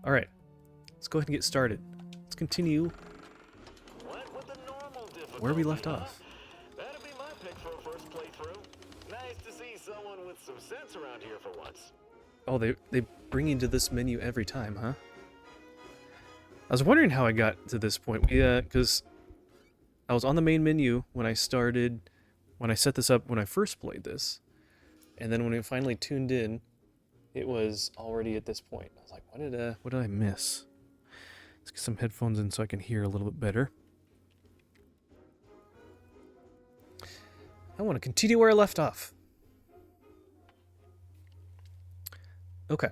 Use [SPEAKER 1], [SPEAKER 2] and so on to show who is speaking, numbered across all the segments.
[SPEAKER 1] Alright, let's go ahead and get started. Let's continue where we left off.
[SPEAKER 2] That'd be my pick for a first playthrough. Nice to see someone with some sense around here for once.
[SPEAKER 1] Oh, they bring you to this menu every time, huh? I was wondering how I got to this point. Because I was on the main menu when I set this up when I first played this. And then when we finally tuned in, it was already at this point. I was like, what did I miss? Let's get some headphones in so I can hear a little bit better. I want to continue where I left off. Okay.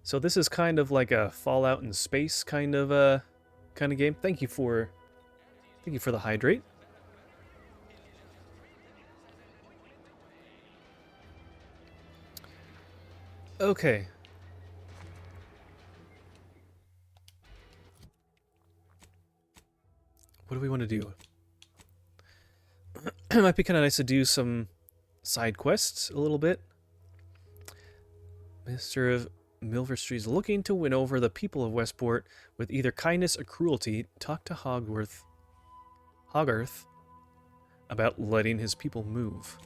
[SPEAKER 1] So this is kind of like a Fallout in space kind of game. Thank you for the hydrate. Okay. What do we want to do? It might be kind of nice to do some side quests a little bit. Mr. of Milverstreet is looking to win over the people of Westport with either kindness or cruelty. Talk to Hogarth about letting his people move.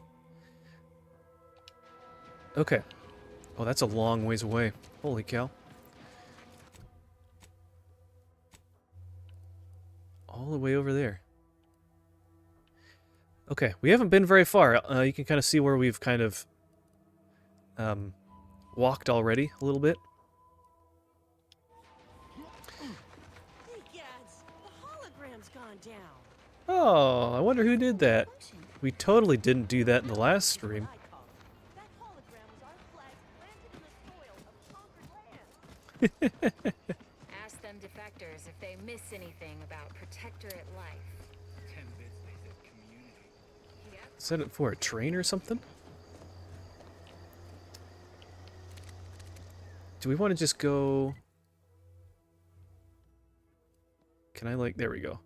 [SPEAKER 1] Okay. Oh, that's a long ways away. Holy cow. All the way over there. Okay, we haven't been very far. You can kind of see where we've kind of walked already a little bit.
[SPEAKER 3] Hey, Gads, the hologram's gone down.
[SPEAKER 1] Oh, I wonder who did that. We totally didn't do that in the last stream.
[SPEAKER 3] That hologram was our flag planted in the soil of conquered land.
[SPEAKER 4] Ask them defectors if they miss anything about Protectorate life.
[SPEAKER 1] Set it for a train or something? Do we want to just go... Can I, like... There we go.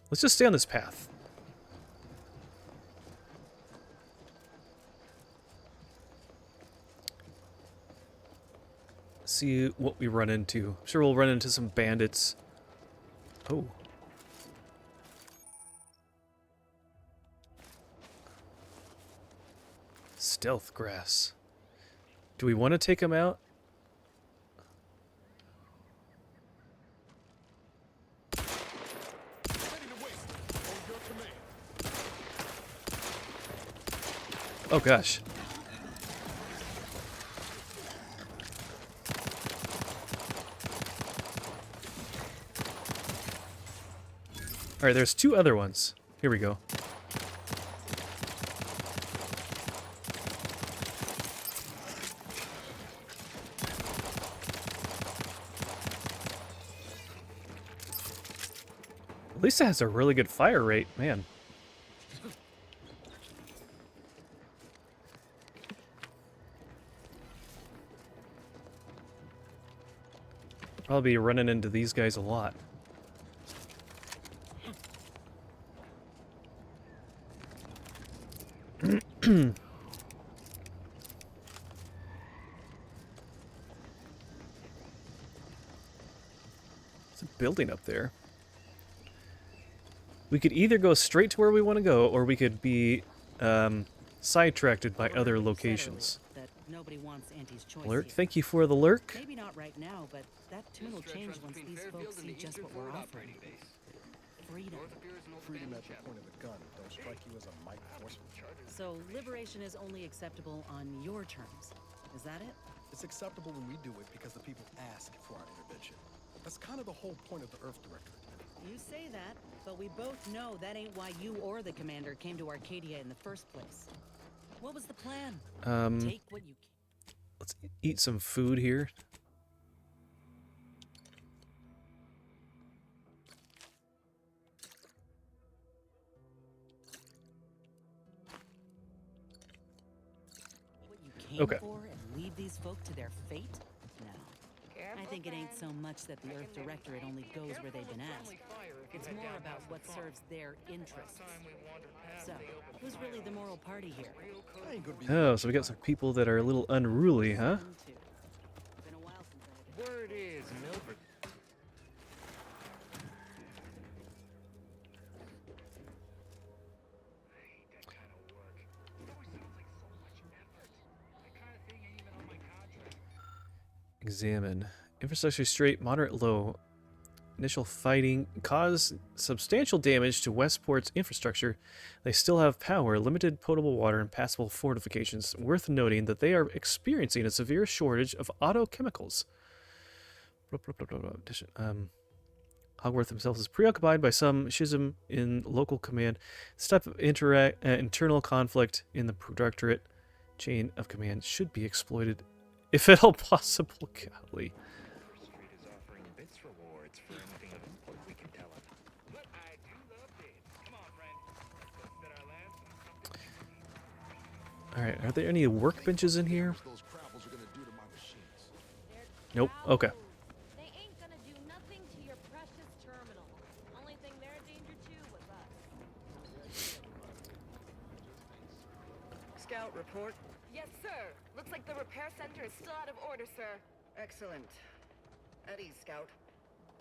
[SPEAKER 1] Let's just stay on this path. See what we run into. I'm sure we'll run into some bandits. Oh. Stealth grass. Do we want to take him out? Oh gosh. Alright, there's two other ones. Here we go. At least it has a really good fire rate, man. I'll be running into these guys a lot. There's a building up there. We could either go straight to where we want to go, or we could be sidetracked by other locations.
[SPEAKER 5] Nobody wants Auntie's choice
[SPEAKER 1] Lurk,
[SPEAKER 5] here.
[SPEAKER 1] thank you for the lurk.
[SPEAKER 5] Maybe not right now, but that tune will change once these folks see just what we're offering. Freedom.
[SPEAKER 6] Freedom at the point of the gun don't strike you as a mighty force.
[SPEAKER 5] So liberation is only acceptable on your terms. Is that it?
[SPEAKER 6] It's acceptable when we do it because the people ask for our intervention. That's kind of the whole point of the Earth Directorate.
[SPEAKER 5] You say that, but we both know that ain't why you or the commander came to Arcadia in the first place. What was the plan? Take what you can.
[SPEAKER 1] Let's eat some food here.
[SPEAKER 5] What you came
[SPEAKER 1] Okay.
[SPEAKER 5] for and leave these folk to their fate? No. I think it ain't so much that the Earth Directorate only goes where they've been asked. It's more about what serves their interests. So, who's really the moral party here?
[SPEAKER 6] I ain't gonna be.
[SPEAKER 1] Oh, so we got some people that are a little unruly, huh?
[SPEAKER 5] One, two. Been a while since I had
[SPEAKER 2] Word is, Milford.
[SPEAKER 1] Examine. Infrastructure straight, moderate low. Initial fighting caused substantial damage to Westport's infrastructure. They still have power, limited potable water, and passable fortifications. Worth noting that they are experiencing a severe shortage of auto chemicals. Hogwarts themselves is preoccupied by some schism in local command. This type of internal conflict in the Protectorate chain of command should be exploited if at all possible. Golly.
[SPEAKER 2] Street is offering bits rewards for anything of import we can tell them. But I do love bids. Come on, friend. Let's set our lands on something.
[SPEAKER 1] Alright, are there any workbenches in here?
[SPEAKER 6] Those crabbles are gonna do to my machines.
[SPEAKER 1] Nope. Okay.
[SPEAKER 3] They ain't gonna do nothing to your precious terminal. Only thing they're in danger to was us.
[SPEAKER 5] Scout report.
[SPEAKER 4] Yes, sir. Looks like the repair center is still out of order, sir.
[SPEAKER 5] Excellent. At ease, Scout.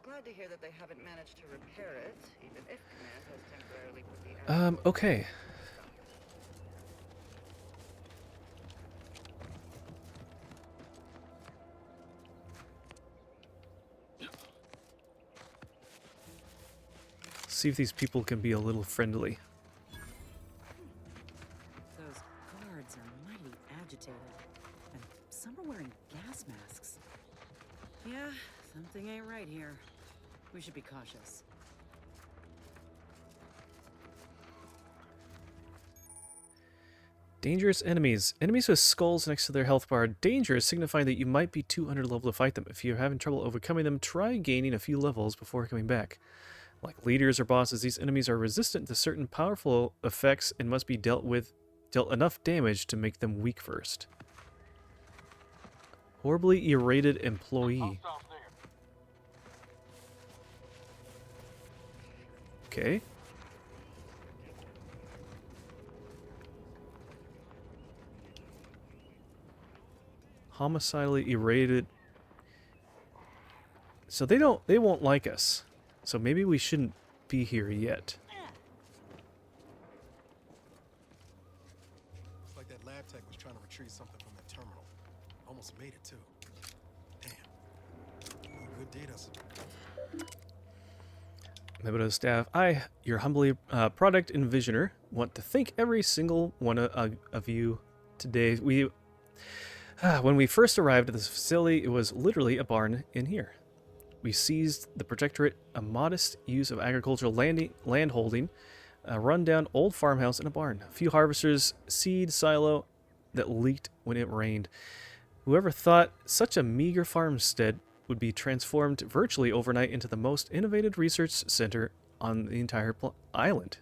[SPEAKER 5] Glad to hear that they haven't managed to repair it, even if command has temporarily put the
[SPEAKER 1] Okay. See if these people can be a little friendly.
[SPEAKER 5] Those guards are mighty agitated, and some are wearing gas masks. Yeah, something ain't right here. We should be cautious.
[SPEAKER 1] Dangerous enemies. Enemies with skulls next to their health bar are dangerous, signifying that you might be too under level to fight them. If you're having trouble overcoming them, try gaining a few levels before coming back. Like leaders or bosses, these enemies are resistant to certain powerful effects and must be dealt enough damage to make them weak first. Horribly irritated employee. Okay. Homicidally irritated. So they won't like us. So maybe we shouldn't be here yet.
[SPEAKER 6] Looks like that lab tech was trying to retrieve something from that terminal. Almost made it too. Damn. No good data.
[SPEAKER 1] Member of staff, I, your humbly product envisioner, want to thank every single one of you today. When we first arrived at this facility, it was literally a barn in here. We seized the Protectorate, a modest use of agricultural land holding, a rundown old farmhouse, and a barn. A few harvesters' seed silo that leaked when it rained. Whoever thought such a meager farmstead would be transformed virtually overnight into the most innovative research center on the entire island.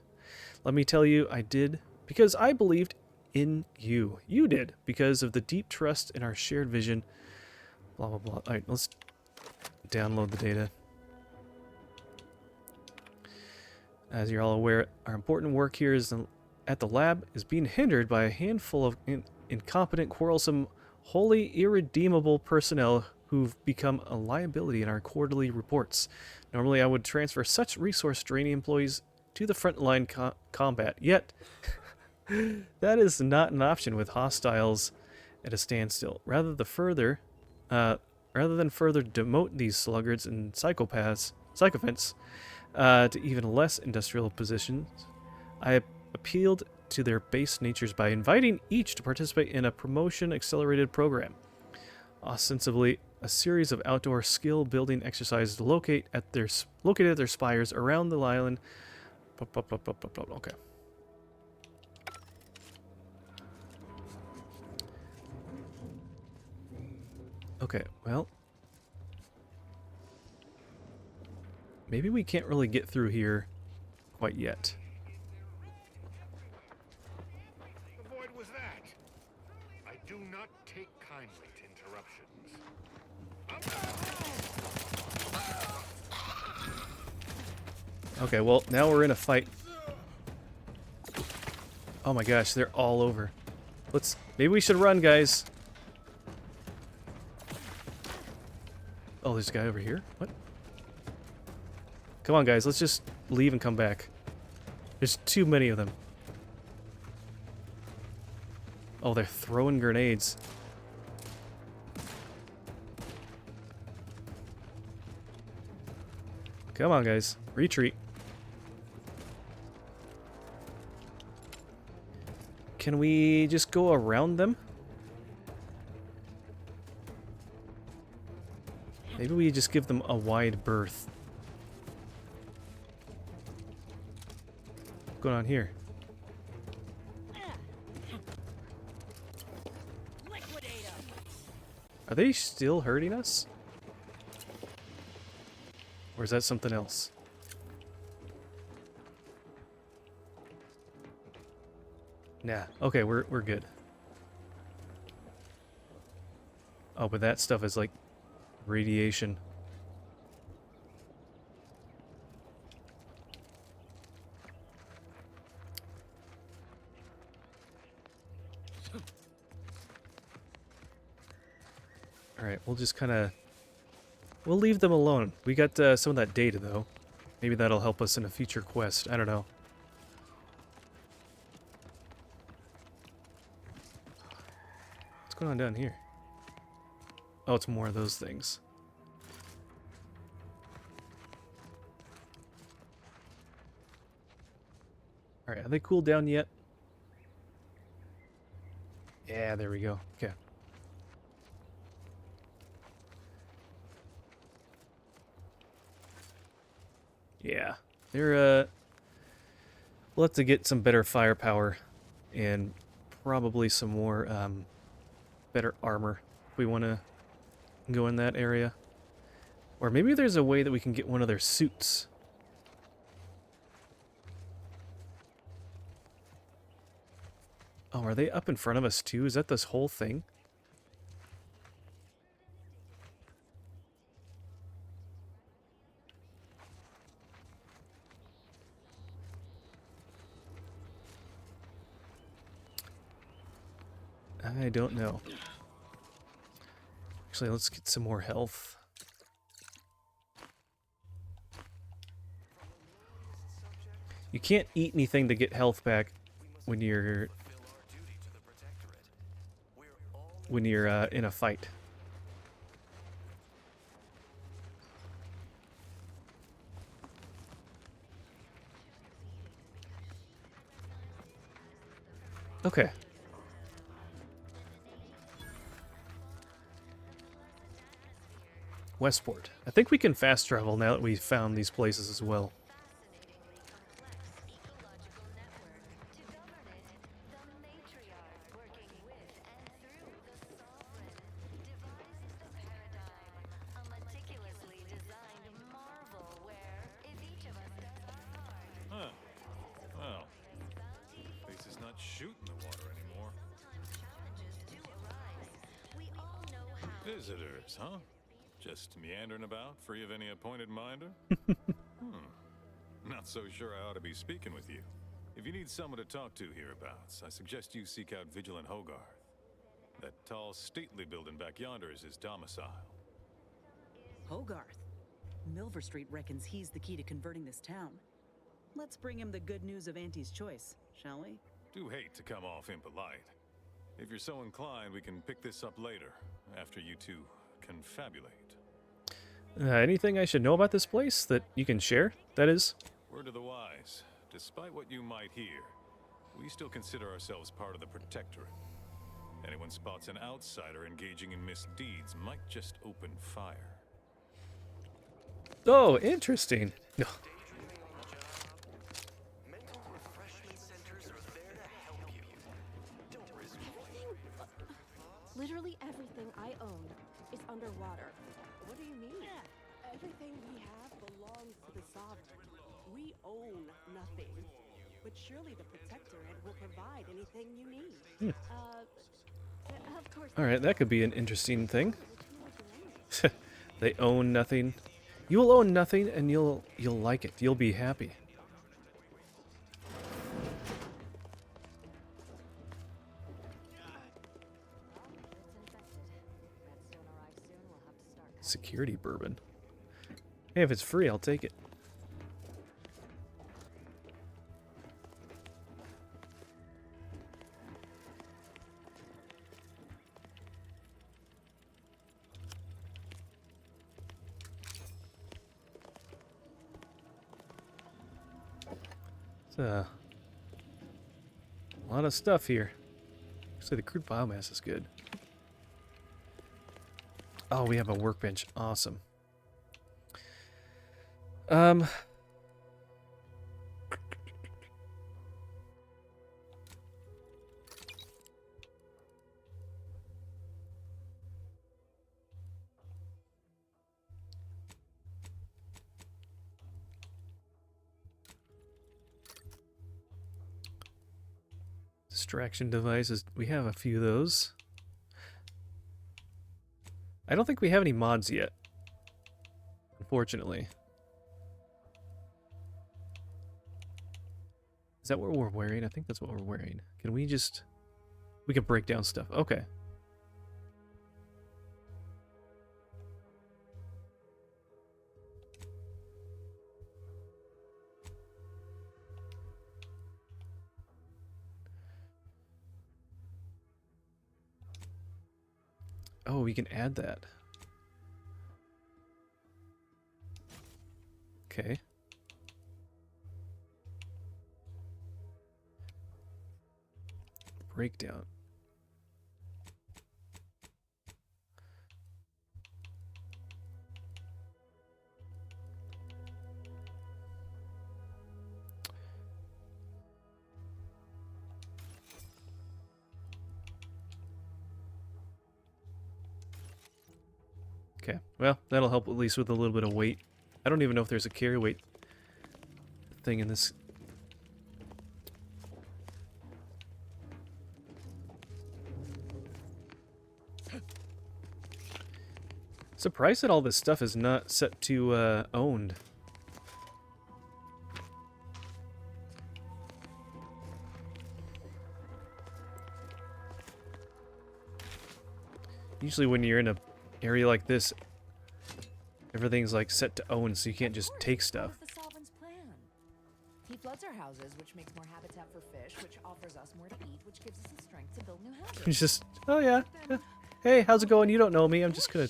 [SPEAKER 1] Let me tell you, I did because I believed in you. You did because of the deep trust in our shared vision. Blah, blah, blah. All right, let's download the data. As you're all aware, our important work here at the lab is being hindered by a handful of incompetent, quarrelsome, wholly irredeemable personnel who've become a liability in our quarterly reports. Normally, I would transfer such resource-draining employees to the frontline combat, yet that is not an option with hostiles at a standstill. Rather than further demote these sluggards and sycophants to even less industrial positions, I appealed to their base natures by inviting each to participate in a promotion-accelerated program. Ostensibly, a series of outdoor skill-building exercises located at their spires around the island. Okay. Okay, well, maybe we can't really get through here quite yet.
[SPEAKER 2] The void was that. I do not take kindly to interruptions.
[SPEAKER 1] Okay, well, now we're in a fight. Oh my gosh, they're all over. Maybe we should run, guys. Oh, there's a guy over here? What? Come on, guys, let's just leave and come back. There's too many of them. Oh, they're throwing grenades. Come on, guys. Retreat. Can we just go around them? Maybe we just give them a wide berth. What's going on here? Are they still hurting us? Or is that something else? Nah. Okay, we're good. Oh, but that stuff is like radiation. Alright, we'll just kind of... We'll leave them alone. We got some of that data, though. Maybe that'll help us in a future quest. I don't know. What's going on down here? Oh, it's more of those things. Alright, have they cooled down yet? Yeah, there we go. Okay. Yeah, they're, we'll have to get some better firepower and probably some more, better armor if we want to go in that area. Or maybe there's a way that we can get one of their suits. Oh, are they up in front of us too? Is that this whole thing? I don't know. Actually, let's get some more health. You can't eat anything to get health back when you're in a fight. Okay. Westport. I think we can fast travel now that we've found these places as well.
[SPEAKER 7] Huh. Well, at least it's not shooting the water anymore. Visitors, huh? Just meandering about, free of any appointed minder? Not so sure I ought to be speaking with you. If you need someone to talk to hereabouts, I suggest you seek out Vigilant Hogarth. That tall, stately building back yonder is his domicile.
[SPEAKER 5] Hogarth. Milver Street reckons he's the key to converting this town. Let's bring him the good news of Auntie's choice, shall we?
[SPEAKER 7] Do hate to come off impolite. If you're so inclined, we can pick this up later, after you two confabulate.
[SPEAKER 1] Anything I should know about this place that you can share? That is?
[SPEAKER 7] Word of the wise. Despite what you might hear, we still consider ourselves part of the Protectorate. Anyone spots an outsider engaging in misdeeds might just open fire.
[SPEAKER 1] Oh, interesting. No.
[SPEAKER 2] Mental refreshment centers are there to help you. Don't risk
[SPEAKER 3] Literally everything I own is underwater.
[SPEAKER 8] What do you mean? Everything we have belongs to the Sovereign. We own nothing. But surely the Protectorate will provide anything you need.
[SPEAKER 3] Of course.
[SPEAKER 1] Alright, that could be an interesting thing. They own nothing. You will own nothing, and you'll like it. You'll be happy. Security bourbon. Hey, if it's free, I'll take it. It's a lot of stuff here. Actually, the crude biomass is good. Oh, we have a workbench. Awesome. Distraction devices. We have a few of those. I don't think we have any mods yet, unfortunately. Is that what we're wearing? I think that's what we're wearing. Can we just... We can break down stuff. Okay. Oh, we can add that. Okay. Breakdown. Okay, well, that'll help at least with a little bit of weight. I don't even know if there's a carry weight thing in this. Surprised that all this stuff is not set to owned. Usually when you're in a area like this, everything's like set to own, so you can't just take stuff.
[SPEAKER 9] What is the sovereign's plan? He floods our houses, which makes more habitat for fish, which offers us more to eat, which gives us the strength to build new houses.
[SPEAKER 1] He's just, oh yeah, hey, how's it going? You don't know me. I'm just gonna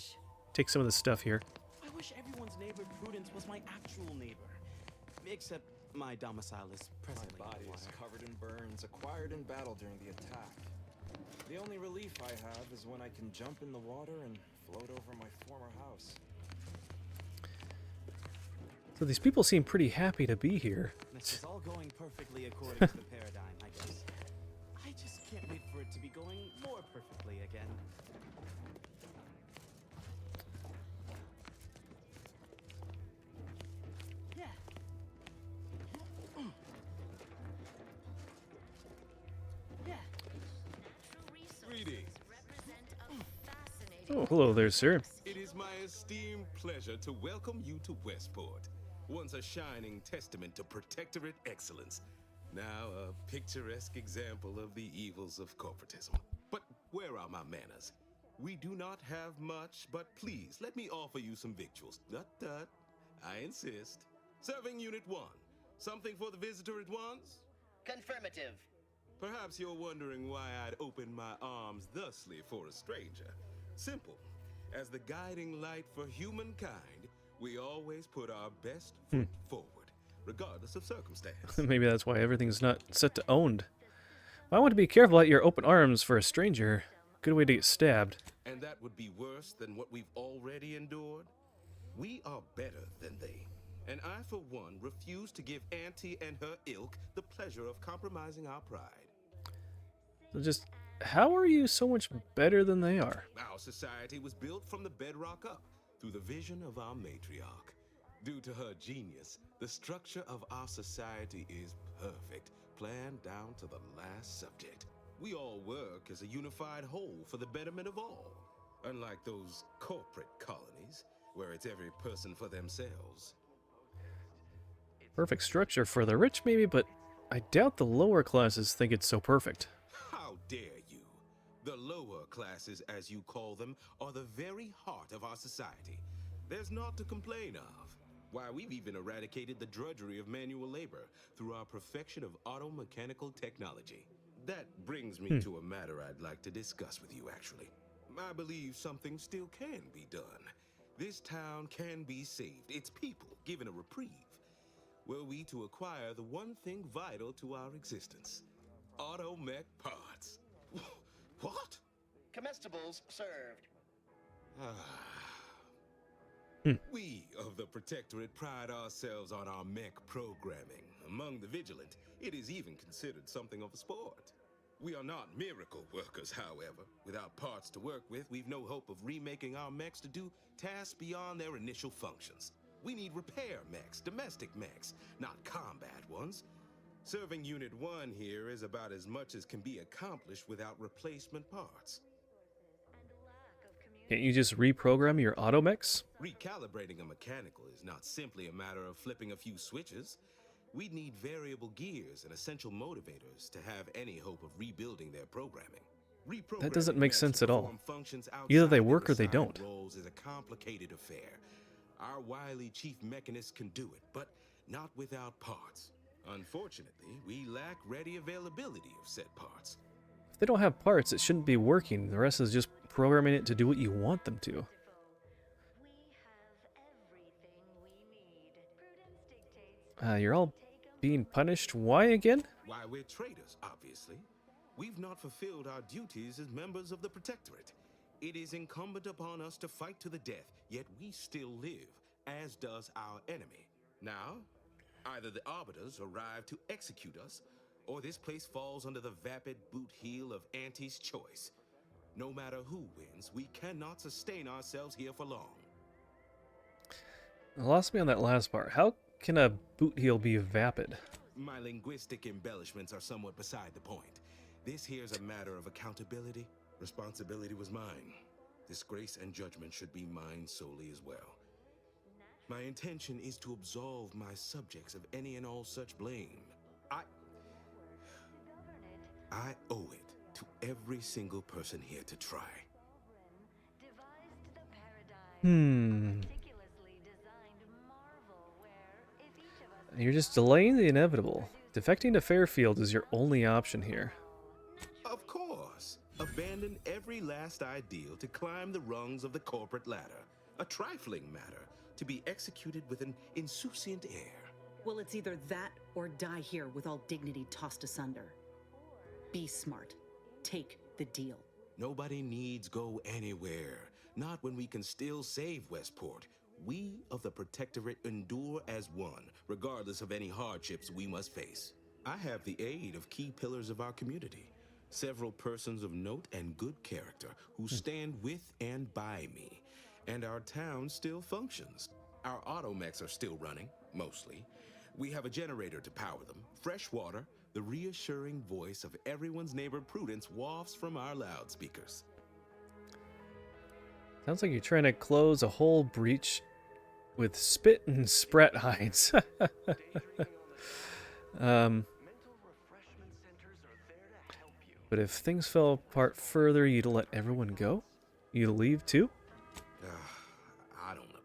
[SPEAKER 1] take some of this stuff here.
[SPEAKER 10] I wish everyone's neighbor Prudence was my actual neighbor. Except my domicile is presently.
[SPEAKER 2] My body is covered in burns, acquired in battle during the attack. The only relief I have is when I can jump in the water and float over my former house.
[SPEAKER 1] So these people seem pretty happy to be here.
[SPEAKER 10] This is all going perfectly according to the paradigm, I guess. I just can't wait for it to be going more perfectly again. Yeah. Yeah.
[SPEAKER 11] Greetings.
[SPEAKER 1] Oh, hello there, sir.
[SPEAKER 11] It is my esteemed pleasure to welcome you to Westport, once a shining testament to protectorate excellence, now a picturesque example of the evils of corporatism. But where are my manners? We do not have much, but please let me offer you some victuals. Tut. I insist. Serving Unit 1. Something for the visitor at once?
[SPEAKER 12] Confirmative.
[SPEAKER 11] Perhaps you're wondering why I'd open my arms thusly for a stranger. Simple. As the guiding light for humankind, we always put our best foot forward, regardless of circumstance.
[SPEAKER 1] Maybe that's why everything's not set to owned. I want to be careful at your open arms for a stranger. Good way to get stabbed.
[SPEAKER 11] And that would be worse than what we've already endured? We are better than they. And I, for one, refuse to give Auntie and her ilk the pleasure of compromising our pride.
[SPEAKER 1] So just, how are you so much better than they are?
[SPEAKER 11] Our society was built from the bedrock up, through the vision of our matriarch. Due to her genius, the structure of our society is perfect, planned down to the last subject. We all work as a unified whole for the betterment of all. Unlike those corporate colonies, where it's every person for themselves.
[SPEAKER 1] Perfect structure for the rich, maybe, but I doubt the lower classes think it's so perfect.
[SPEAKER 11] How dare you? The lower classes, as you call them, are the very heart of our society. There's naught to complain of. Why, we've even eradicated the drudgery of manual labor through our perfection of auto-mechanical technology. That brings me to a matter I'd like to discuss with you, actually. I believe something still can be done. This town can be saved, its people given a reprieve. Were we to acquire the one thing vital to our existence, auto-mech parts. What?
[SPEAKER 12] Comestibles served.
[SPEAKER 11] We of the Protectorate pride ourselves on our mech programming. Among the vigilant, it is even considered something of a sport. We are not miracle workers, however. Without parts to work with, we've no hope of remaking our mechs to do tasks beyond their initial functions. We need repair mechs, domestic mechs, not combat ones. Serving Unit 1 here is about as much as can be accomplished without replacement parts.
[SPEAKER 1] Can't you just reprogram your automechs?
[SPEAKER 11] Recalibrating a mechanical is not simply a matter of flipping a few switches. We'd need variable gears and essential motivators to have any hope of rebuilding their programming.
[SPEAKER 1] That doesn't make sense at all.
[SPEAKER 11] Functions
[SPEAKER 1] Either they
[SPEAKER 11] outside
[SPEAKER 1] work or
[SPEAKER 11] their
[SPEAKER 1] they don't.
[SPEAKER 11] assigned roles is a complicated affair. Our wily chief mechanist can do it, but not without parts. Unfortunately, we lack ready availability of said parts.
[SPEAKER 1] If they don't have parts, it shouldn't be working. The rest is just programming it to do what you want them to. You're all being punished. Why again?
[SPEAKER 11] Why, we're traitors, obviously. We've not fulfilled our duties as members of the Protectorate. It is incumbent upon us to fight to the death, yet we still live, as does our enemy. Now, either the Arbiters arrive to execute us, or this place falls under the vapid boot heel of Auntie's choice. No matter who wins, we cannot sustain ourselves here for long.
[SPEAKER 1] Lost me on that last part. How can a boot heel be vapid?
[SPEAKER 11] My linguistic embellishments are somewhat beside the point. This here's a matter of accountability. Responsibility was mine. Disgrace and judgment should be mine solely as well. My intention is to absolve my subjects of any and all such blame. I owe it to every single person here to try.
[SPEAKER 1] You're just delaying the inevitable. Defecting to Fairfield is your only option here.
[SPEAKER 11] Of course. Abandon every last ideal to climb the rungs of the corporate ladder. A trifling matter to be executed with an insouciant air.
[SPEAKER 5] Well, it's either that or die here with all dignity tossed asunder. Be smart. Take the deal.
[SPEAKER 11] Nobody needs go anywhere. Not when we can still save Westport. We of the Protectorate endure as one, regardless of any hardships we must face. I have the aid of key pillars of our community. Several persons of note and good character who stand with and by me. And our town still functions. Our automechs are still running, mostly. We have a generator to power them, fresh water. The reassuring voice of everyone's neighbor Prudence wafts from our loudspeakers.
[SPEAKER 1] Sounds like you're trying to close a whole breach with spit and sprat hides. But if things fell apart further, you'd let everyone go? You'd leave too?
[SPEAKER 11] I don't know.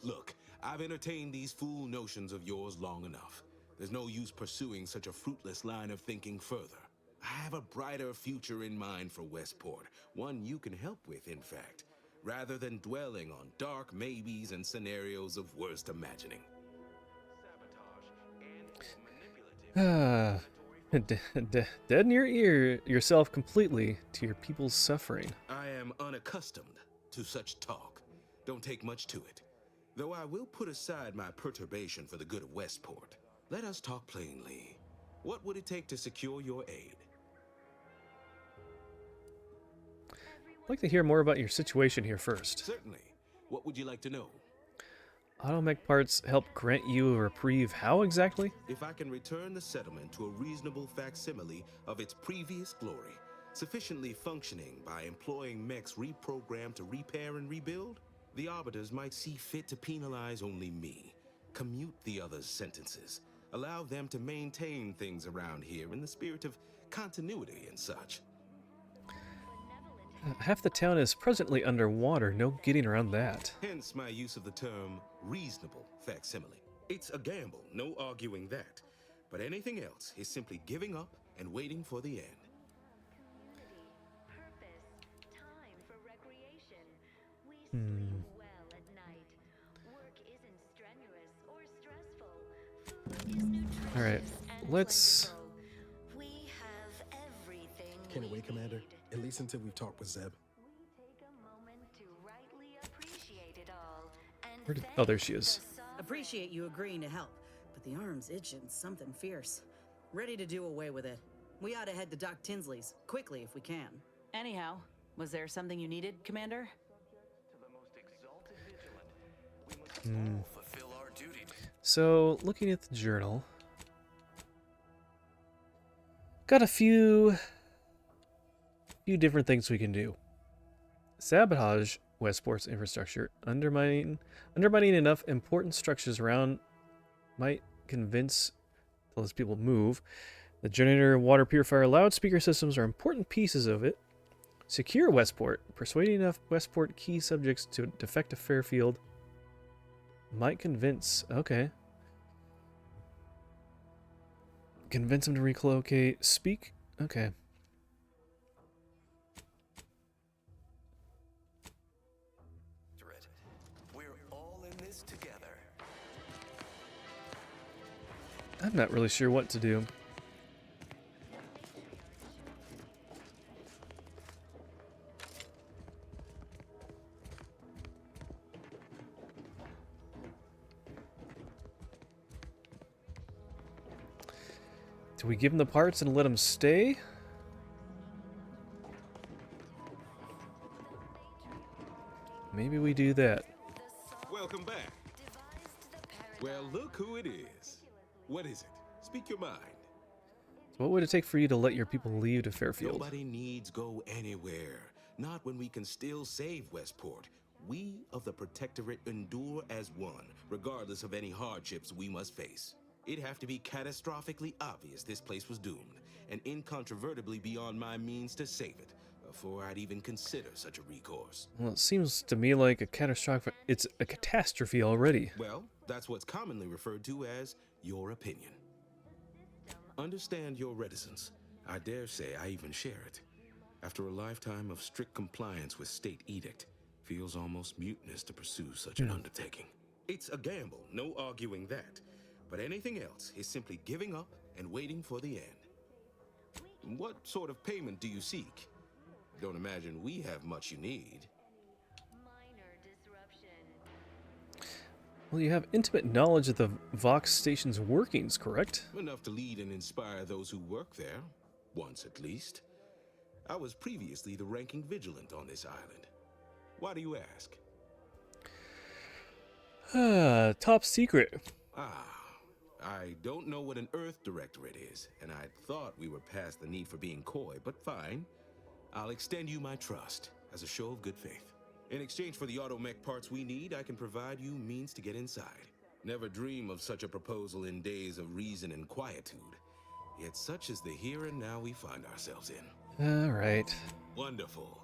[SPEAKER 11] Look, I've entertained these fool notions of yours long enough. There's no use pursuing such a fruitless line of thinking further. I have a brighter future in mind for Westport, one you can help with, in fact, rather than dwelling on dark maybes and scenarios of worst imagining.
[SPEAKER 1] Deaden your ear yourself completely to your people's suffering.
[SPEAKER 11] I am unaccustomed to such talk. Don't take much to it. Though I will put aside my perturbation for the good of Westport. Let us talk plainly. What would it take to secure your aid?
[SPEAKER 1] I'd like to hear more about your situation here first.
[SPEAKER 11] Certainly. What would you like to know?
[SPEAKER 1] Automech parts help grant you a reprieve. How exactly?
[SPEAKER 11] If I can return the settlement to a reasonable facsimile of its previous glory, sufficiently functioning by employing mechs reprogrammed to repair and rebuild, The arbiters might see fit to penalize only me, commute the others' sentences, allow them to maintain things around here in the spirit of continuity and such.
[SPEAKER 1] Half the town is presently underwater. No getting around that.
[SPEAKER 11] Hence my use of the term reasonable facsimile. It's a gamble, no arguing that. But anything else is simply giving up and waiting for the end.
[SPEAKER 1] All right, let's.
[SPEAKER 6] Can't wait, Commander. At least until we've talked with Zeb.
[SPEAKER 1] Where did, oh, there she is.
[SPEAKER 5] Appreciate you agreeing to help, but the arm's itching something fierce. Ready to do away with it. We ought to head to Doc Tinsley's, quickly if we can. Anyhow, was there something you needed, Commander?
[SPEAKER 2] Fulfill our duty.
[SPEAKER 1] So, looking at the journal, got a few different things we can do. Sabotage Westport's infrastructure, undermining enough important structures around might convince those people move. The generator, water purifier, loudspeaker systems are important pieces of it. Secure Westport, persuading enough Westport key subjects to defect to Fairfield might convince. Okay. Convince them to relocate. Speak. Okay.
[SPEAKER 2] We're all in this together.
[SPEAKER 1] I'm not really sure what to do. Do we give them the parts and let them stay? Maybe we do that.
[SPEAKER 11] Welcome back. Well, look who it is. What is it? Speak your mind.
[SPEAKER 1] So what would it take for you to let your people leave to Fairfield?
[SPEAKER 11] Nobody needs go anywhere. Not when we can still save Westport. We of the Protectorate endure as one, regardless of any hardships we must face. It'd have to be catastrophically obvious this place was doomed, and incontrovertibly beyond my means to save it, before I'd even consider such a recourse.
[SPEAKER 1] Well, it seems to me like a catastrophic. It's a catastrophe already.
[SPEAKER 11] Well, that's what's commonly referred to as your opinion. Understand your reticence. I dare say I even share it. After a lifetime of strict compliance with state edict, feels almost mutinous to pursue such an undertaking. It's a gamble, no arguing that. But anything else is simply giving up and waiting for the end. What sort of payment do you seek? Don't imagine we have much you need.
[SPEAKER 1] Well, you have intimate knowledge of the Vox station's workings, correct?
[SPEAKER 11] Enough to lead and inspire those who work there, once at least. I was previously the ranking vigilant on this island. Why do you ask?
[SPEAKER 1] Top secret.
[SPEAKER 11] I don't know what an Earth Directorate is, and I thought we were past the need for being coy, but fine. I'll extend you my trust as a show of good faith. In exchange for the automech parts we need, I can provide you means to get inside. Never dream of such a proposal in days of reason and quietude. Yet such is the here and now we find ourselves in.
[SPEAKER 1] All right.
[SPEAKER 11] Wonderful.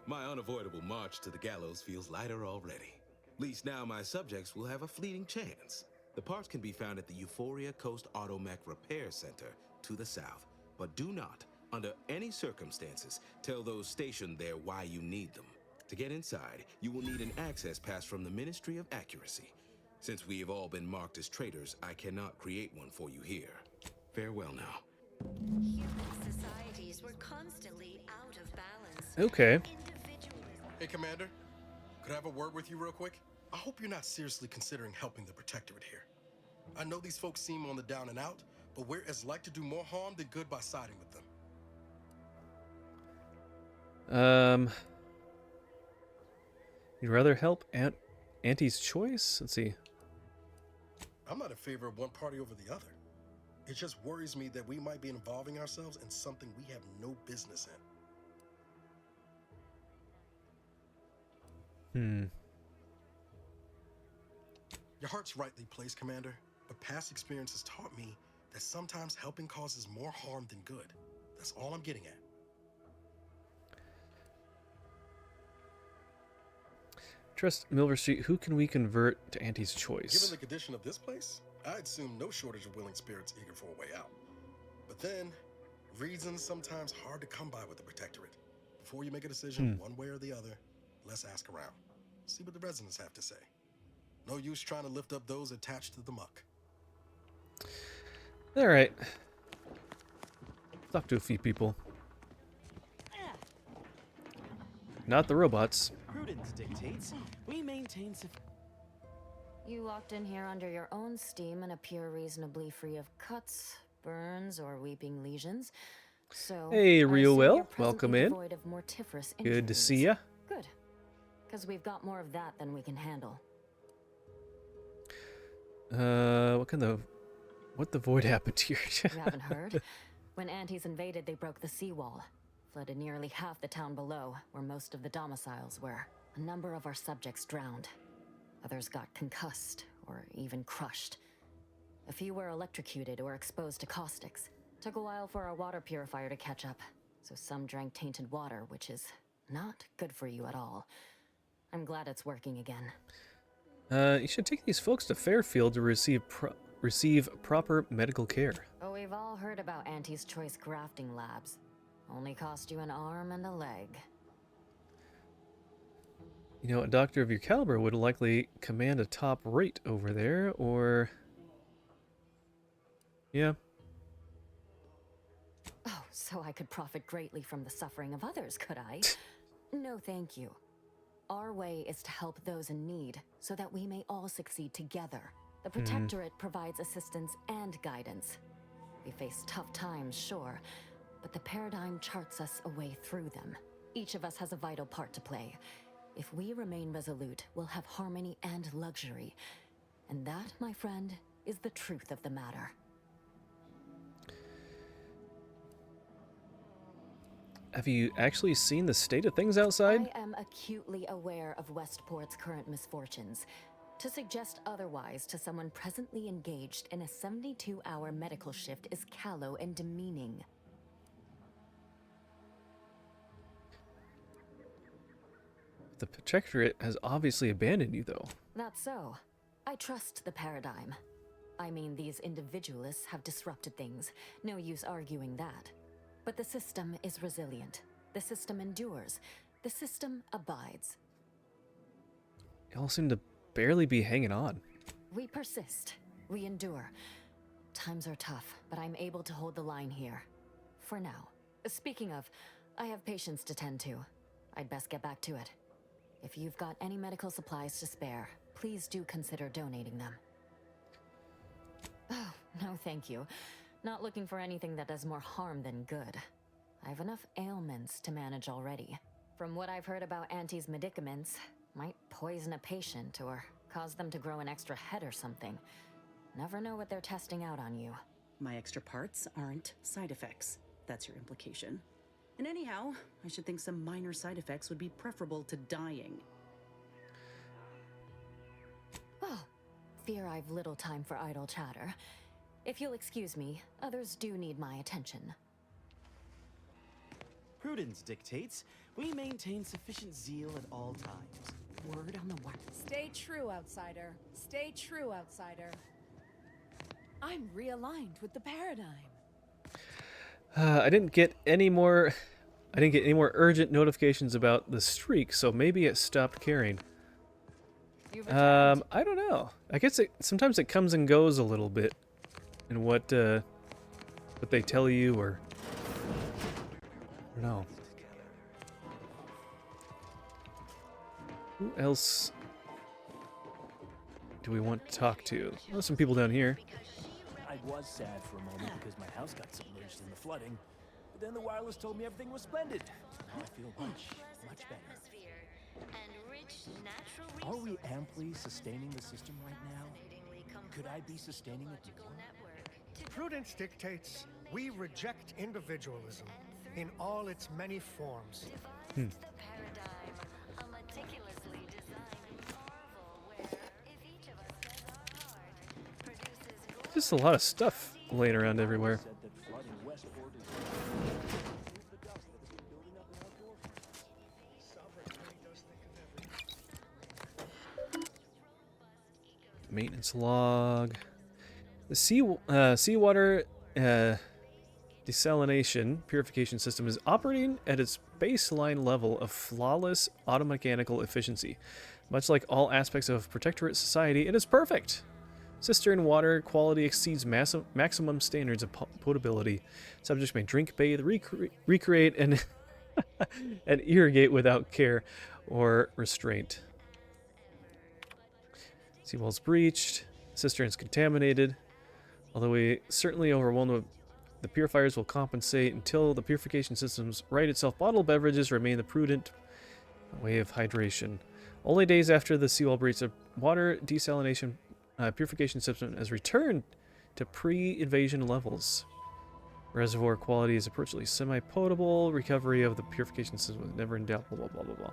[SPEAKER 11] My unavoidable march to the gallows feels lighter already. At least now my subjects will have a fleeting chance. The parts can be found at the Euphoria Coast Automech Repair Center to the south. But do not, under any circumstances, tell those stationed there why you need them. To get inside, you will need an access pass from the Ministry of Accuracy. Since we have all been marked as traitors, I cannot create one for you here. Farewell now.
[SPEAKER 4] Human societies were constantly out of balance.
[SPEAKER 1] Okay.
[SPEAKER 6] Hey, Commander. Could I have a word with you real quick? I hope you're not seriously considering helping the Protectorate here. I know these folks seem on the down and out, but we're as like to do more harm than good by siding with them.
[SPEAKER 1] You'd rather help Auntie's choice? Let's see.
[SPEAKER 6] I'm not in favor of one party over the other. It just worries me that we might be involving ourselves in something we have no business in. Your heart's rightly placed, Commander, but past experience has taught me that sometimes helping causes more harm than good. That's all I'm getting at.
[SPEAKER 1] Trust Milver Street. Who can we convert to Auntie's choice?
[SPEAKER 6] Given the condition of this place, I'd assume no shortage of willing spirits eager for a way out. But then, reason's sometimes hard to come by with the Protectorate. Before you make a decision one way or the other, let's ask around. See what the residents have to say. No use trying to lift up those attached to the muck.
[SPEAKER 1] All right. Talk to a few people. Not the robots.
[SPEAKER 10] Prudence dictates we maintain
[SPEAKER 3] You walked in here under your own steam and appear reasonably free of cuts, burns, or weeping lesions. So,
[SPEAKER 1] Hey,
[SPEAKER 3] I
[SPEAKER 1] real
[SPEAKER 3] assume
[SPEAKER 1] well.
[SPEAKER 3] you're presently
[SPEAKER 1] Welcome in.
[SPEAKER 3] devoid of mortiferous
[SPEAKER 1] Good to see
[SPEAKER 3] injuries.
[SPEAKER 1] ya.
[SPEAKER 3] Good. Because we've got more of that than we can handle.
[SPEAKER 1] What the void happened here?
[SPEAKER 3] You haven't heard? When Antes invaded, they broke the seawall. Flooded nearly half the town below, where most of the domiciles were. A number of our subjects drowned. Others got concussed, or even crushed. A few were electrocuted or exposed to caustics. Took a while for our water purifier to catch up, so some drank tainted water, which is not good for you at all. I'm glad it's working again.
[SPEAKER 1] You should take these folks to Fairfield to receive proper medical care.
[SPEAKER 3] Oh, we've all heard about Auntie's Choice grafting labs. Only cost you an arm and a leg.
[SPEAKER 1] You know, a doctor of your caliber would likely command a top rate over there, or... Yeah.
[SPEAKER 3] Oh, so I could profit greatly from the suffering of others, could I? No, thank you. Our way is to help those in need, so that we may all succeed together. The Protectorate provides assistance and guidance. We face tough times, sure, but the paradigm charts us a way through them. Each of us has a vital part to play. If we remain resolute, we'll have harmony and luxury. And that, my friend, is the truth of the matter.
[SPEAKER 1] Have you actually seen the state of things outside?
[SPEAKER 3] I am acutely aware of Westport's current misfortunes. To suggest otherwise to someone presently engaged in a 72-hour medical shift is callow and demeaning.
[SPEAKER 1] The Protectorate has obviously abandoned you, though.
[SPEAKER 3] That's so. I trust the paradigm. I mean, these individualists have disrupted things. No use arguing that. But the system is resilient. The system endures. The system abides.
[SPEAKER 1] Y'all seem to barely be hanging on.
[SPEAKER 3] We persist. We endure. Times are tough, but I'm able to hold the line here. For now. Speaking of, I have patients to tend to. I'd best get back to it. If you've got any medical supplies to spare, please do consider donating them. Oh, no thank you. Not looking for anything that does more harm than good. I have enough ailments to manage already. From what I've heard about Auntie's medicaments, might poison a patient or cause them to grow an extra head or something. Never know what they're testing out on you.
[SPEAKER 5] My extra parts aren't side effects. That's your implication. And anyhow, I should think some minor side effects would be preferable to dying.
[SPEAKER 3] Well, fear I've little time for idle chatter. If you'll excuse me, others do need my attention.
[SPEAKER 10] Prudence dictates we maintain sufficient zeal at all times.
[SPEAKER 5] Word on the wire.
[SPEAKER 9] Stay true, outsider. Stay true, outsider. I'm realigned with the paradigm.
[SPEAKER 1] I didn't get any more urgent notifications about the streak, so maybe it stopped caring. I don't know. I guess sometimes it comes and goes a little bit in what they tell you, or I don't know. Who else do we want to talk to? There's some people down here.
[SPEAKER 13] I was sad for a moment because my house got submerged in the flooding, but then the wireless told me everything was splendid. Now I feel much better. Are we amply sustaining the system right now? Could I be sustaining it more?
[SPEAKER 14] Prudence dictates we reject individualism in all its many forms.
[SPEAKER 1] Just a lot of stuff laying around everywhere.
[SPEAKER 13] Said that flooding Westport is
[SPEAKER 1] Maintenance log. The seawater desalination purification system is operating at its baseline level of flawless automechanical efficiency. Much like all aspects of Protectorate society, it is perfect. Cistern water quality exceeds maximum standards of potability. Subjects may drink, bathe, recreate, and and irrigate without care or restraint. Seawalls breached. Cisterns contaminated. Although we certainly overwhelmed with the purifiers will compensate until the purification systems right itself. Bottled beverages remain the prudent way of hydration. Only days after the seawall breach, the water desalination purification system has returned to pre-invasion levels. Reservoir quality is approachingly semi-potable. Recovery of the purification system is never in doubt. Blah, blah, blah, blah, blah.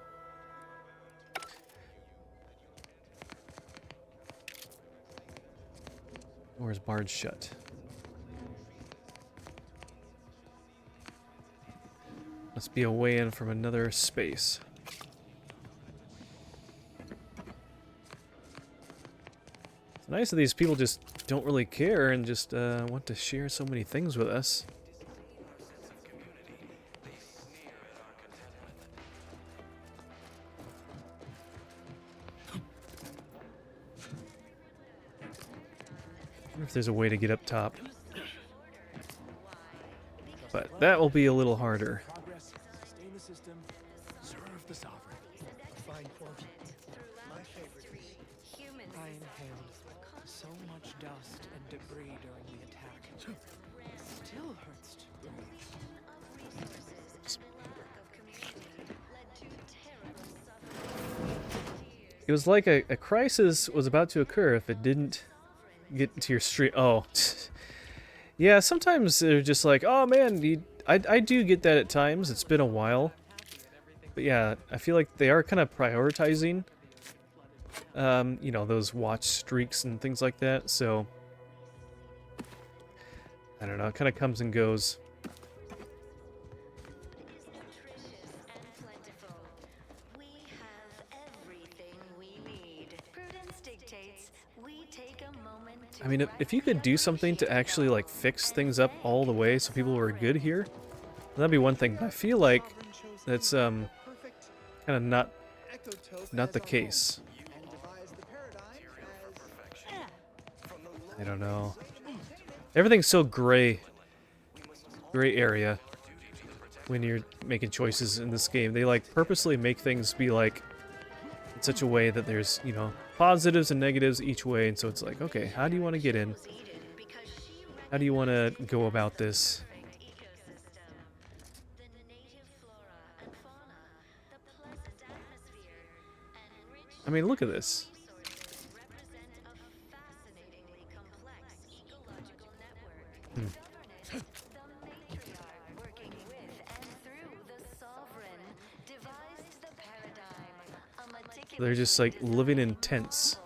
[SPEAKER 1] Doors barred shut. Must be a way in from another space. It's nice that these people just don't really care and just want to share so many things with us. I wonder if there's a way to get up top. But that will be a little harder.
[SPEAKER 13] progress. Stay in the system. Serve the sovereign.
[SPEAKER 14] Fine fortune. My favorite.
[SPEAKER 15] I inhaled so much dust and debris during the attack. Still hurts to breathe.
[SPEAKER 1] It was like a crisis was about to occur if it didn't get into your stream. Oh. Yeah, sometimes they're just like, oh man, I do get that at times. It's been a while. But yeah, I feel like they are kind of prioritizing, you know, those watch streaks and things like that. So, I don't know, it kind of comes and goes. I mean, if you could do something to actually, like, fix things up all the way so people were good here, that'd be one thing. But I feel like that's, kind of not the case. I don't know. Everything's so gray area when you're making choices in this game. They, like, purposely make things be, like, in such a way that there's, you know, positives and negatives each way, and so it's like, okay, how do you want to get in? How do you want to go about this? I mean, look at this. They're just like living in tents.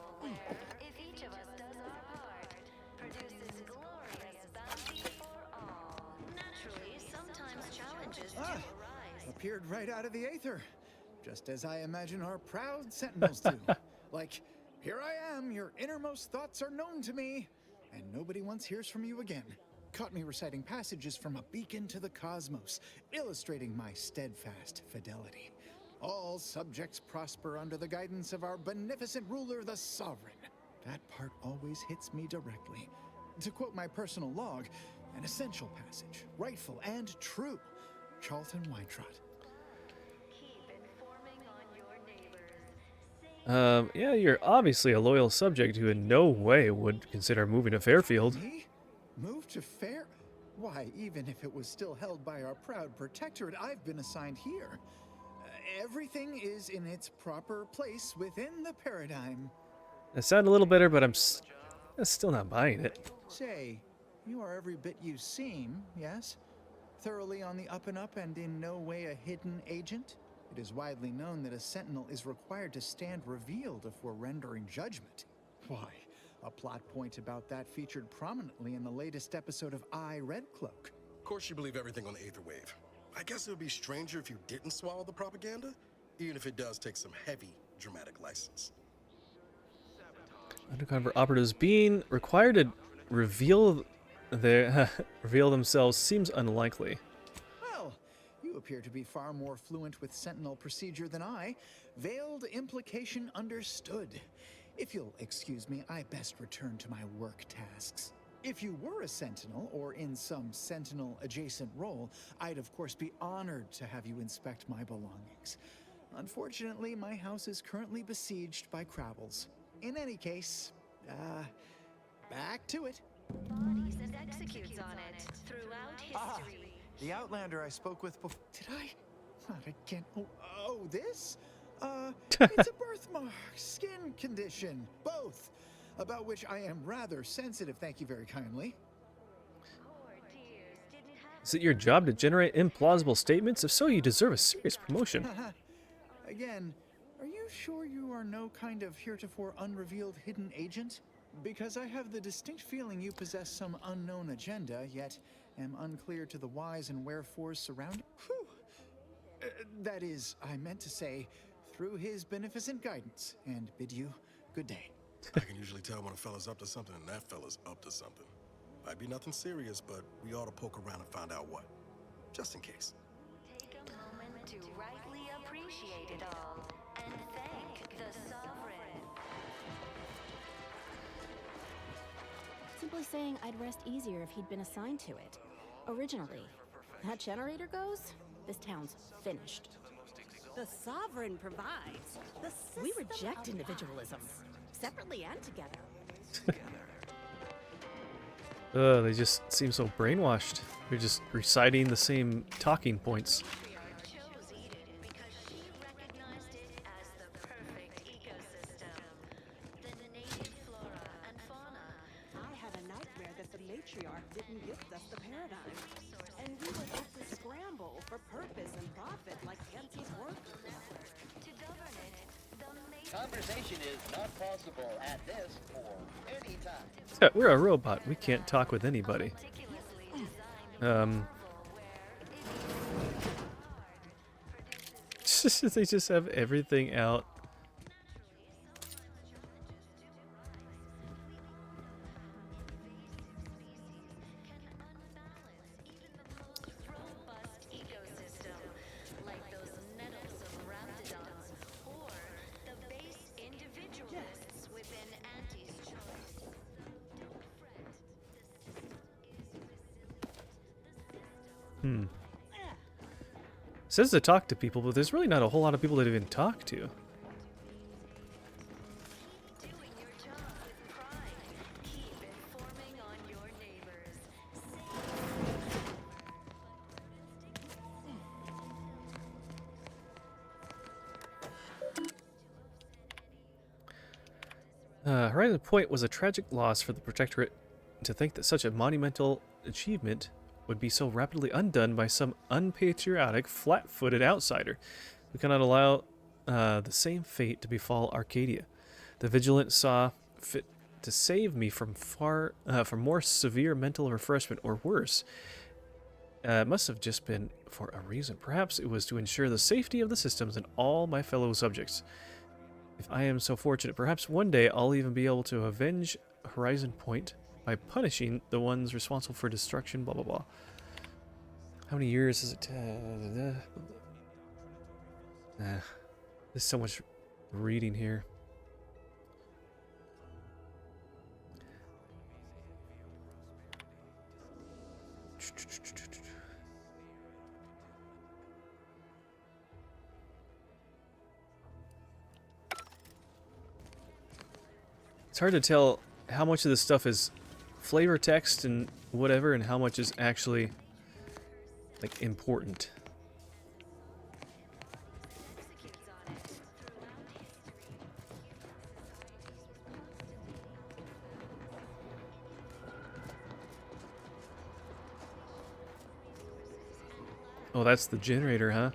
[SPEAKER 16] Appeared right out of the aether, just as I imagine our proud sentinels do. Like, here I am, your innermost thoughts are known to me, and nobody once hears from you again. Caught me reciting passages from a beacon to the cosmos, illustrating my steadfast fidelity. All subjects prosper under the guidance of our beneficent ruler, the sovereign. That part always hits me directly. To quote my personal log, an essential passage, rightful and true. Charlton Weintrott.
[SPEAKER 1] Yeah, you're obviously a loyal subject who in no way would consider moving to Fairfield.
[SPEAKER 16] Me? Move to Fair? Why, even if it was still held by our proud protectorate, I've been assigned here. Everything is in its proper place within the paradigm.
[SPEAKER 1] That sounded a little better, but I'm still not buying it.
[SPEAKER 16] Say, you are every bit you seem, yes? Thoroughly on the up and up and in no way a hidden agent? It is widely known that a sentinel is required to stand revealed if we're rendering judgment. Why, A plot point about that featured prominently in the latest episode of I, Red Cloak.
[SPEAKER 6] Of course you believe everything on the Aether Wave. I guess it would be stranger if you didn't swallow the propaganda, even if it does take some heavy dramatic license.
[SPEAKER 1] Undercover operatives being required to reveal their reveal themselves seems unlikely.
[SPEAKER 16] Well, you appear to be far more fluent with Sentinel procedure than I. Veiled implication understood. If you'll excuse me, I best return to my work tasks. If you were a Sentinel, or in some Sentinel-adjacent role, I'd of course be honored to have you inspect my belongings. Unfortunately, my house is currently besieged by Crabbles. In any case, back to it.
[SPEAKER 4] Bodies and executes on it throughout history.
[SPEAKER 16] The Outlander I spoke with before. Did I? Not again. Oh, this? It's a birthmark, skin condition, both, about which I am rather sensitive, thank you very kindly.
[SPEAKER 1] Is it your job to generate implausible statements? If so, you deserve a serious promotion.
[SPEAKER 16] Again, are you sure you are no kind of heretofore unrevealed hidden agent? Because I have the distinct feeling you possess some unknown agenda, yet am unclear to the whys and wherefores surrounding. That is, I meant to say, through his beneficent guidance, and bid you good day.
[SPEAKER 6] I can usually tell when a fella's up to something, and that fella's up to something. Might be nothing serious, but we ought to poke around and find out what. Just in case.
[SPEAKER 4] Take a moment to rightly appreciate it all and thank the Sovereign.
[SPEAKER 17] Simply saying I'd rest easier if he'd been assigned to it. Originally. That generator goes, this town's finished.
[SPEAKER 8] The Sovereign provides. The
[SPEAKER 17] We reject individualism, separately and together.
[SPEAKER 1] They just seem so brainwashed. They're just reciting the same talking points.
[SPEAKER 4] Chose Eden because she recognized it as the perfect ecosystem. The native flora and fauna.
[SPEAKER 8] I had a nightmare that the matriarch didn't gift us the paradigm. And we would have to scramble for purpose and profit like empty workers.
[SPEAKER 4] To govern it, the
[SPEAKER 12] Conversation is not possible at this or any time.
[SPEAKER 1] Yeah, we're a robot. We can't talk with anybody. They just have everything out. Says to talk to people, but there's really not a whole lot of people to even talk to. Horizon Point was a tragic loss for the Protectorate. To think that such a monumental achievement would be so rapidly undone by some unpatriotic, flat-footed outsider. We cannot allow the same fate to befall Arcadia. The Vigilant saw fit to save me from more severe mental refreshment, or worse. It must have just been for a reason. Perhaps it was to ensure the safety of the systems and all my fellow subjects. If I am so fortunate, perhaps one day I'll even be able to avenge Horizon Point by punishing the ones responsible for destruction, blah, blah, blah. How many years is it? There's so much reading here. It's hard to tell how much of this stuff is flavor text and whatever, and how much is actually like important. Oh, that's the generator, huh?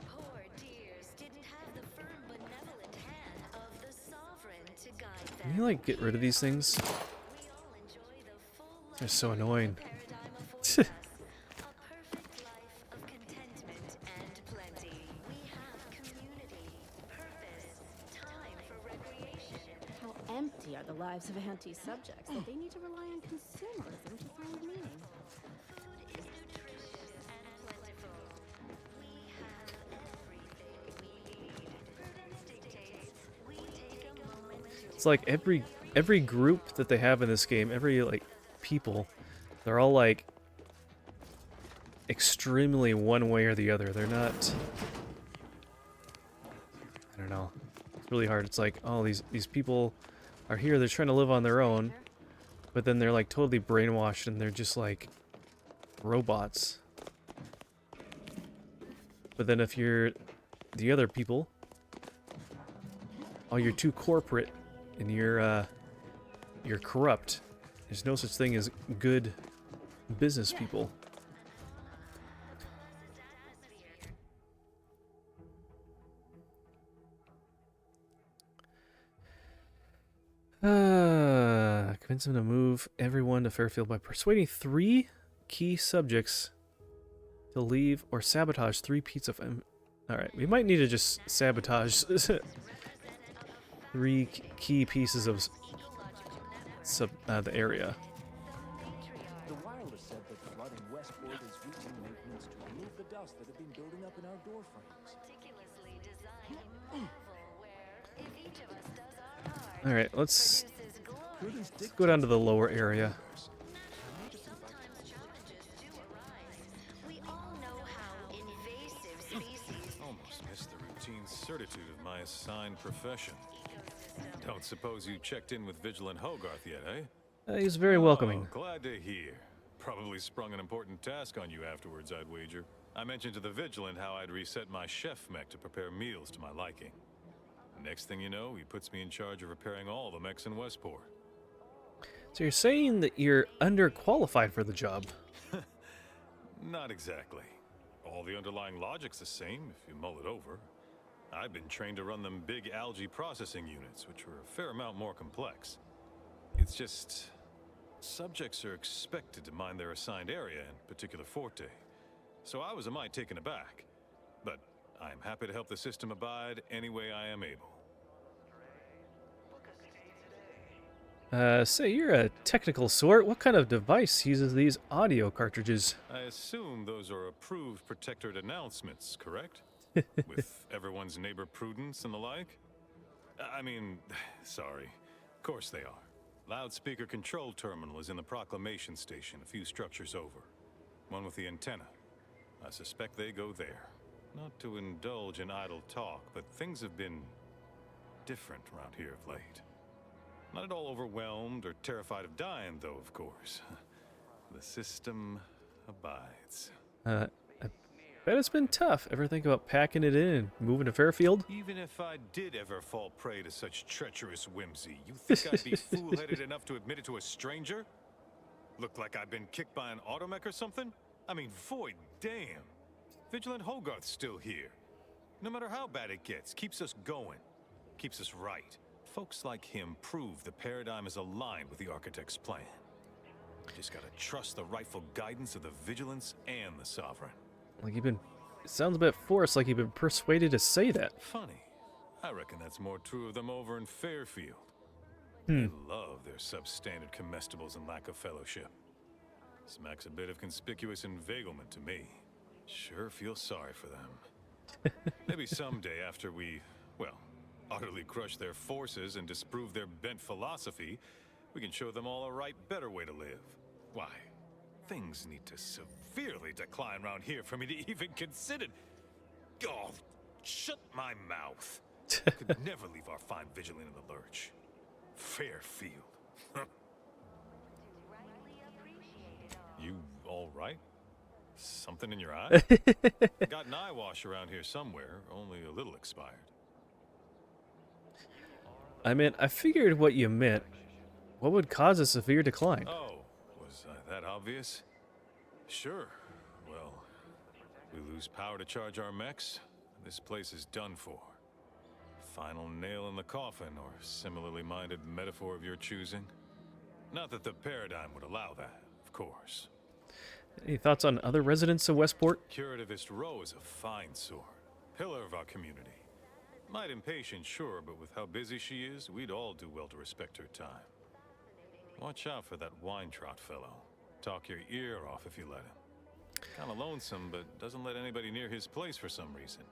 [SPEAKER 4] Poor dears didn't have the firm, benevolent hand of the Sovereign to guide
[SPEAKER 1] Can you, like, get rid of these things? They're so annoying.
[SPEAKER 17] How empty are the lives of anti-subjects that they need to rely on consumerism to find meaning?
[SPEAKER 1] It's like every group that they have in this game, every like people, they're all like extremely one way or the other. They're not, I don't know. It's really hard. It's like, oh, these people are here, they're trying to live on their own, but then they're like totally brainwashed and they're just like robots. But then if you're the other people, oh, you're too corporate and you're corrupt. There's no such thing as good business people. Convince them to move everyone to Fairfield by persuading 3 key subjects to leave or sabotage 3 pieces of... Alright, we might need to just sabotage 3 key pieces of the area.
[SPEAKER 13] The wireless said that flooding Westport is routine maintenance to remove the dust that had been building up in our door frames.
[SPEAKER 1] Alright, let's go down to the lower area.
[SPEAKER 7] Almost missed the routine certitude of my assigned profession. Don't suppose you checked in with Vigilant Hogarth yet, eh?
[SPEAKER 1] He's very welcoming.
[SPEAKER 7] Oh, glad to hear. Probably sprung an important task on you afterwards, I'd wager. I mentioned to the Vigilant how I'd reset my chef mech to prepare meals to my liking. Next thing you know, he puts me in charge of repairing all the mechs in Westport.
[SPEAKER 1] So you're saying that you're underqualified for the job?
[SPEAKER 7] Not exactly. All the underlying logic's the same, if you mull it over. I've been trained to run them big algae processing units, which were a fair amount more complex. It's just... subjects are expected to mind their assigned area and particular forte. So I was a mite taken aback. But I am happy to help the system abide any way I am able.
[SPEAKER 1] Say, you're a technical sort. What kind of device uses these audio cartridges?
[SPEAKER 7] I assume those are approved Protectorate announcements, correct? With everyone's neighbor prudence and the like? I mean, sorry. Of course they are. Loudspeaker control terminal is in the proclamation station, a few structures over. One with the antenna. I suspect they go there. Not to indulge in idle talk, but things have been different around here of late. Not at all overwhelmed or terrified of dying, though, of course. The system abides.
[SPEAKER 1] I bet it's been tough. Ever think about packing it in and moving to Fairfield?
[SPEAKER 7] Even if I did ever fall prey to such treacherous whimsy, you think I'd be fool-headed enough to admit it to a stranger? Look like I've been kicked by an automech or something? I mean, void damn. Vigilant Hogarth's still here. No matter how bad it gets, keeps us going. Keeps us right. Folks like him prove the paradigm is aligned with the Architect's plan. Just gotta trust the rightful guidance of the Vigilance and the Sovereign.
[SPEAKER 1] Like you've been... It sounds a bit forced, like you've been persuaded to say that.
[SPEAKER 7] Funny. I reckon that's more true of them over in Fairfield.
[SPEAKER 1] Hmm.
[SPEAKER 7] They love their substandard comestibles and lack of fellowship. Smacks a bit of conspicuous inveiglement to me. Sure feel sorry for them. Maybe someday after we, well, utterly crush their forces and disprove their bent philosophy, we can show them all a right, better way to live. Why, things need to severely decline around here for me to even consider... Oh, shut my mouth. Could never leave our fine Vigilant in the lurch. Fairfield. You all right? Something in your eye? Got an eye wash around here somewhere, only a little expired.
[SPEAKER 1] I mean, I figured what you meant. What would cause a severe decline?
[SPEAKER 7] Oh, was that obvious? Sure. Well, we lose power to charge our mechs. This place is done for. final nail in the coffin, or similarly minded metaphor of your choosing. Not that the paradigm would allow that, of course.
[SPEAKER 1] Any thoughts on other residents of Westport?
[SPEAKER 7] Curativist Row is a fine sword, pillar of our community. Might impatient, sure, but with how busy she is, we'd all do well to respect her time. Watch out for that wine trot fellow. Talk your ear off if you let him. Kinda lonesome, but doesn't let anybody near his place for some reason.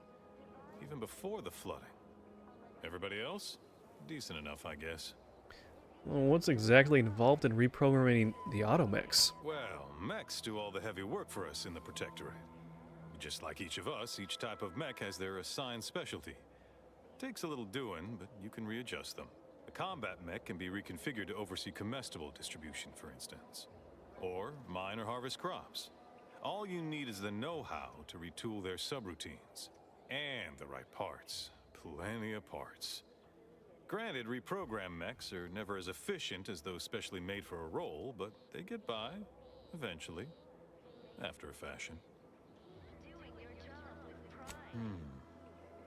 [SPEAKER 7] Even before the flooding. Everybody else? Decent enough, I guess.
[SPEAKER 1] Well, what's exactly involved in reprogramming the automechs?
[SPEAKER 7] Well, mechs do all the heavy work for us in the Protectorate. Just like each of us, each type of mech has their assigned specialty. Takes a little doing, but you can readjust them. A combat mech can be reconfigured to oversee comestible distribution, for instance. Or mine or harvest crops. All you need is the know-how to retool their subroutines. And the right parts. Plenty of parts. Granted, reprogram mechs are never as efficient as those specially made for a role, but they get by, eventually. After a fashion.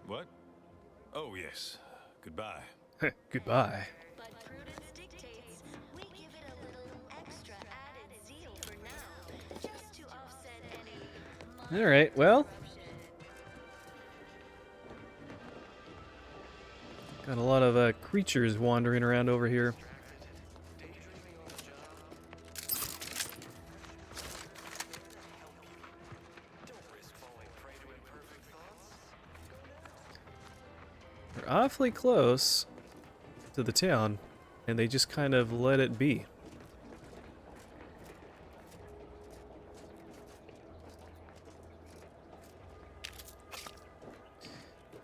[SPEAKER 7] What? Oh, yes. Goodbye.
[SPEAKER 1] Goodbye.
[SPEAKER 4] But prudence dictates we give it a little extra added zeal for now, just to offset any
[SPEAKER 1] Alright, well. Got a lot of creatures wandering around over here. We're awfully close to the town, and they just kind of let it be.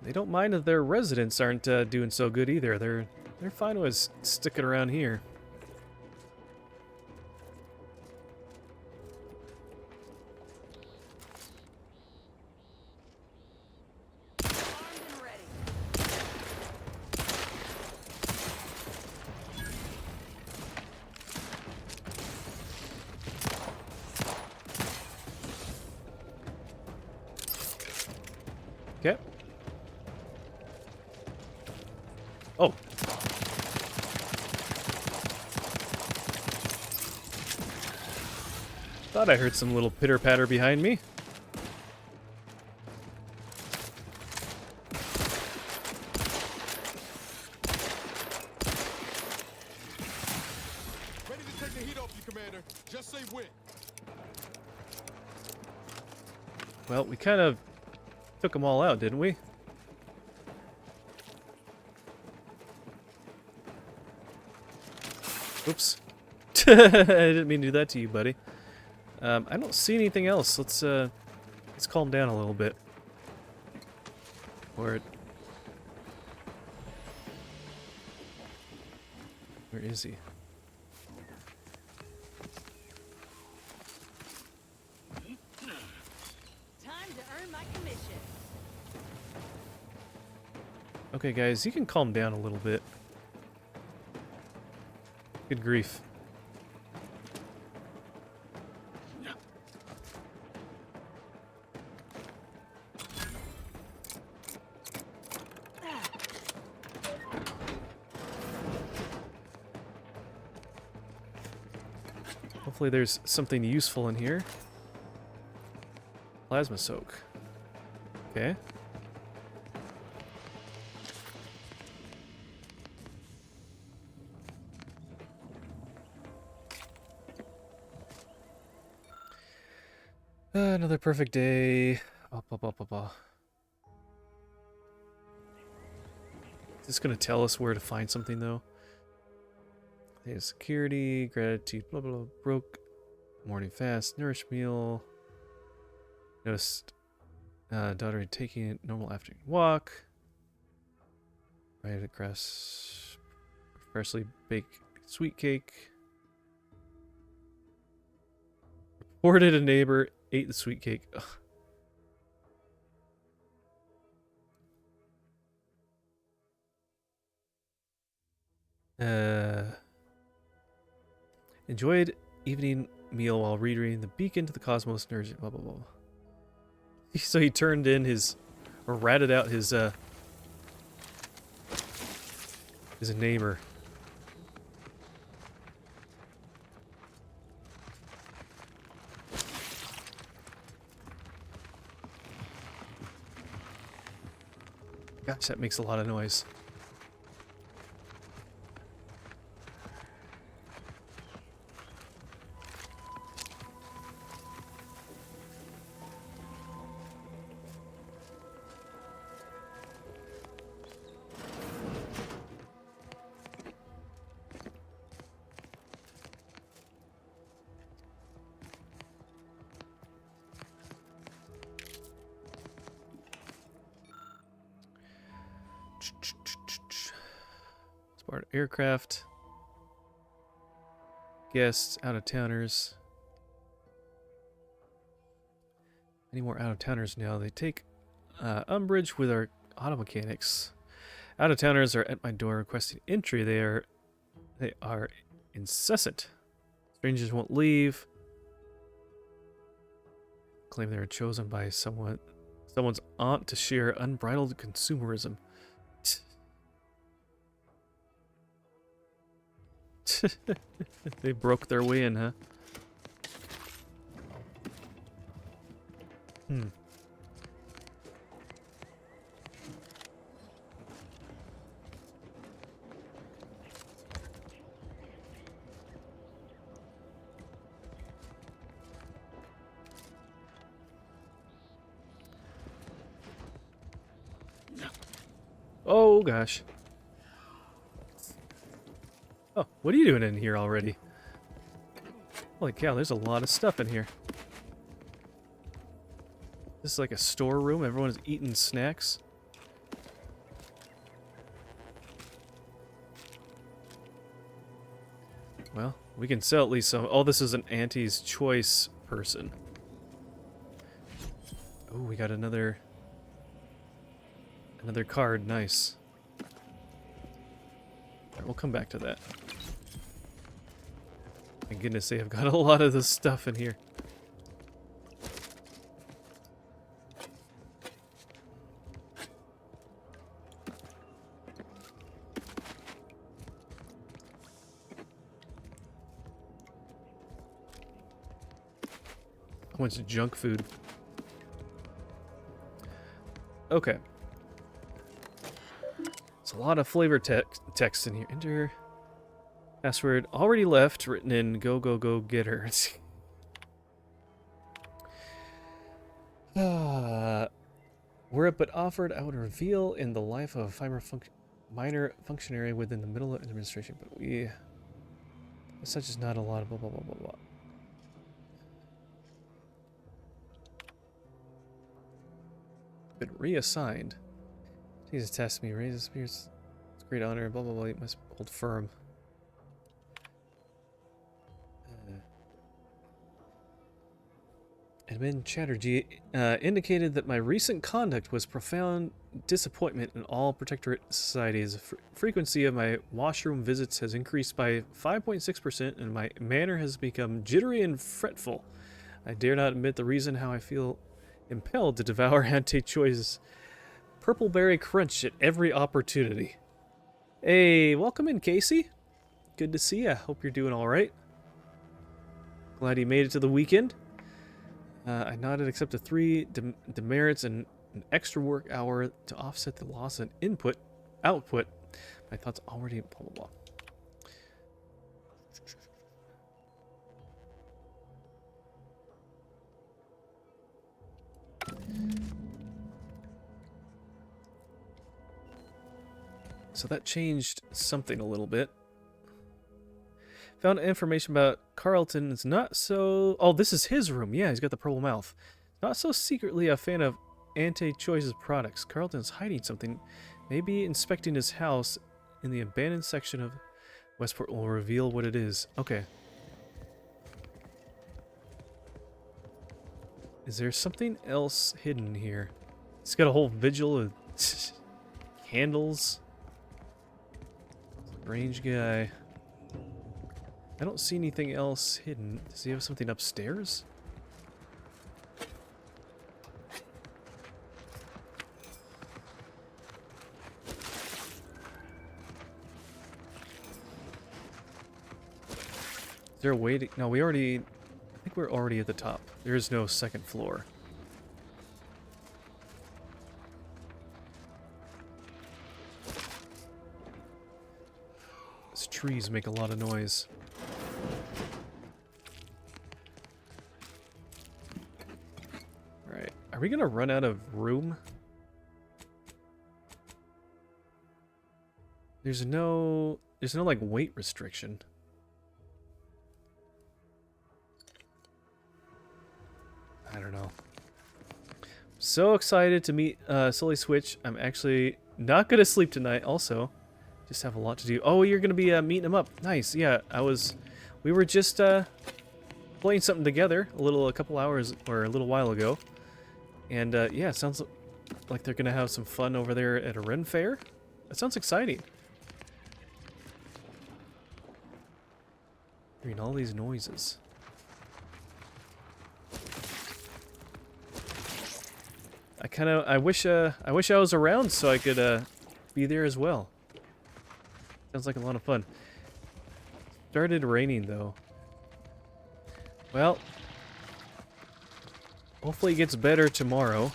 [SPEAKER 1] They don't mind that their residents aren't doing so good either. They're fine with sticking around here. Okay. Oh. Thought I heard some little pitter-patter behind me.
[SPEAKER 6] Ready to take the heat off you, Commander. Just say when.
[SPEAKER 1] Well, we kind of took them all out, didn't we? Oops. I didn't mean to do that to you, buddy. I don't see anything else. Let's calm down a little bit. Where is he?
[SPEAKER 5] Time to earn my commission.
[SPEAKER 1] Okay, guys, you can calm down a little bit. Good grief. Hopefully there's something useful in here. Plasma soak. Okay. Another perfect day. Is this gonna tell us where to find something though? There's security, gratitude, blah blah blah. Broke. Morning fast, nourish meal. Noticed daughter taking a normal afternoon walk. Right across freshly baked sweet cake. Reported a neighbor ate the sweet cake. Ugh. Enjoyed evening meal while reading the beacon to the cosmos, nourishing, blah blah blah. So he turned in his, or ratted out his His neighbor. Gosh, that makes a lot of noise. Smart aircraft. Guests, out-of-towners. Any more out-of-towners now? They take umbrage with our auto mechanics. Out-of-towners are at my door requesting entry. They are incessant. Strangers won't leave. Claim they were chosen by someone's aunt to share unbridled consumerism. They broke their way in, huh? Hmm. Oh gosh. Oh, what are you doing in here already? Holy cow, there's a lot of stuff in here. This is like a storeroom. Everyone's eating snacks. Well, we can sell at least some. Oh, this is an Auntie's Choice person. Oh, we got another card. Nice. Alright, we'll come back to that. My goodness, they have got a lot of this stuff in here. A bunch of junk food. Okay. It's a lot of flavor text in here. Enter password already left, written in go go go get her. Were it but offered, I would reveal in the life of a minor functionary within the middle of administration, but we such is not a lot of blah blah blah blah blah. Been reassigned. Jesus test me, raises spirits. It's a great honor, blah blah blah, my old firm. Admin Chatterjee indicated that my recent conduct was profound disappointment in all Protectorate societies. Frequency of my washroom visits has increased by 5.6% and my manner has become jittery and fretful. I dare not admit the reason how I feel impelled to devour anti-choice purpleberry crunch at every opportunity. Hey, welcome in, Casey. Good to see ya. Hope you're doing all right. Glad you made it to the weekend. I nodded, accepted 3 demerits and an extra work hour to offset the loss in output. My thoughts already blah blah blah. So that changed something a little bit. Found information about Carlton. It's not so... Oh, this is his room. Yeah, he's got the purple mouth. Not so secretly a fan of Anti-Choice's products. Carlton's hiding something. Maybe inspecting his house in the abandoned section of Westport will reveal what it is. Okay. Is there something else hidden here? He's got a whole vigil of candles. Strange guy. I don't see anything else hidden. Does he have something upstairs? there a way to... No, we already... I think we're already at the top. There is no second floor. These trees make a lot of noise. Alright, are we gonna run out of room? There's no like weight restriction. I don't know. So excited to meet Sully Switch. I'm actually not gonna sleep tonight also. Just have a lot to do. Oh, you're gonna be meeting him up. Nice, yeah. We were just playing something together a couple hours or a little while ago. And yeah, it sounds like they're gonna have some fun over there at a Ren Fair. That sounds exciting. Hearing all these noises. I wish I was around so I could be there as well. Sounds like a lot of fun. Started raining though. Well, hopefully it gets better tomorrow.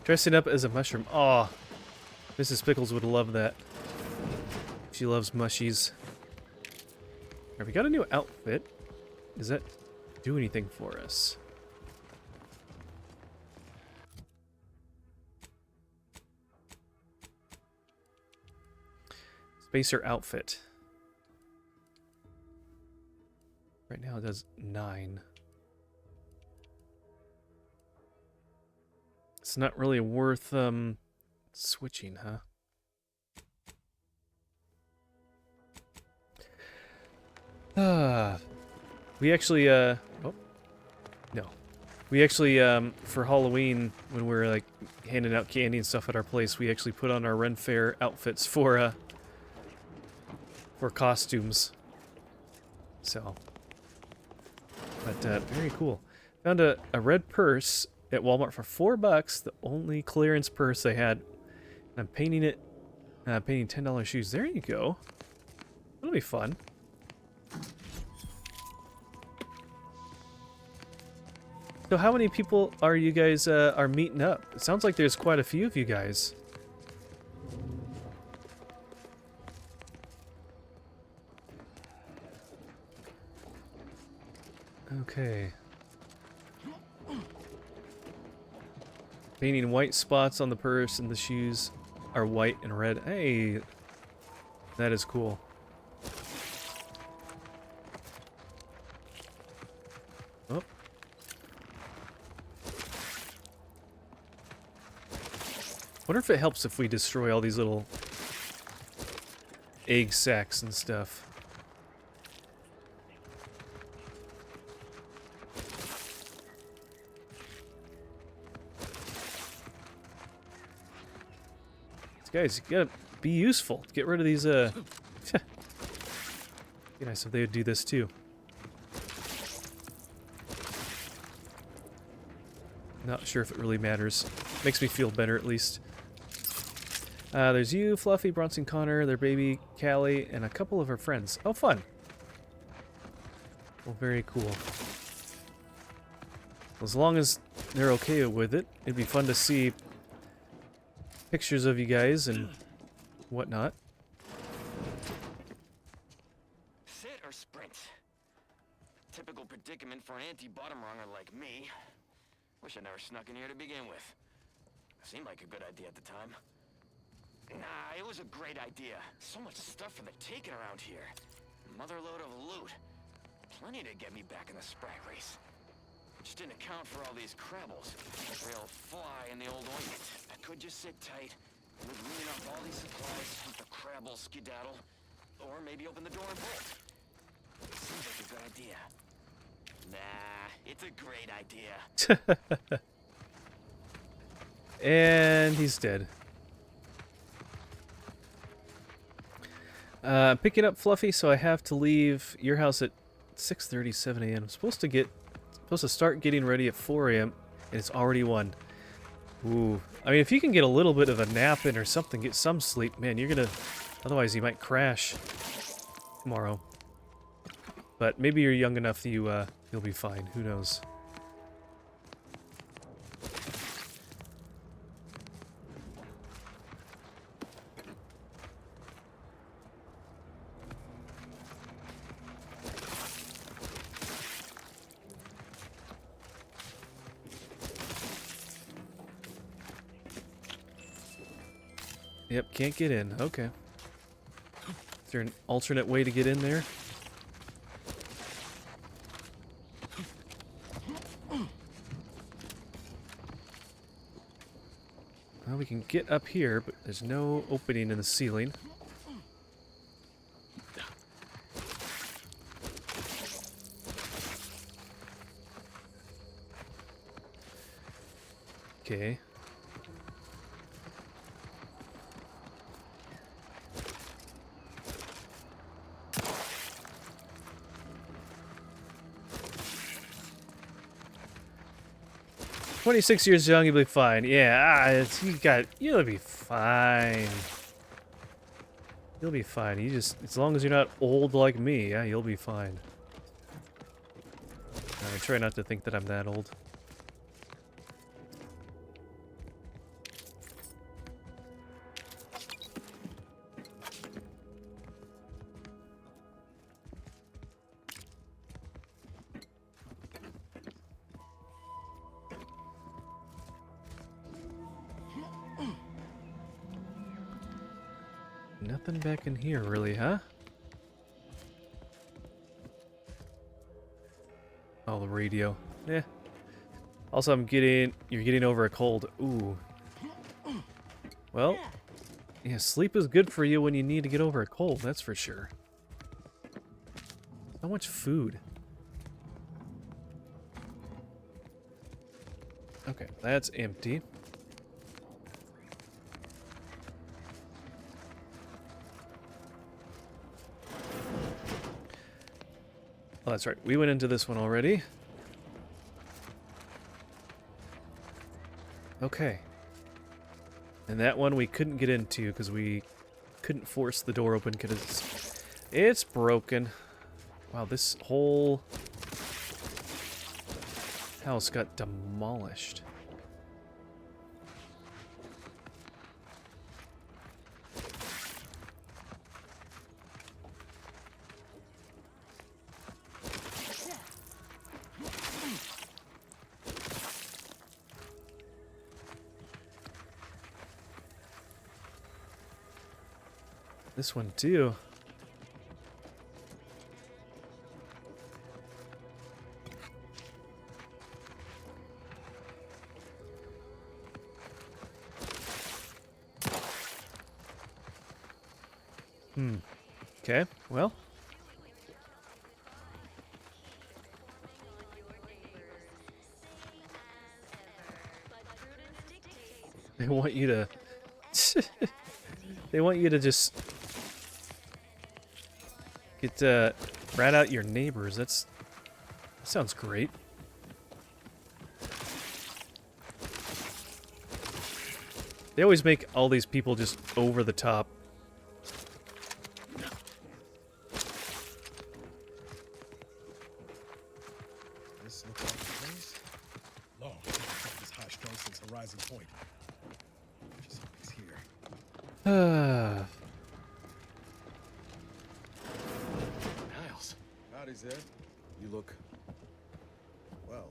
[SPEAKER 1] Dressing up as a mushroom. Aw, Mrs. Pickles would love that. She loves mushies. Alright, we got a new outfit. Does that do anything for us? Spacer outfit. Right now it does 9. It's not really worth switching, huh? We actually oh no. We actually for Halloween when we were like handing out candy and stuff at our place, we actually put on our Ren Fair outfits for costumes. So but very cool. Found a red purse at Walmart for $4, the only clearance purse they had. I'm painting it, painting $10 shoes. There you go. That'll be fun. So how many people are you guys are meeting up? It sounds like there's quite a few of you guys. Okay. Painting white spots on the purse and the shoes are white and red. Hey, that is cool. Oh. Wonder if it helps if we destroy all these little egg sacs and stuff. Guys, you gotta be useful. Get rid of these, be nice if they would do this too. Not sure if it really matters. Makes me feel better at least. There's you, Fluffy, Bronson Connor, their baby, Callie, and a couple of her friends. Oh, fun. Well, very cool. As long as they're okay with it, it'd be fun to see pictures of you guys and whatnot.
[SPEAKER 18] Sit or sprint? Typical predicament for an anti-bottom runger like me. Wish I never snuck in here to begin with. Seemed like a good idea at the time. Nah, it was a great idea. So much stuff for the taking around here. Motherload of loot. Plenty to get me back in the sprag race. Just didn't account for all these crabbles. Real fly in the old ointment. I could just sit tight, live lean up all these supplies, let the crabble skedaddle, or maybe open the door and bolt. Seems like a good idea. Nah, it's a great idea.
[SPEAKER 1] And he's dead. Picking up Fluffy, so I have to leave your house at 6:37 a.m. I'm supposed to start getting ready at 4 a.m. and it's already 1. Ooh. I mean, if you can get a little bit of a nap in or something, get some sleep, man, you're gonna... Otherwise, you might crash tomorrow. But maybe you're young enough that you'll be fine. Who knows? Yep, can't get in. Okay. Is there an alternate way to get in there? Well, we can get up here, but there's no opening in the ceiling. Okay. "26 years young, you'll be fine." Yeah, you'll be fine. You'll be fine. As long as you're not old like me, yeah, you'll be fine. I try not to think that I'm that old. Nothing back in here, really, huh? Oh, the radio. Yeah. Also, you're getting over a cold. Ooh. Well, yeah, sleep is good for you when you need to get over a cold, that's for sure. So much food. Okay, that's empty. Oh, that's right. We went into this one already. Okay. And that one we couldn't get into because we couldn't force the door open because it's broken. Wow, this whole house got demolished. This one too. Okay, well. They want you to... They want you to just... rat out your neighbors. That sounds great. They always make all these people just over the top.
[SPEAKER 6] This looks like a place. Long, this high strung since Horizon Point. Just hope he's here.
[SPEAKER 19] Niles.
[SPEAKER 6] Howdy, Zed. You look... well.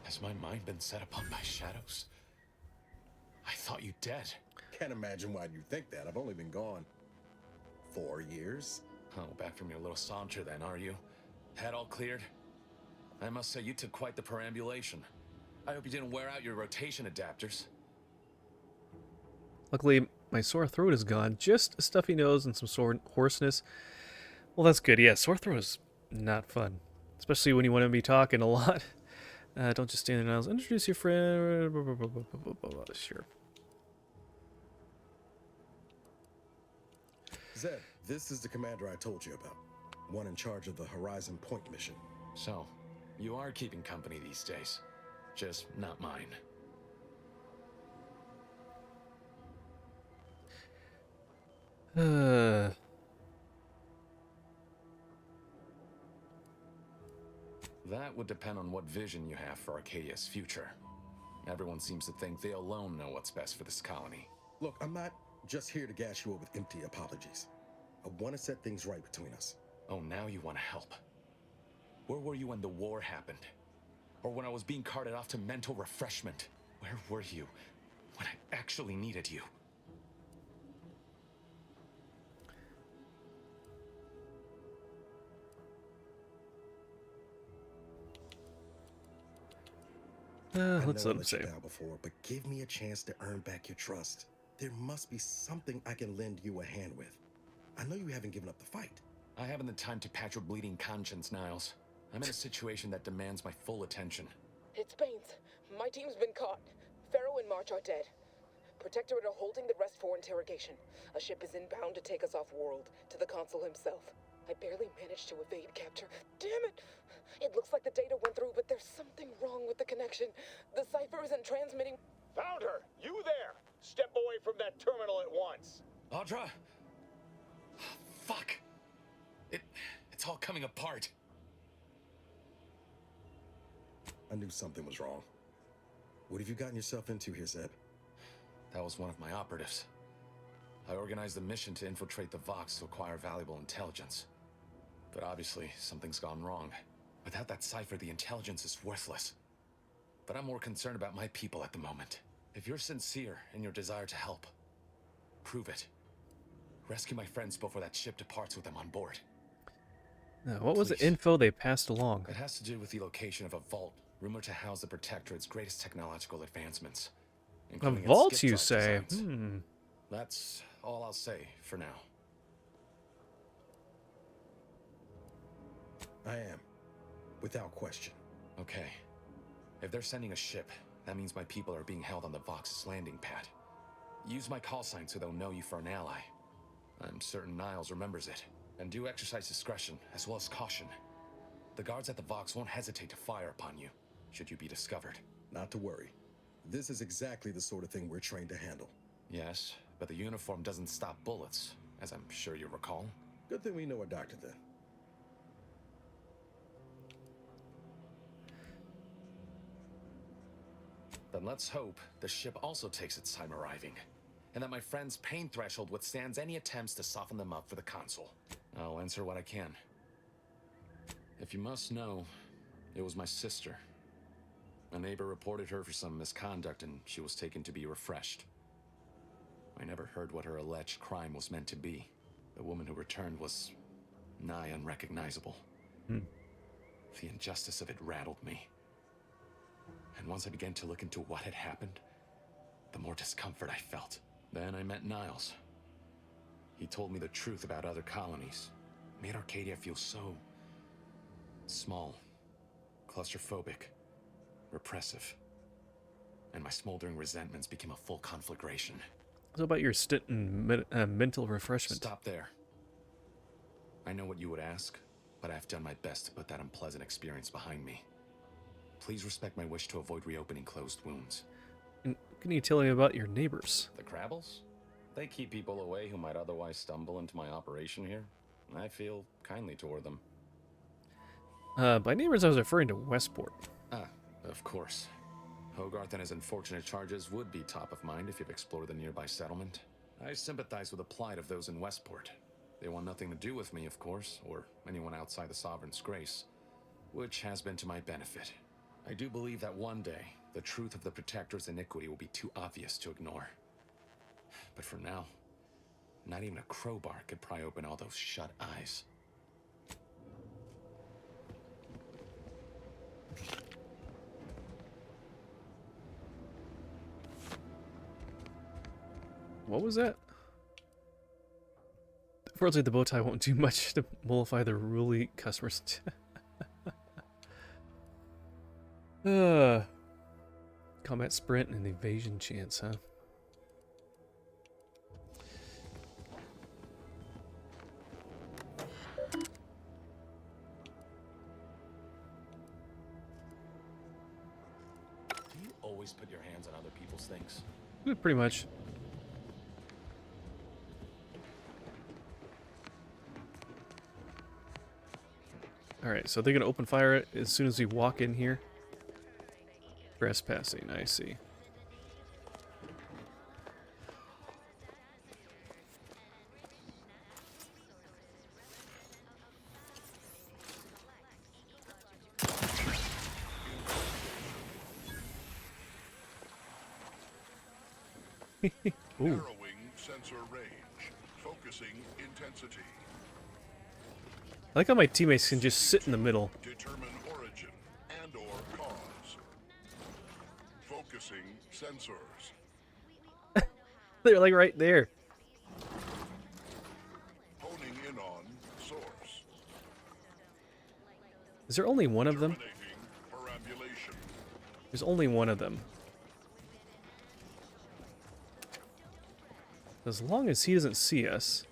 [SPEAKER 19] Has my mind been set upon by shadows? I thought you dead.
[SPEAKER 6] Can't imagine why you think that. I've only been gone 4 years.
[SPEAKER 19] Oh, back from your little saunter then, are you? Head all cleared? I must say you took quite the perambulation. I hope you didn't wear out your rotation adapters.
[SPEAKER 1] Luckily, my sore throat is gone. Just a stuffy nose and some sore hoarseness. Well, that's good. Yeah, sore throat is not fun. Especially when you want to be talking a lot. Don't just stand in aisles. Introduce your friend. Sure.
[SPEAKER 6] Zeb, this is the commander I told you about. One in charge of the Horizon Point mission.
[SPEAKER 19] So, you are keeping company these days. Just not mine. That would depend on what vision you have for Arcadia's future. Everyone seems to think they alone know what's best for this colony.
[SPEAKER 6] Look, I'm not just here to gas you up with empty apologies. I want to set things right between us.
[SPEAKER 19] Oh, now you want to help. Where were you when the war happened? Or when I was being carted off to mental refreshment? Where were you when I actually needed you?
[SPEAKER 1] Let's let him say.
[SPEAKER 6] Now before, but give me a chance to earn back your trust. There must be something I can lend you a hand with. I know you haven't given up the fight.
[SPEAKER 19] I haven't the time to patch your bleeding conscience, Niles. I'm in a situation that demands my full attention.
[SPEAKER 20] It's Baines. My team's been caught. Pharaoh and March are dead. Protectorate are holding the rest for interrogation. A ship is inbound to take us off-world, to the consul himself. I barely managed to evade capture. Damn it! It looks like the data went through, but there's something wrong with the connection. The cipher isn't transmitting.
[SPEAKER 21] Found her! You there! Step away from that terminal at once!
[SPEAKER 19] Audra! Fuck! It's all coming apart.
[SPEAKER 6] I knew something was wrong. What have you gotten yourself into here, Zeb?
[SPEAKER 19] That was one of my operatives. I organized a mission to infiltrate the Vox to acquire valuable intelligence. But obviously, something's gone wrong. Without that cipher, the intelligence is worthless. But I'm more concerned about my people at the moment. If you're sincere in your desire to help, prove it. Rescue my friends before that ship departs with them on board.
[SPEAKER 1] What was the info they passed along?
[SPEAKER 19] It has to do with the location of a vault, rumored to house the Protectorate's greatest technological advancements.
[SPEAKER 1] A vault, you say?
[SPEAKER 19] That's all I'll say for now.
[SPEAKER 6] I am. Without question.
[SPEAKER 19] Okay. If they're sending a ship, that means my people are being held on the Vox's landing pad. Use my call sign so they'll know you for an ally. I'm certain Niles remembers it. And do exercise discretion, as well as caution. The guards at the Vox won't hesitate to fire upon you, should you be discovered.
[SPEAKER 6] Not to worry. This is exactly the sort of thing we're trained to handle.
[SPEAKER 19] Yes, but the uniform doesn't stop bullets, as I'm sure you recall.
[SPEAKER 6] Good thing we know a doctor then.
[SPEAKER 19] Then let's hope the ship also takes its time arriving, and that my friend's pain threshold withstands any attempts to soften them up for the consul. I'll answer what I can. If you must know, it was my sister. A neighbor reported her for some misconduct, and she was taken to be refreshed. I never heard what her alleged crime was meant to be. The woman who returned was nigh unrecognizable. The injustice of it rattled me. And once I began to look into what had happened, the more discomfort I felt. Then I met Niles. He told me the truth about other colonies. Made Arcadia feel so small, claustrophobic, repressive. And my smoldering resentments became a full conflagration.
[SPEAKER 1] What about your stint in mental refreshment?
[SPEAKER 19] Stop there. I know what you would ask, but I've done my best to put that unpleasant experience behind me. Please respect my wish to avoid reopening closed wounds.
[SPEAKER 1] And can you tell me about your neighbors?
[SPEAKER 19] The Crabbles? They keep people away who might otherwise stumble into my operation here. I feel kindly toward them.
[SPEAKER 1] By neighbors, I was referring to Westport.
[SPEAKER 19] Ah, of course. Hogarth and his unfortunate charges would be top of mind if you've explored the nearby settlement. I sympathize with the plight of those in Westport. They want nothing to do with me, of course, or anyone outside the Sovereign's grace, which has been to my benefit. I do believe that one day, the truth of the Protector's iniquity will be too obvious to ignore. But for now, not even a crowbar could pry open all those shut eyes.
[SPEAKER 1] What was that? Unfortunately, the bow tie won't do much to mollify the ruly customers. Combat sprint and evasion chance, huh?
[SPEAKER 19] Do you always put your hands on other people's things?
[SPEAKER 1] Pretty much. Alright, so they're gonna open fire as soon as we walk in here. Trespassing, I see.
[SPEAKER 2] Narrowing sensor range. Focusing intensity.
[SPEAKER 1] I like how my teammates can just sit in the middle.
[SPEAKER 2] Determine origin and/or cause. Focusing sensors.
[SPEAKER 1] They're like right there.
[SPEAKER 2] Honing in on source.
[SPEAKER 1] Is there only one of them?
[SPEAKER 2] Perambulation.
[SPEAKER 1] There's only one of them. As long as he doesn't see us,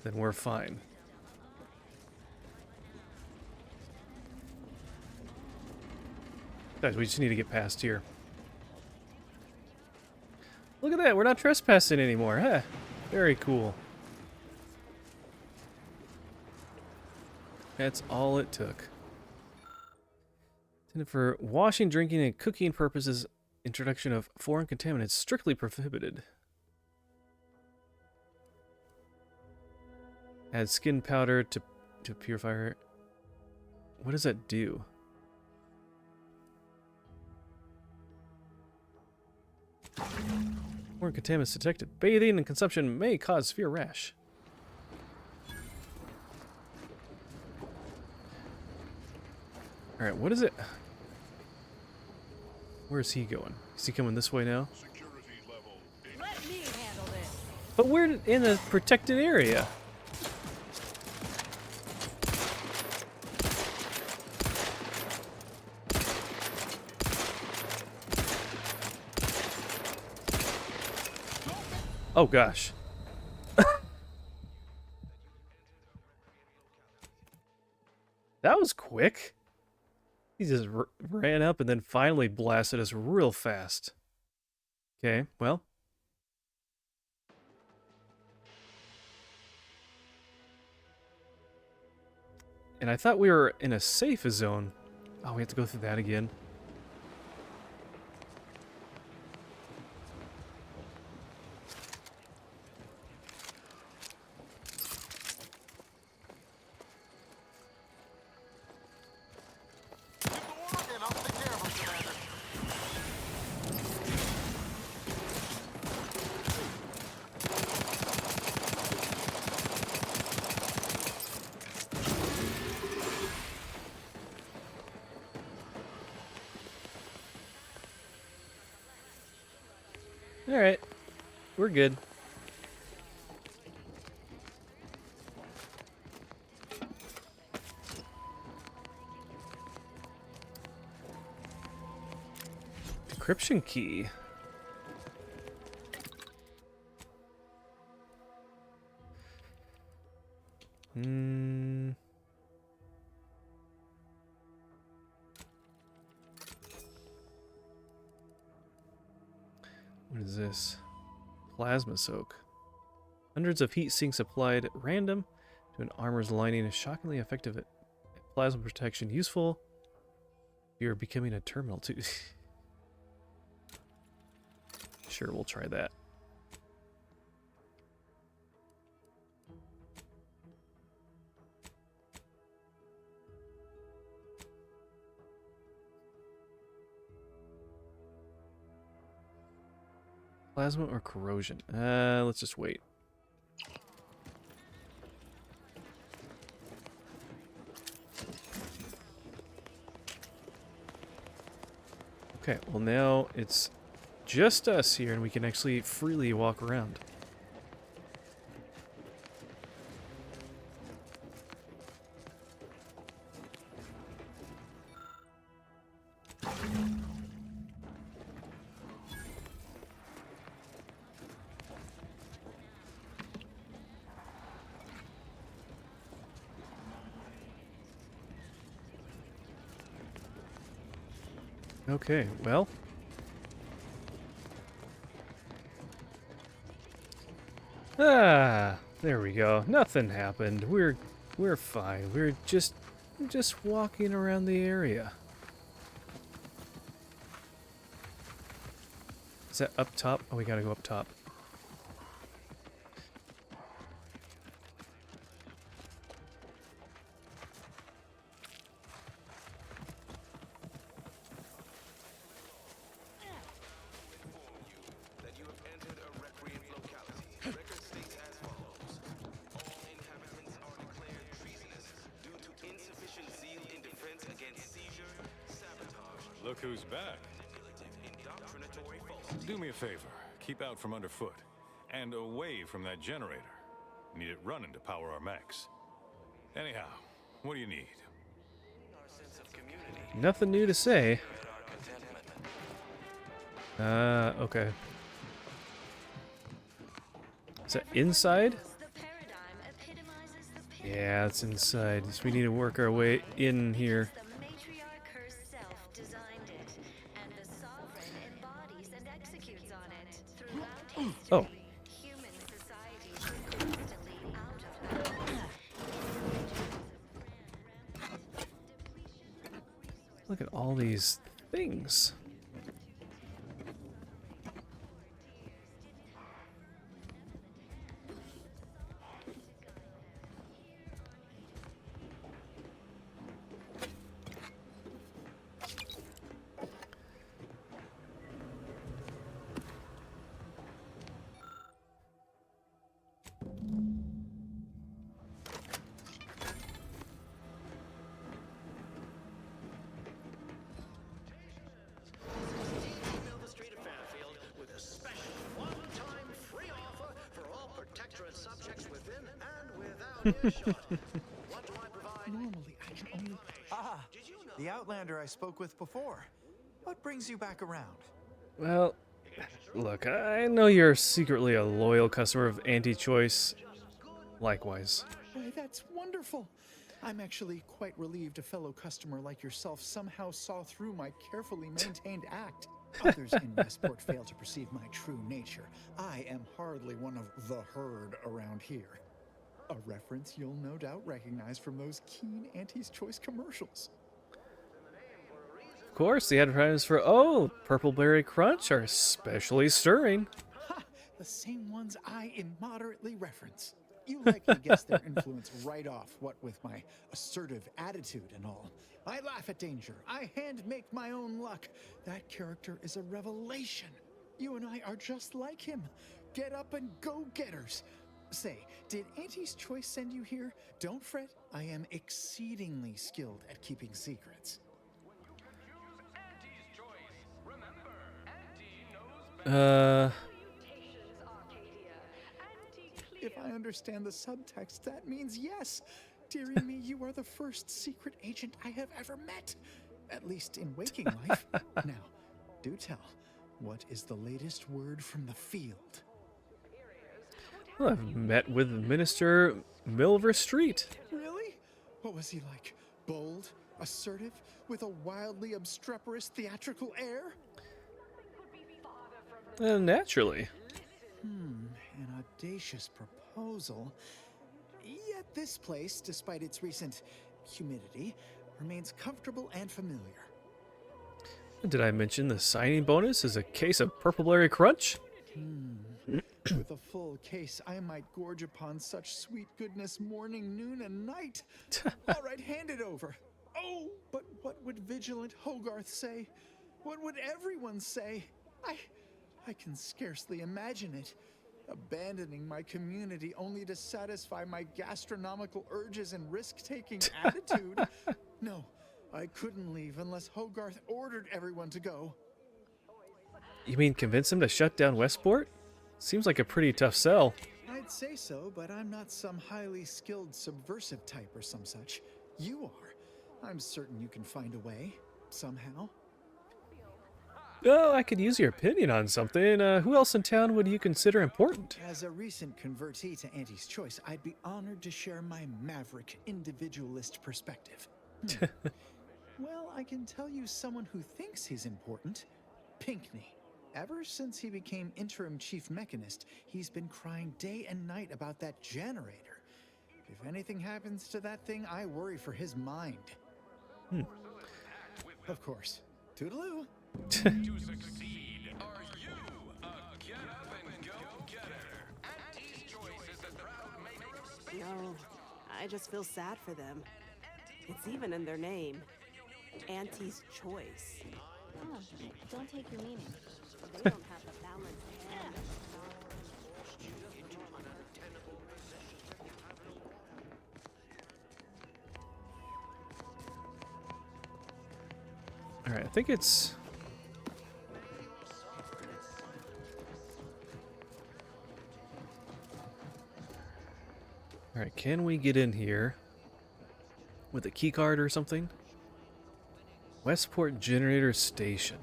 [SPEAKER 1] then we're fine. Guys, we just need to get past here. Look at that, we're not trespassing anymore, huh? Very cool. That's all it took. Intended for washing, drinking, and cooking purposes, introduction of foreign contaminants strictly prohibited. Add skin powder to purify. What does that do? Foreign contaminants detected. Bathing and consumption may cause severe rash. Alright, what is it? Where is he going? Is he coming this way now?
[SPEAKER 5] Let me handle this.
[SPEAKER 1] But we're in a protected area. Oh gosh. That was quick. He just ran up and then finally blasted us real fast. Okay, well. And I thought we were in a safe zone. Oh, we have to go through that again. Alright. We're good. Decryption key. What is this? Plasma soak. Hundreds of heat sinks applied at random to an armor's lining is shockingly effective at plasma protection. Useful if you're becoming a terminal too. Sure, we'll try that. Plasma or corrosion? Let's just wait. Okay, well now it's just us here and we can actually freely walk around. Okay, well. Ah, there we go. Nothing happened. We're fine. We're just walking around the area. Is that up top? Oh, we gotta go up top.
[SPEAKER 7] Look who's back. Do me a favor. Keep out from underfoot. And away from that generator. Need it running to power our mechs. Anyhow, what do you need?
[SPEAKER 1] Nothing new to say. Okay. Is that inside? Yeah, it's inside. So we need to work our way in here. Oh. Look at all these things.
[SPEAKER 16] Normally, I can only... Ah, the Outlander I spoke with before. What brings you back around?
[SPEAKER 1] Well, look, I know you're secretly a loyal customer of Anti-Choice. Likewise.
[SPEAKER 16] Why, that's wonderful. I'm actually quite relieved a fellow customer like yourself somehow saw through my carefully maintained act. Others in Westport fail to perceive my true nature. I am hardly one of the herd around here. A reference you'll no doubt recognize from those keen Auntie's Choice commercials.
[SPEAKER 1] Of course, the advertisements for, oh, Purple Berry Crunch are especially stirring.
[SPEAKER 16] Ha! The same ones I immoderately reference. You likely guessed their influence right off, what with my assertive attitude and all. I laugh at danger. I hand make my own luck. That character is a revelation. You and I are just like him. Get up and go-getters. Say, did Auntie's Choice send you here? Don't fret, I am exceedingly skilled at keeping secrets. If I understand the subtext, that means yes. Dearie me, you are the first secret agent I have ever met. At least in waking life. Now, do tell, what is the latest word from the field?
[SPEAKER 1] Well, I've met with Minister Milver Street.
[SPEAKER 16] Really? What was he like? Bold? Assertive? With a wildly obstreperous theatrical air?
[SPEAKER 1] Naturally.
[SPEAKER 16] An audacious proposal. Yet this place, despite its recent humidity, remains comfortable and familiar.
[SPEAKER 1] Did I mention the signing bonus is a case of Purple Berry Crunch?
[SPEAKER 16] With a full case, I might gorge upon such sweet goodness morning, noon, and night. All right, hand it over. Oh, but what would vigilant Hogarth say? What would everyone say? I can scarcely imagine it. Abandoning my community only to satisfy my gastronomical urges and risk-taking attitude. No, I couldn't leave unless Hogarth ordered everyone to go.
[SPEAKER 1] You mean convince him to shut down Westport? Seems like a pretty tough sell.
[SPEAKER 16] I'd say so, but I'm not some highly skilled subversive type or some such. You are. I'm certain you can find a way, somehow.
[SPEAKER 1] Oh, I could use your opinion on something. Who else in town would you consider important?
[SPEAKER 16] As a recent convertee to Auntie's Choice, I'd be honored to share my maverick, individualist perspective. Well, I can tell you someone who thinks he's important. Pinckney. Ever since he became interim chief mechanist, he's been crying day and night about that generator. If anything happens to that thing, I worry for his mind. Of course. Toodaloo.
[SPEAKER 18] To succeed, are you a get up and go getter? Auntie's Choice is the proud maker of space.
[SPEAKER 8] No, I just feel sad for them. It's even in their name. Auntie's Choice.
[SPEAKER 17] Oh, don't take your meaning. They don't have the balance.
[SPEAKER 1] Alright, I think it's... Alright, can we get in here with a keycard or something? Westport Generator Station.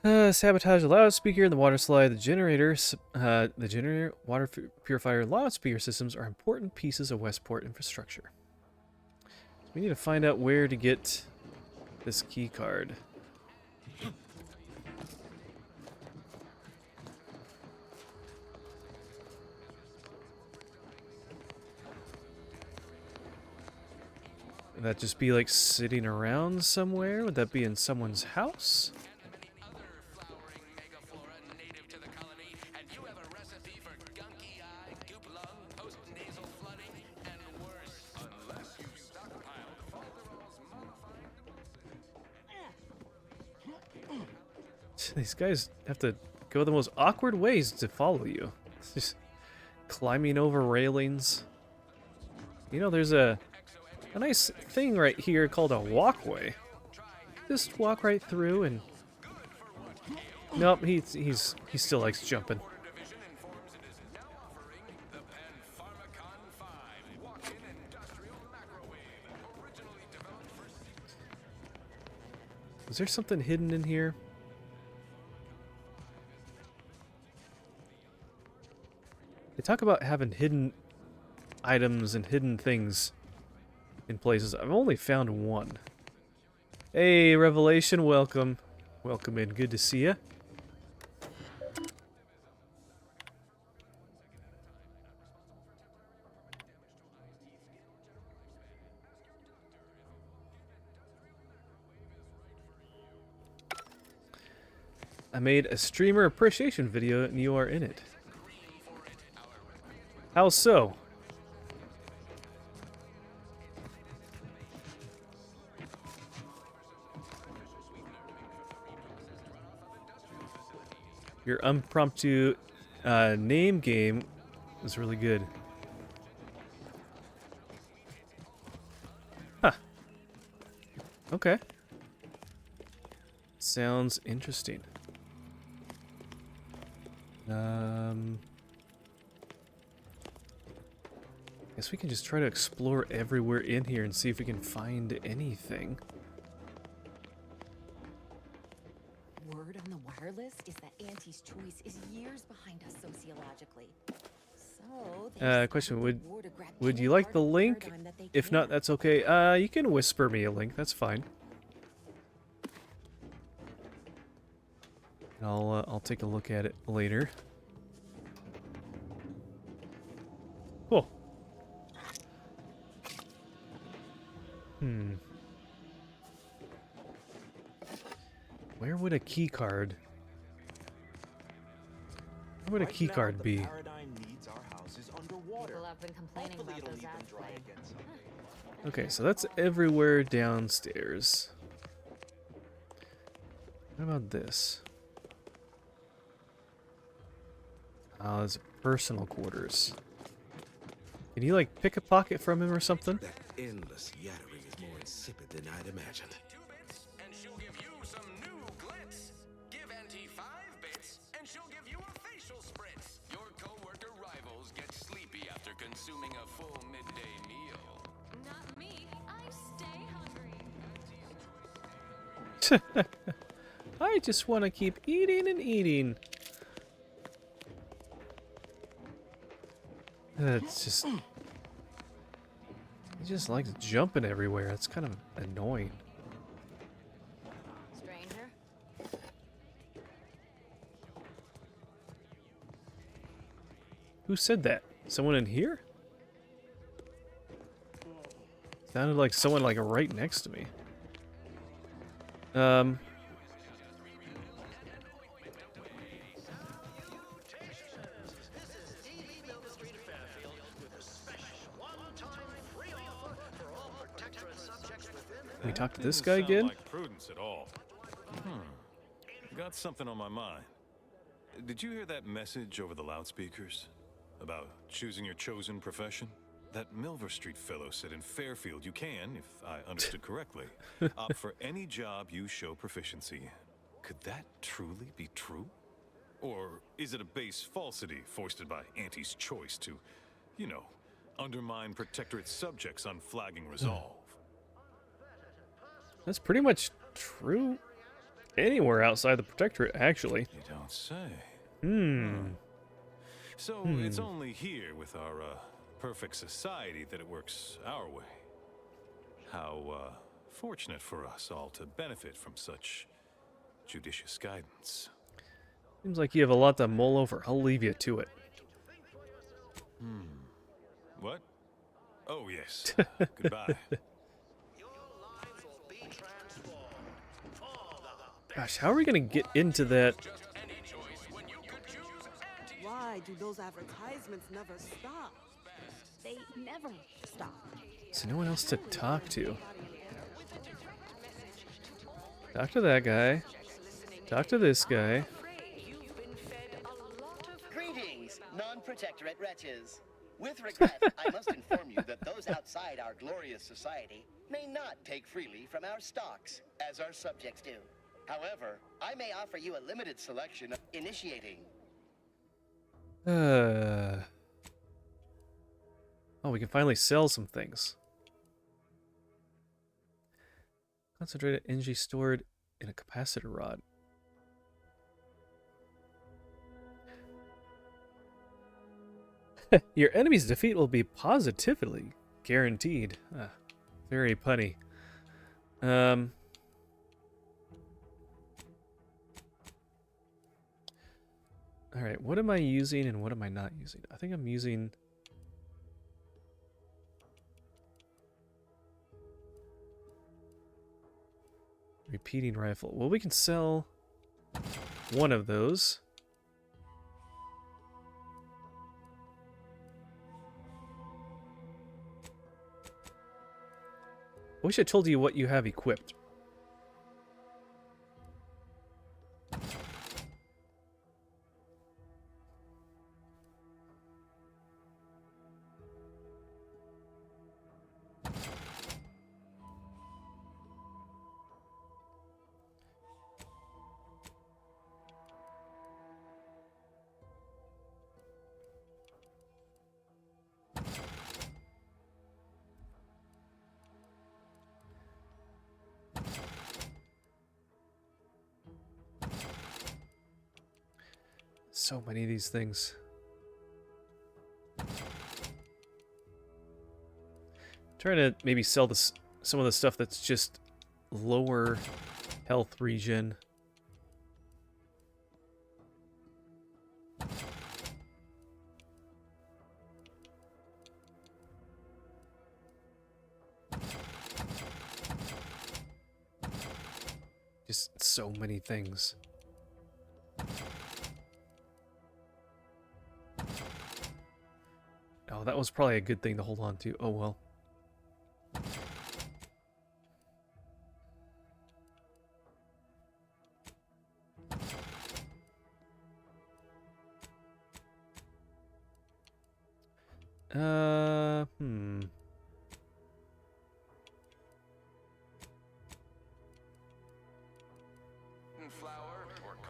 [SPEAKER 1] Sabotage the loudspeaker and the water slide. The generator water purifier, loudspeaker systems are important pieces of Westport infrastructure. We need to find out where to get this key card. Would that just be like sitting around somewhere? Would that be in someone's house? These guys have to go the most awkward ways to follow you. It's just climbing over railings. You know, there's a nice thing right here called a walkway. Just walk right through and... Nope, he still likes jumping. Is there something hidden in here? They talk about having hidden items and hidden things in places. I've only found one. Hey, Revelation, welcome. Welcome in. Good to see you. I made a streamer appreciation video and you are in it. How so? Your impromptu name game was really good. Huh. Okay. Sounds interesting. Guess we can just try to explore everywhere in here and see if we can find anything.
[SPEAKER 3] Word on the wireless is that Auntie's Choice is years behind us sociologically. So,
[SPEAKER 1] Question, would you like the link? If not, that's okay. You can whisper me a link, that's fine. I'll take a look at it later. Cool. Where would a key card? Where would a key card be?
[SPEAKER 3] people have been complaining about those ads playing.
[SPEAKER 1] Okay, so that's everywhere downstairs. What about this? Oh, there's personal quarters. Can you, like, pick a pocket from him or something?
[SPEAKER 11] That endless yattering is more insipid than I'd imagined.
[SPEAKER 18] And she'll give you some new glitz. Give Auntie 5 bits, and she'll give you a facial spritz. Your co-worker rivals get sleepy after consuming a full midday meal.
[SPEAKER 4] Not me. I stay hungry.
[SPEAKER 1] I just want to keep eating and eating. It's just... He just likes jumping everywhere. It's kind of annoying.
[SPEAKER 3] Stranger?
[SPEAKER 1] Who said that? Someone in here? Sounded like someone like right next to me. Can we talk to this guy again?
[SPEAKER 7] Like prudence at all. Got something on my mind. Did you hear that message over the loudspeakers? About choosing your chosen profession? That Milver Street fellow said in Fairfield you can, if I understood correctly, opt for any job you show proficiency in. Could that truly be true? Or is it a base falsity foisted by Auntie's choice to, you know, undermine Protectorate subjects' unflagging resolve?
[SPEAKER 1] That's pretty much true anywhere outside the Protectorate, actually.
[SPEAKER 7] You don't say. So it's only here with our perfect society that it works our way. How fortunate for us all to benefit from such judicious guidance.
[SPEAKER 1] Seems like you have a lot to mull over. I'll leave you to it.
[SPEAKER 7] What? Oh, yes. Goodbye.
[SPEAKER 1] Gosh, how are we going to get into that?
[SPEAKER 8] Why do those advertisements never stop?
[SPEAKER 17] They never stop.
[SPEAKER 1] There's no one else to talk to. Talk to that guy. Talk to this guy.
[SPEAKER 12] Greetings, non-protectorate wretches. With regret, I must inform you that those outside our glorious society may not take freely from our stocks, as our subjects do. However, I may offer you a limited selection of initiating.
[SPEAKER 1] Oh, we can finally sell some things. Concentrated energy stored in a capacitor rod. Your enemy's defeat will be positively guaranteed. Very punny. Alright, what am I using and what am I not using? I think I'm using... repeating rifle. Well, we can sell one of those. I wish I told you what you have equipped. So many of these things. Trying to maybe sell this, some of the stuff that's just lower health regen. Just so many things. Oh, that was probably a good thing to hold on to. Oh well.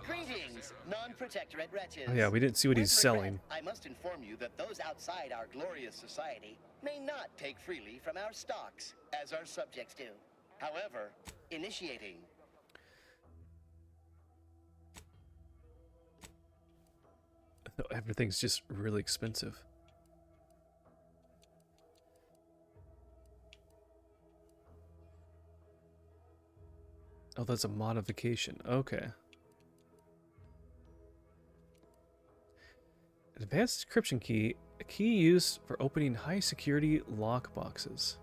[SPEAKER 12] Greetings, non-protectorate wretches.
[SPEAKER 1] Oh yeah, we didn't see what he's
[SPEAKER 12] With regret,
[SPEAKER 1] selling.
[SPEAKER 12] I must inform you that those outside our glorious society may not take freely from our stocks, as our subjects do. However, initiating.
[SPEAKER 1] Everything's just really expensive. Oh, that's a modification. Okay. Advanced decryption key, a key used for opening high security lock boxes.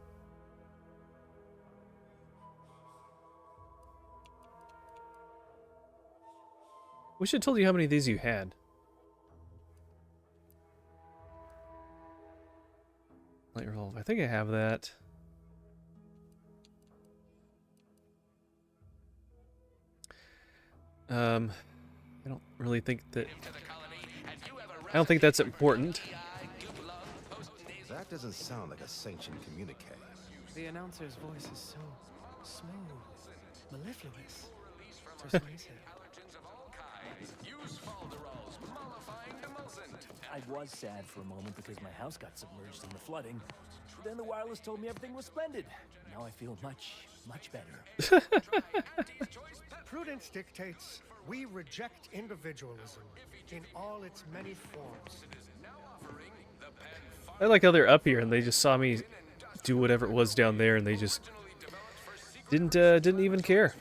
[SPEAKER 1] Wish I told you how many of these you had. Light revolve. I think I have that. I don't really think that. I don't think that's important.
[SPEAKER 11] That doesn't sound like a sanctioned communique.
[SPEAKER 15] The announcer's voice is so smooth, mellifluous. Persuasive.
[SPEAKER 13] I was sad for a moment because my house got submerged in the flooding. But then the wireless told me everything was splendid. Now I feel much, much better.
[SPEAKER 14] Prudence dictates we reject individualism in all its many forms.
[SPEAKER 1] I like how they're up here and they just saw me do whatever it was down there and they just didn't even care.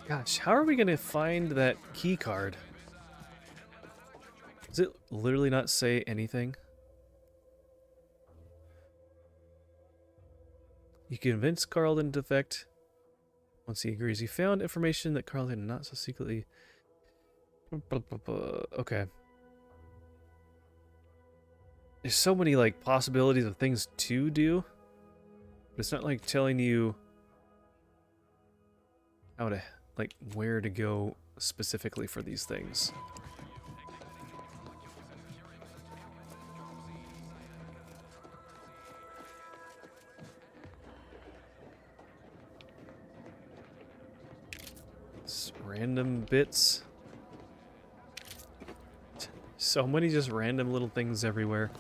[SPEAKER 1] Gosh, how are we gonna find that key card? Does it literally not say anything? You convince Carlton to defect. Once he agrees, he found information that Carlton not so secretly. Okay. There's so many like possibilities of things to do, but it's not like telling you how to like where to go specifically for these things. It's random bits. So many just random little things everywhere.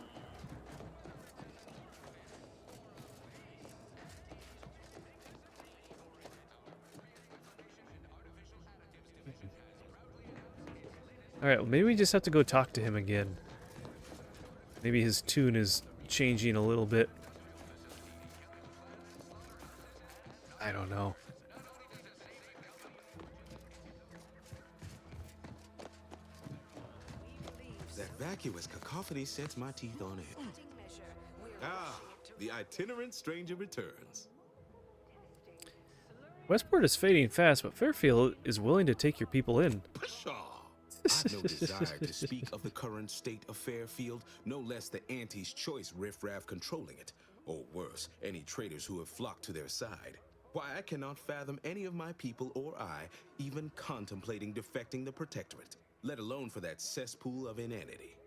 [SPEAKER 1] Alright, well maybe we just have to go talk to him again. Maybe his tune is changing a little bit. I don't know.
[SPEAKER 11] That vacuous cacophony sets my teeth on edge. Ah, the itinerant stranger returns.
[SPEAKER 1] Westport is fading fast, but Fairfield is willing to take your people in.
[SPEAKER 11] Pshaw! I've no desire to speak of the current state of Fairfield, no less the Auntie's choice riffraff controlling it, or worse, any traitors who have flocked to their side. Why, I cannot fathom any of my people or I even contemplating defecting the Protectorate, let alone for that cesspool of inanity.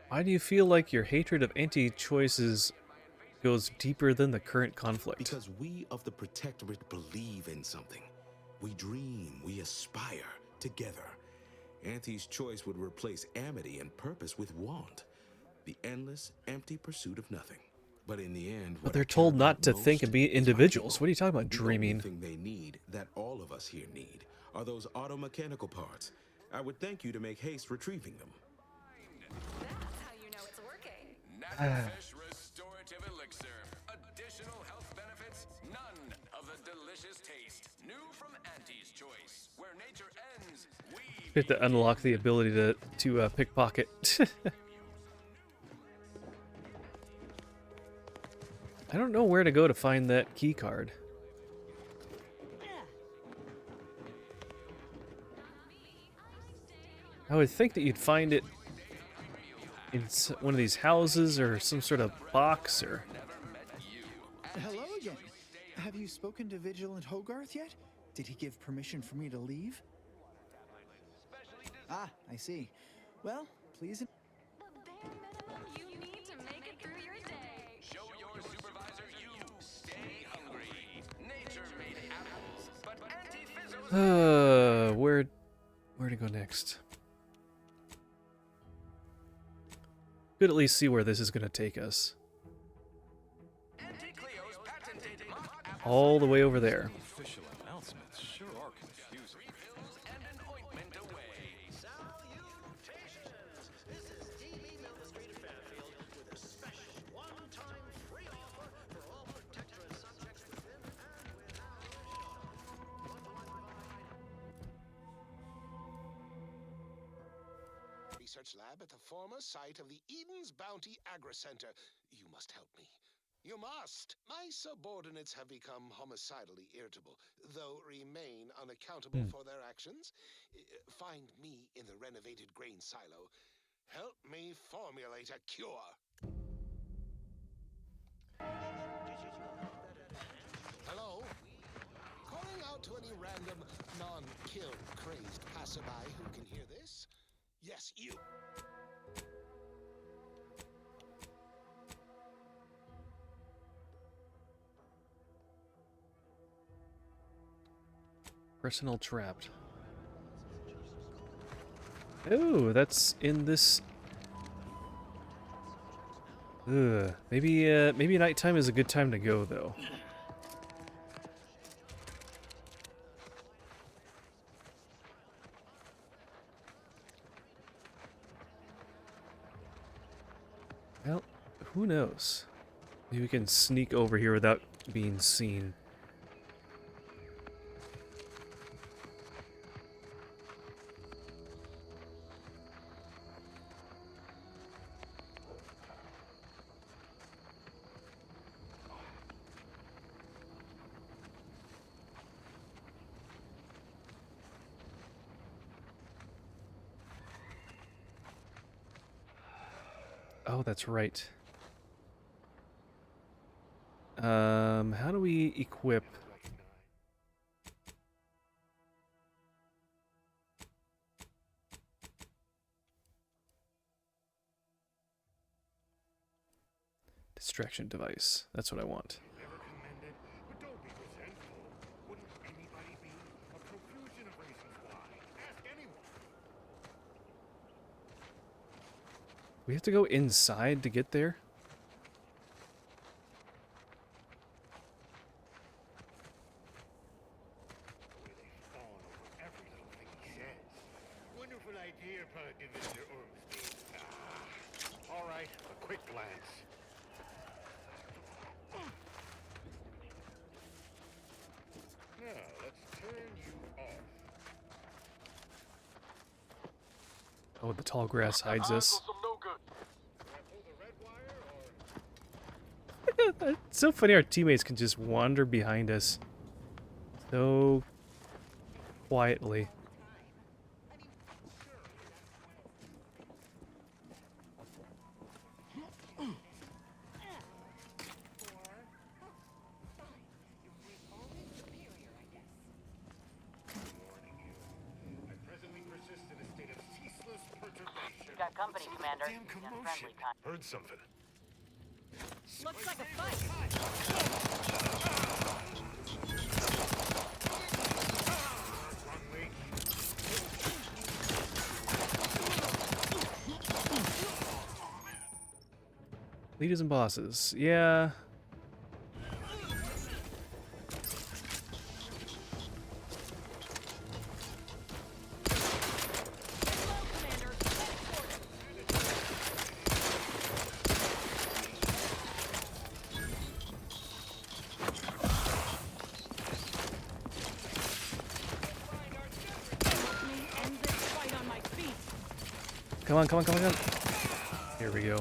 [SPEAKER 1] Why do you feel like your hatred of anti-choices goes deeper than the current conflict?
[SPEAKER 11] Because we of the Protectorate believe in something. We dream, we aspire together. Auntie's choice would replace amity and purpose with want. The endless, empty pursuit of nothing. But in the end,
[SPEAKER 1] But they're told not to think and be individuals. What are you talking about, dreaming?
[SPEAKER 11] The only thing they need, that all of us here need, are those auto-mechanical parts. I would thank you to make haste retrieving them.
[SPEAKER 4] That's how you know it's working.
[SPEAKER 7] Fish restorative elixir. Additional health benefits. None of the delicious taste. New from Auntie's choice. Where nature ends, we
[SPEAKER 1] You have to unlock the ability to pickpocket. I don't know where to go to find that key card. I would think that you'd find it in one of these houses or some sort of box or...
[SPEAKER 16] Hello again. Have you spoken to Vigilant Hogarth yet? Did he give permission for me to leave? Ah, I see. Well, please...
[SPEAKER 4] You need to make it through your day.
[SPEAKER 7] show your supervisor you stay hungry. Nature made apples, but anti-fizzles.
[SPEAKER 1] Where to go next? Could at least see where this is going to take us. All the way over there.
[SPEAKER 7] Official announcements sure are confusing.
[SPEAKER 10] research lab at the former site of the Eden's Bounty Agri-Center. You must help me. You must! My subordinates have become homicidally irritable, though remain unaccountable for their actions. Find me in the renovated grain silo. Help me formulate a cure. Hello? Calling out to any random, non-kill crazed passerby who can hear this? Yes, you.
[SPEAKER 1] Personal trapped. Oh, that's in this. Ugh. Maybe nighttime is a good time to go though. Well, who knows? Maybe we can sneak over here without being seen. Oh, that's right. How do we equip? Distraction device. That's what I want. We have to go inside to get there?
[SPEAKER 21] Wonderful idea, Division Ormsby. All right, a quick glance. Now, let's turn you off.
[SPEAKER 1] Oh, the tall grass hides us. It's so funny our teammates can just wander behind us so quietly.
[SPEAKER 22] You got company, Commander. Unfriendly kind.
[SPEAKER 21] Heard something.
[SPEAKER 5] Looks like a fight.
[SPEAKER 1] Leaders and bosses. Yeah. Come on, come on, come on, come on. Here we go.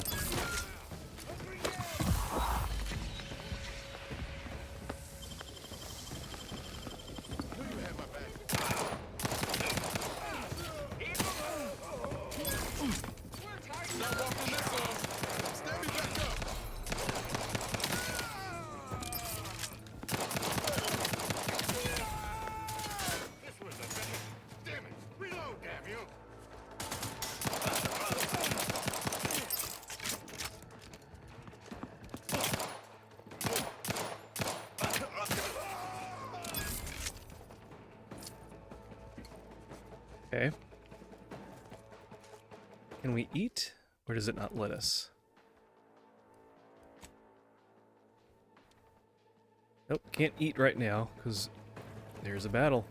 [SPEAKER 1] Okay. Can we eat, or does it not let us? Nope, can't eat right now, because there's a battle.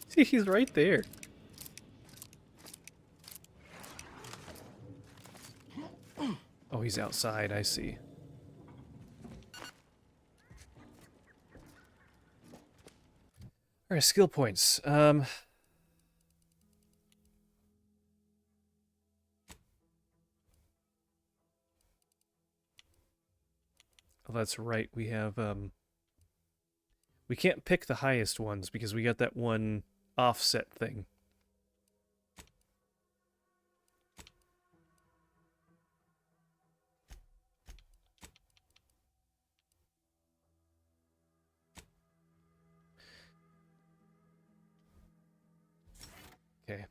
[SPEAKER 1] See, he's right there. Oh, he's outside, I see. Alright, skill points. Oh, that's right. We have we can't pick the highest ones because we got that one offset thing. Okay.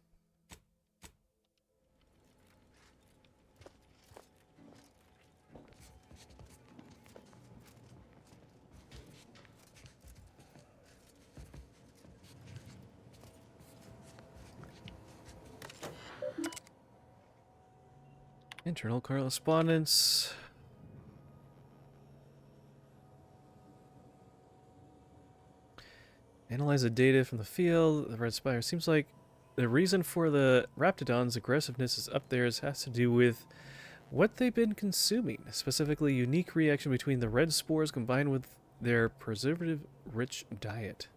[SPEAKER 1] Internal correspondence. Analyze the data from the field. The red spire seems like the reason for the Raptidon's aggressiveness is up there has to do with what they've been consuming, specifically unique reaction between the red spores combined with their preservative-rich diet.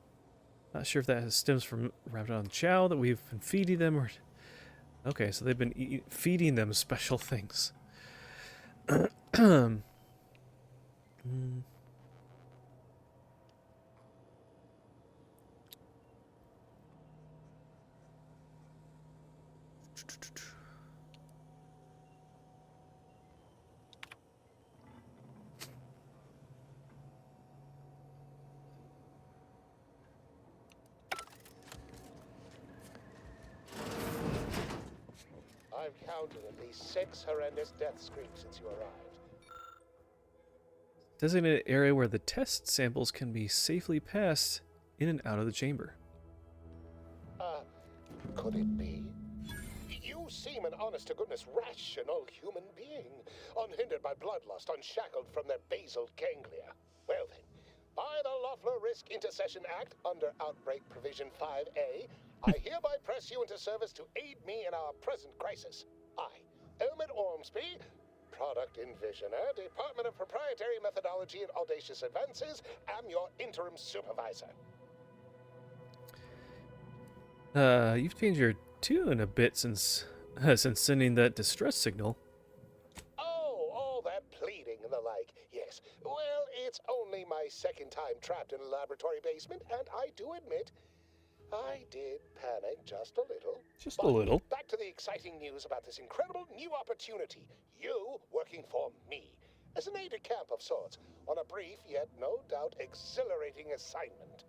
[SPEAKER 1] Not sure if that stems from Raptidon chow that we've been feeding them, or... Okay, so they've been feeding them special things.
[SPEAKER 10] I've counted at least 6 horrendous death screams since you arrived.
[SPEAKER 1] Designated area where the test samples can be safely passed in and out of the chamber.
[SPEAKER 10] Could it be? You seem an honest-to-goodness rational human being, unhindered by bloodlust, unshackled from their basal ganglia. Well then, by the Loeffler Risk Intercession Act, under Outbreak Provision 5A, I hereby press you into service to aid me in our present crisis. I, Elmet Ormsby, Product Envisioner, Department of Proprietary Methodology and Audacious Advances, am your interim supervisor.
[SPEAKER 1] You've changed your tune a bit since sending that distress signal.
[SPEAKER 10] Oh, all that pleading and the like. Yes. Well, it's only my second time trapped in a laboratory basement, and I do admit, I did panic just a little.
[SPEAKER 1] Just a little.
[SPEAKER 10] Back to the exciting news about this incredible new opportunity. You working for me, as an aide-de-camp of sorts, on a brief yet no doubt exhilarating assignment.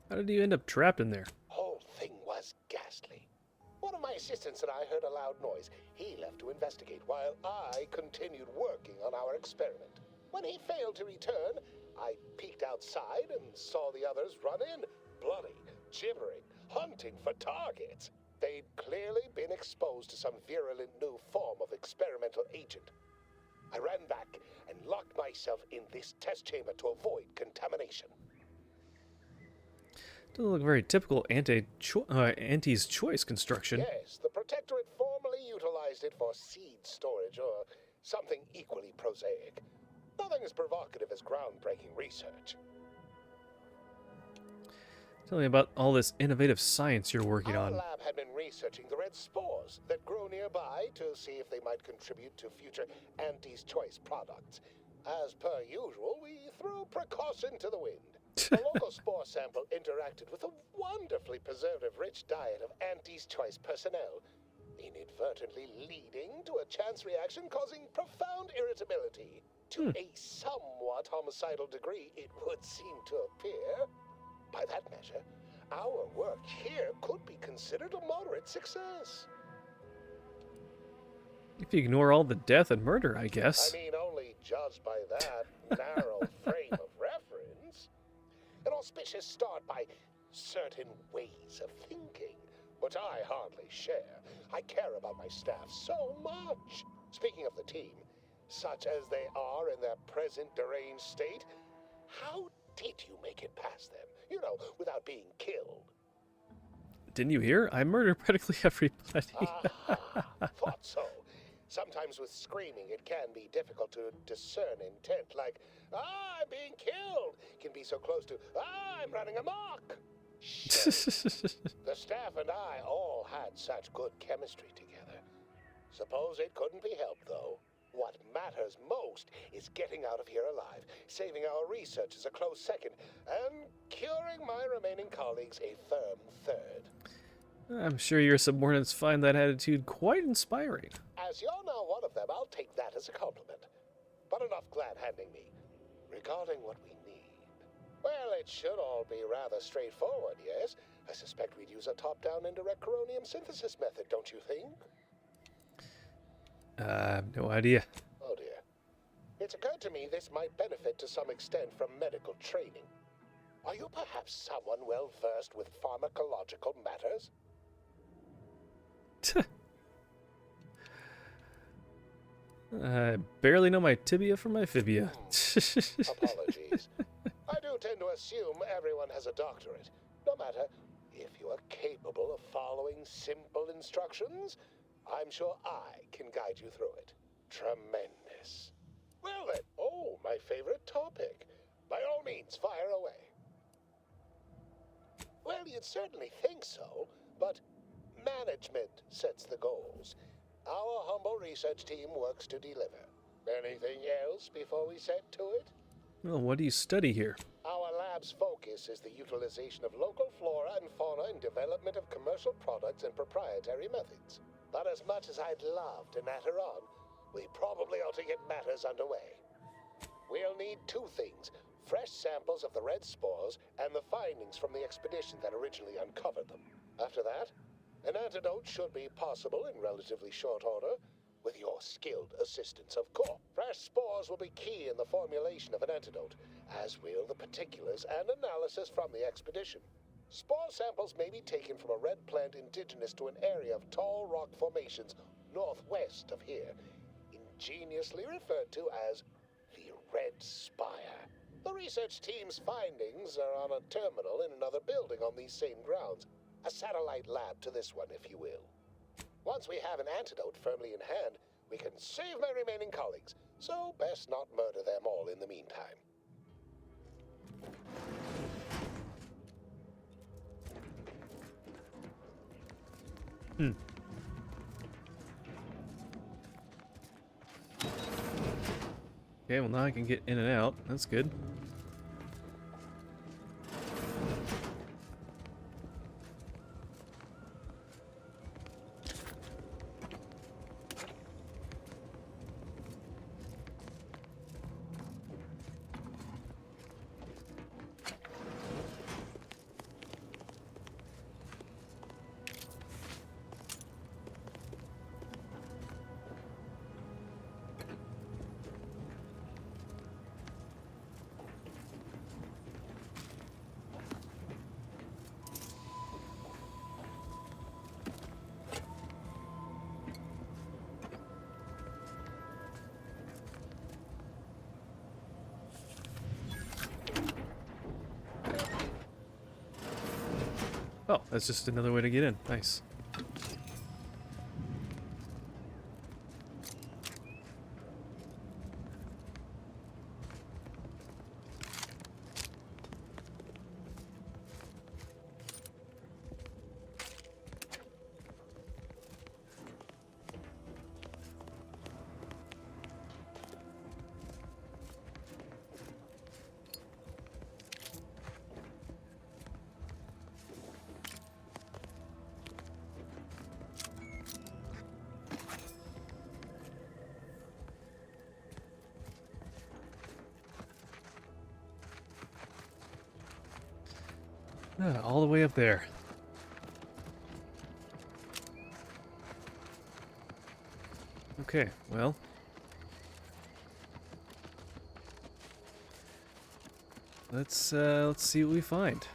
[SPEAKER 1] How did you end up trapped in there?
[SPEAKER 10] Whole thing was ghastly. One of my assistants and I heard a loud noise. He left to investigate while I continued working on our experiment. When he failed to return, I peeked outside and saw the others run in, bloody, gibbering, hunting for targets. They'd clearly been exposed to some virulent new form of experimental agent. I ran back and locked myself in this test chamber to avoid contamination.
[SPEAKER 1] Doesn't look very typical Auntie's choice construction.
[SPEAKER 10] Yes, the Protectorate formerly utilized it for seed storage or something equally prosaic. Nothing as provocative as groundbreaking research.
[SPEAKER 1] Tell me about all this innovative science you're working
[SPEAKER 10] Our
[SPEAKER 1] on.
[SPEAKER 10] lab had been researching the red spores that grow nearby to see if they might contribute to future Auntie's Choice products. As per usual, we threw precaution to the wind. The local spore sample interacted with a wonderfully preservative-rich diet of Auntie's Choice personnel, inadvertently leading to a chance reaction causing profound irritability. To a somewhat homicidal degree, it would seem to appear. By that measure, our work here could be considered a moderate success.
[SPEAKER 1] If you ignore all the death and murder, I guess.
[SPEAKER 10] I mean, only judged by that narrow frame of reference. An auspicious start by certain ways of thinking, which I hardly share. I care about my staff so much. Speaking of the team, such as they are in their present deranged state, how did you make it past them? You know, without being killed.
[SPEAKER 1] Didn't you hear? I murdered practically everybody.
[SPEAKER 10] Thought so. Sometimes with screaming, it can be difficult to discern intent, like, "Ah, I'm being killed," can be so close to, "Ah, I'm running amok." The staff and I all had such good chemistry together. Suppose it couldn't be helped, though. What matters most is getting out of here alive, saving our researchers a close second, and curing my remaining colleagues a firm third.
[SPEAKER 1] I'm sure your subordinates find that attitude quite inspiring.
[SPEAKER 10] As you're now one of them, I'll take that as a compliment. But enough glad-handing me. Regarding what we need, well, it should all be rather straightforward, yes? I suspect we'd use a top-down indirect coronium synthesis method, don't you think?
[SPEAKER 1] No idea.
[SPEAKER 10] Oh dear. It's occurred to me this might benefit to some extent from medical training. Are you perhaps someone well-versed with pharmacological matters?
[SPEAKER 1] I barely know my tibia from my fibia.
[SPEAKER 10] Apologies. I do tend to assume everyone has a doctorate. No matter, if you are capable of following simple instructions, I'm sure I can guide you through it. Tremendous. Well then, oh, my favorite topic. By all means, fire away. Well, you'd certainly think so, but management sets the goals. Our humble research team works to deliver. Anything else before we set to it?
[SPEAKER 1] Well, what do you study here?
[SPEAKER 10] Our lab's focus is the utilization of local flora and fauna in development of commercial products and proprietary methods. But as much as I'd love to natter on, we probably ought to get matters underway. We'll need two things: fresh samples of the red spores and the findings from the expedition that originally uncovered them. After that, an antidote should be possible in relatively short order, with your skilled assistance, of course. Fresh spores will be key in the formulation of an antidote, as will the particulars and analysis from the expedition. Spore samples may be taken from a red plant indigenous to an area of tall rock formations northwest of here, ingeniously referred to as the Red Spire. The research team's findings are on a terminal in another building on these same grounds. A satellite lab to this one, if you will. Once we have an antidote firmly in hand, we can save my remaining colleagues, so best not murder them all in the meantime.
[SPEAKER 1] Okay, well now I can get in and out. That's good. Oh, that's just another way to get in. Nice. All the way up there. Okay, well. Let's see what we find.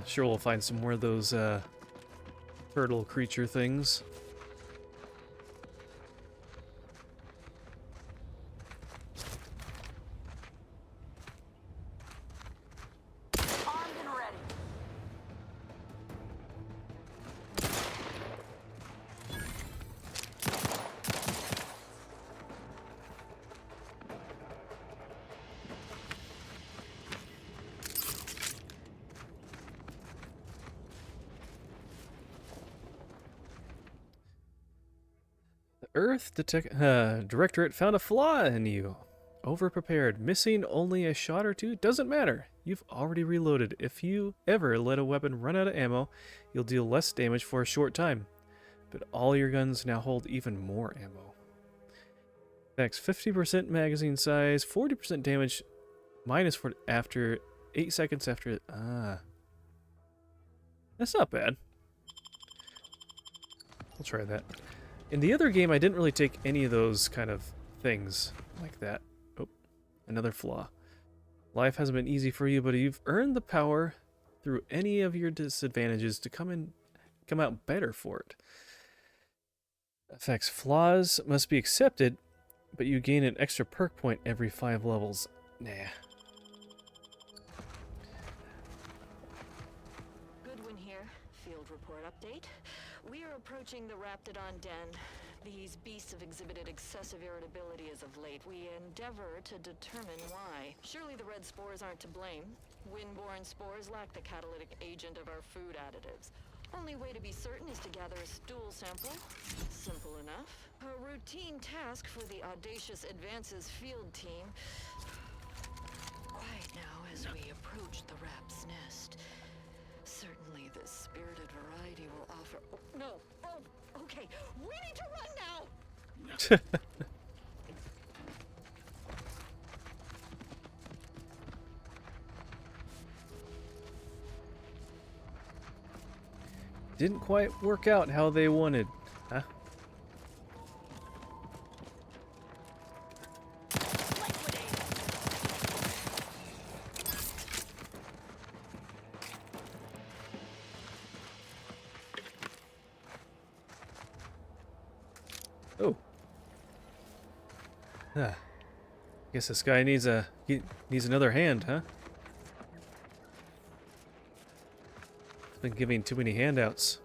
[SPEAKER 1] Sure, we'll find some more of those turtle creature things. Directorate found a flaw in you. Overprepared, missing only a shot or two, doesn't matter. You've already reloaded. If you ever let a weapon run out of ammo, you'll deal less damage for a short time. But all your guns now hold even more ammo. Effects 50% magazine size, 40% damage, minus 40 after 8 seconds after. That's not bad. I'll try that. In the other game, I didn't really take any of those kind of things like that. Oh, another flaw. Life hasn't been easy for you, but you've earned the power through any of your disadvantages to come out better for it. Effects flaws must be accepted, but you gain an extra perk point every 5 levels. Nah.
[SPEAKER 9] Goodwin here. Field report update. We are approaching the Raptidon Den. These beasts have exhibited excessive irritability as of late. We endeavor to determine why. Surely the red spores aren't to blame. Windborne spores lack the catalytic agent of our food additives. Only way to be certain is to gather a stool sample. Simple enough. A routine task for the Audacious Advances field team. Quiet now as we approach the rap's nest. Certainly this spirited variety will offer... Oh, no! Oh, okay. We need to run now!
[SPEAKER 1] Didn't quite work out how they wanted, huh? Oh. Guess this guy needs another hand, huh? Been giving too many handouts.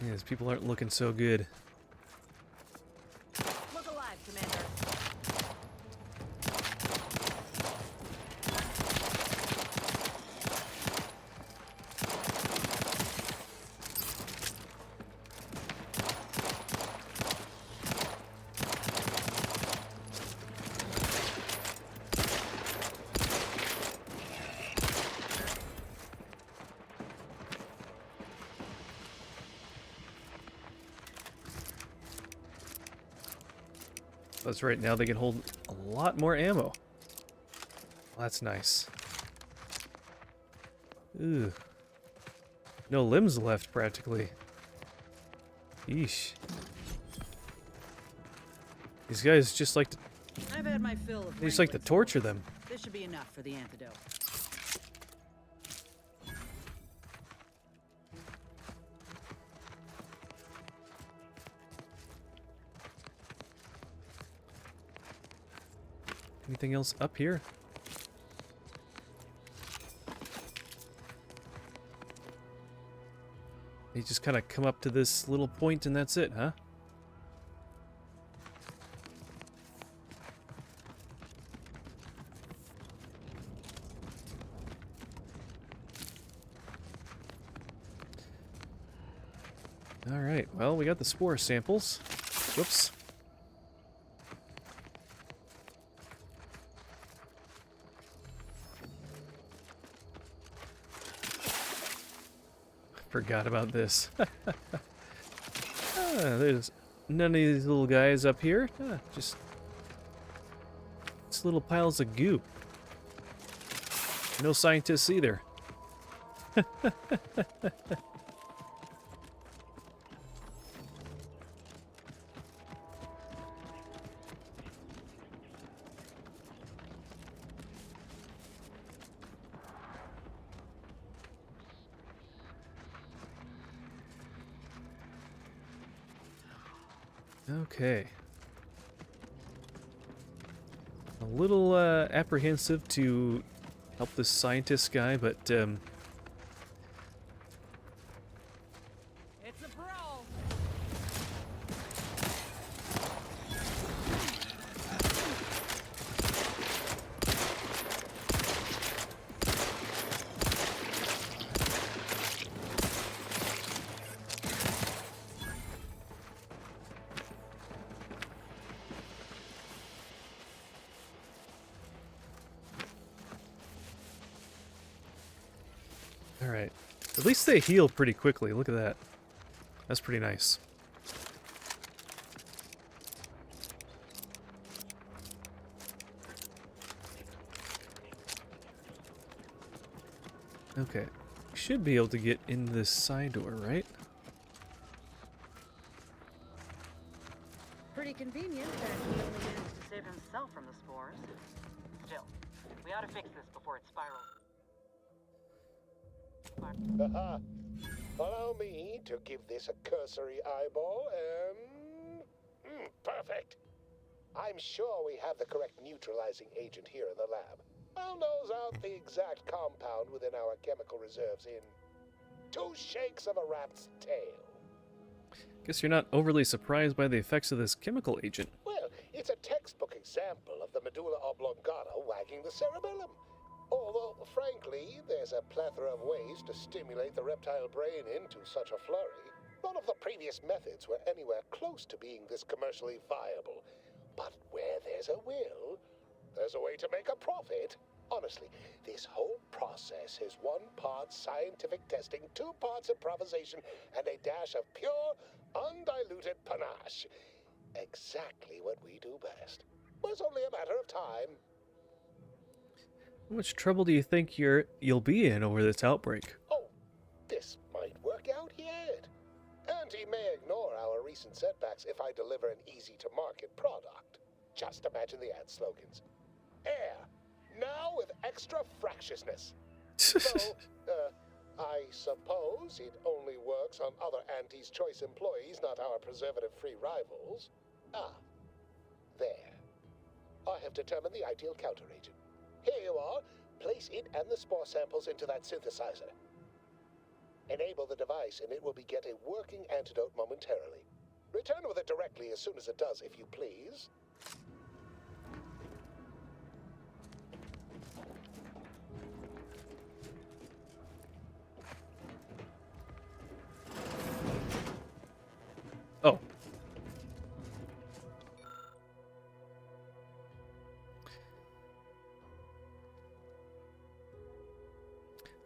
[SPEAKER 1] These people aren't looking so good.
[SPEAKER 5] Look alive, Commander.
[SPEAKER 1] That's right, now they can hold a lot more ammo. Well, that's nice. Ooh. No limbs left, practically. Yeesh. These guys just like to...
[SPEAKER 5] I've had my fill of
[SPEAKER 1] They just like to torture them.
[SPEAKER 5] This should be enough for the antidote.
[SPEAKER 1] Anything else up here? They just kind of come up to this little point and that's it, huh? Alright, well, we got the spore samples. Whoops. Forgot about this. There's none of these little guys up here. Just little piles of goo. No scientists either. Okay. A little apprehensive to help this scientist guy, but
[SPEAKER 5] It's a brawl.
[SPEAKER 1] Alright. At least they heal pretty quickly. Look at that. That's pretty nice. Okay. We should be able to get in this side door, right?
[SPEAKER 22] Pretty convenient that he only managed to save himself from the spores. Still, we ought to fix this before it spirals.
[SPEAKER 10] Haha. Allow me to give this a cursory eyeball and... perfect. I'm sure we have the correct neutralizing agent here in the lab. I'll nose out the exact compound within our chemical reserves in 2 shakes of a rat's tail.
[SPEAKER 1] Guess you're not overly surprised by the effects of this chemical agent.
[SPEAKER 10] Well, it's a textbook example of the medulla oblongata wagging the cerebellum. Although, frankly, there's a plethora of ways to stimulate the reptile brain into such a flurry. None of the previous methods were anywhere close to being this commercially viable. But where there's a will, there's a way to make a profit. Honestly, this whole process is 1 part scientific testing, 2 parts improvisation, and a dash of pure, undiluted panache. Exactly what we do best. Well, it's only a matter of time.
[SPEAKER 1] How much trouble do you think you'll be in over this outbreak?
[SPEAKER 10] Oh, this might work out yet. And he may ignore our recent setbacks if I deliver an easy-to-market product. Just imagine the ad slogans. Air, now with extra fractiousness. Though, I suppose it only works on other Auntie's Choice employees, not our preservative-free rivals. Ah, there. I have determined the ideal counteragent. Here you are. Place it and the spore samples into that synthesizer. Enable the device and it will beget a working antidote momentarily. Return with it directly as soon as it does, if you please.
[SPEAKER 1] Oh.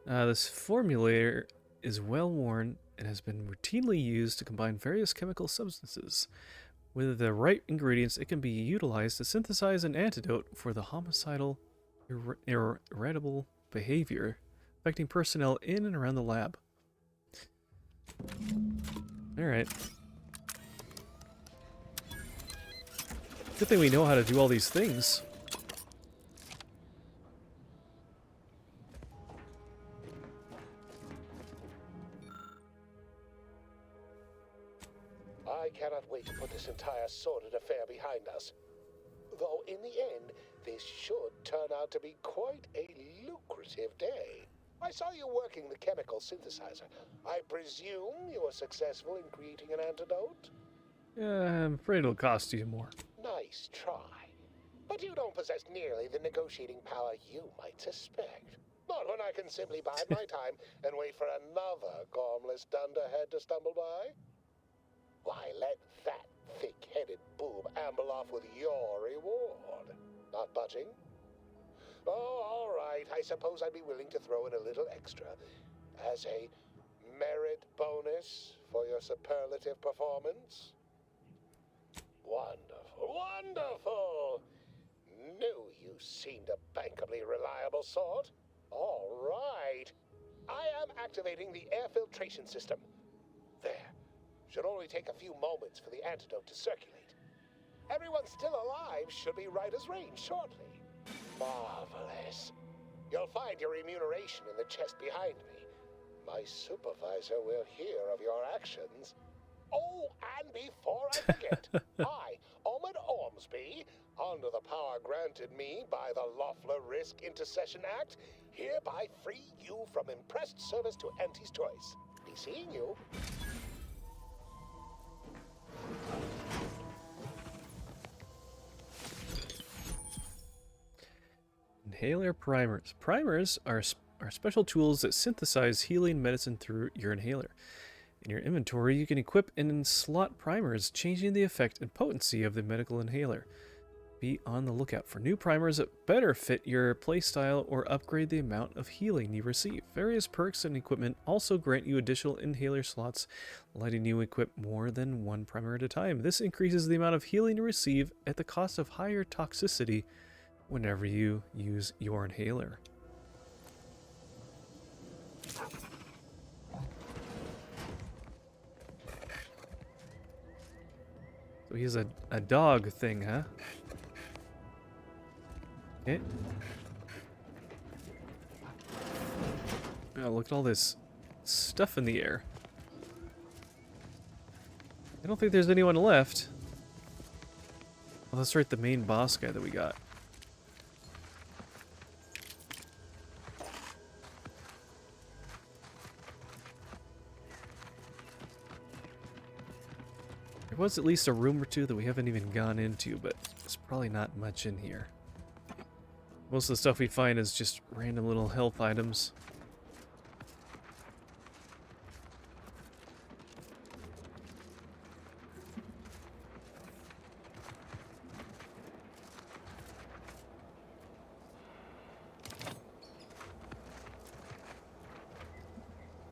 [SPEAKER 1] This formulator is well worn and has been routinely used to combine various chemical substances. With the right ingredients, it can be utilized to synthesize an antidote for the homicidal irritable behavior affecting personnel in and around the lab. Alright. Good thing we know how to do all these things.
[SPEAKER 10] I cannot wait to put this entire sordid affair behind us. Though in the end, this should turn out to be quite a lucrative day. I saw you working the chemical synthesizer. I presume you were successful in creating an antidote?
[SPEAKER 1] I'm afraid it'll cost you more.
[SPEAKER 10] Nice try. But you don't possess nearly the negotiating power you might suspect. Not when I can simply bide my time and wait for another gormless dunderhead to stumble by. Why, let that thick-headed boob amble off with your reward. Not budging? Oh, all right. I suppose I'd be willing to throw in a little extra as a merit bonus for your superlative performance. Wonderful, wonderful! Knew you seemed a bankably reliable sort. All right. I am activating the air filtration system. There. Should only take a few moments for the antidote to circulate. Everyone still alive should be right as rain shortly. Marvelous. You'll find your remuneration in the chest behind me. My supervisor will hear of your actions. Oh, and before I forget, I, Omid Ormsby, under the power granted me by the Loeffler Risk Intercession Act, hereby free you from impressed service to Auntie's Choice. Be seeing you.
[SPEAKER 1] Inhaler primers. Primers are special tools that synthesize healing medicine through your inhaler. In your inventory, you can equip and slot primers, changing the effect and potency of the medical inhaler. Be on the lookout for new primers that better fit your playstyle or upgrade the amount of healing you receive. Various perks and equipment also grant you additional inhaler slots, letting you equip more than one primer at a time. This increases the amount of healing you receive at the cost of higher toxicity whenever you use your inhaler. So he has a dog thing, huh? Okay. Oh, look at all this stuff in the air. I don't think there's anyone left. Oh, that's right, the main boss guy that we got. There was at least a room or two that we haven't even gone into, but there's probably not much in here. Most of the stuff we find is just random little health items.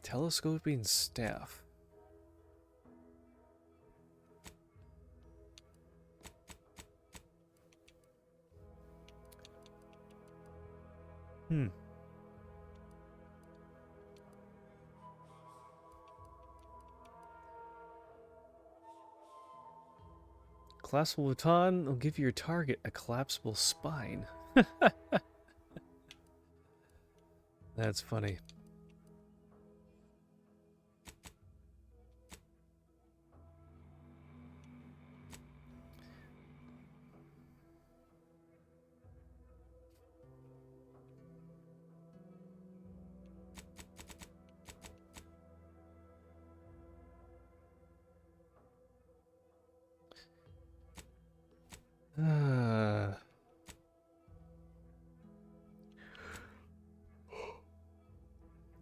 [SPEAKER 1] Telescoping staff. Collapsible baton will give your target a collapsible spine. That's funny.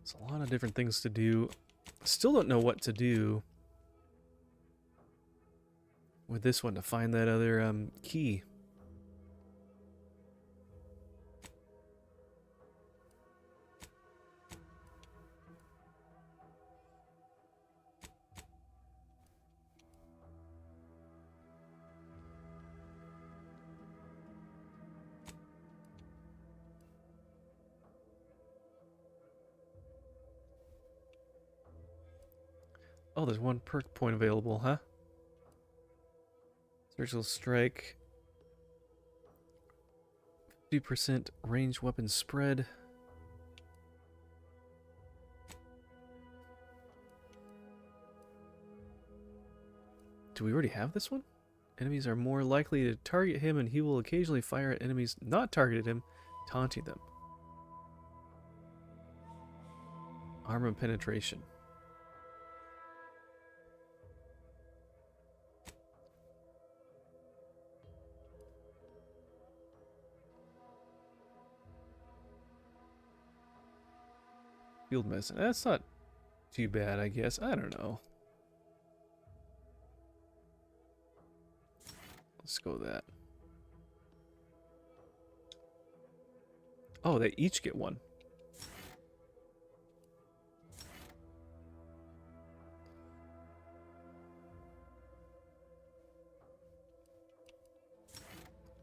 [SPEAKER 1] There's a lot of different things to do. Still don't know what to do with this one to find that other key. Oh, there's one perk point available, huh? Surgical strike. 50% range weapon spread. Do we already have this one? Enemies are more likely to target him, and he will occasionally fire at enemies not targeted him, taunting them. Armor penetration. Field medicine. That's not too bad, I guess. I don't know. Let's go with that. Oh, they each get one.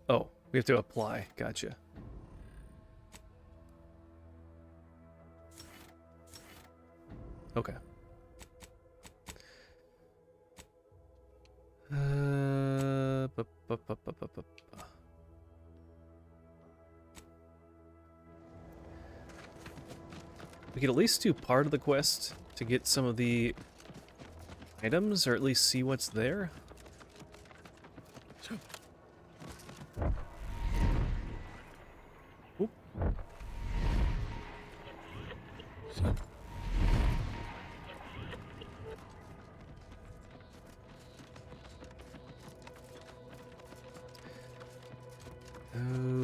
[SPEAKER 1] Oh, we have to apply. Gotcha. Okay. We could at least do part of the quest to get some of the items, or at least see what's there. Oop.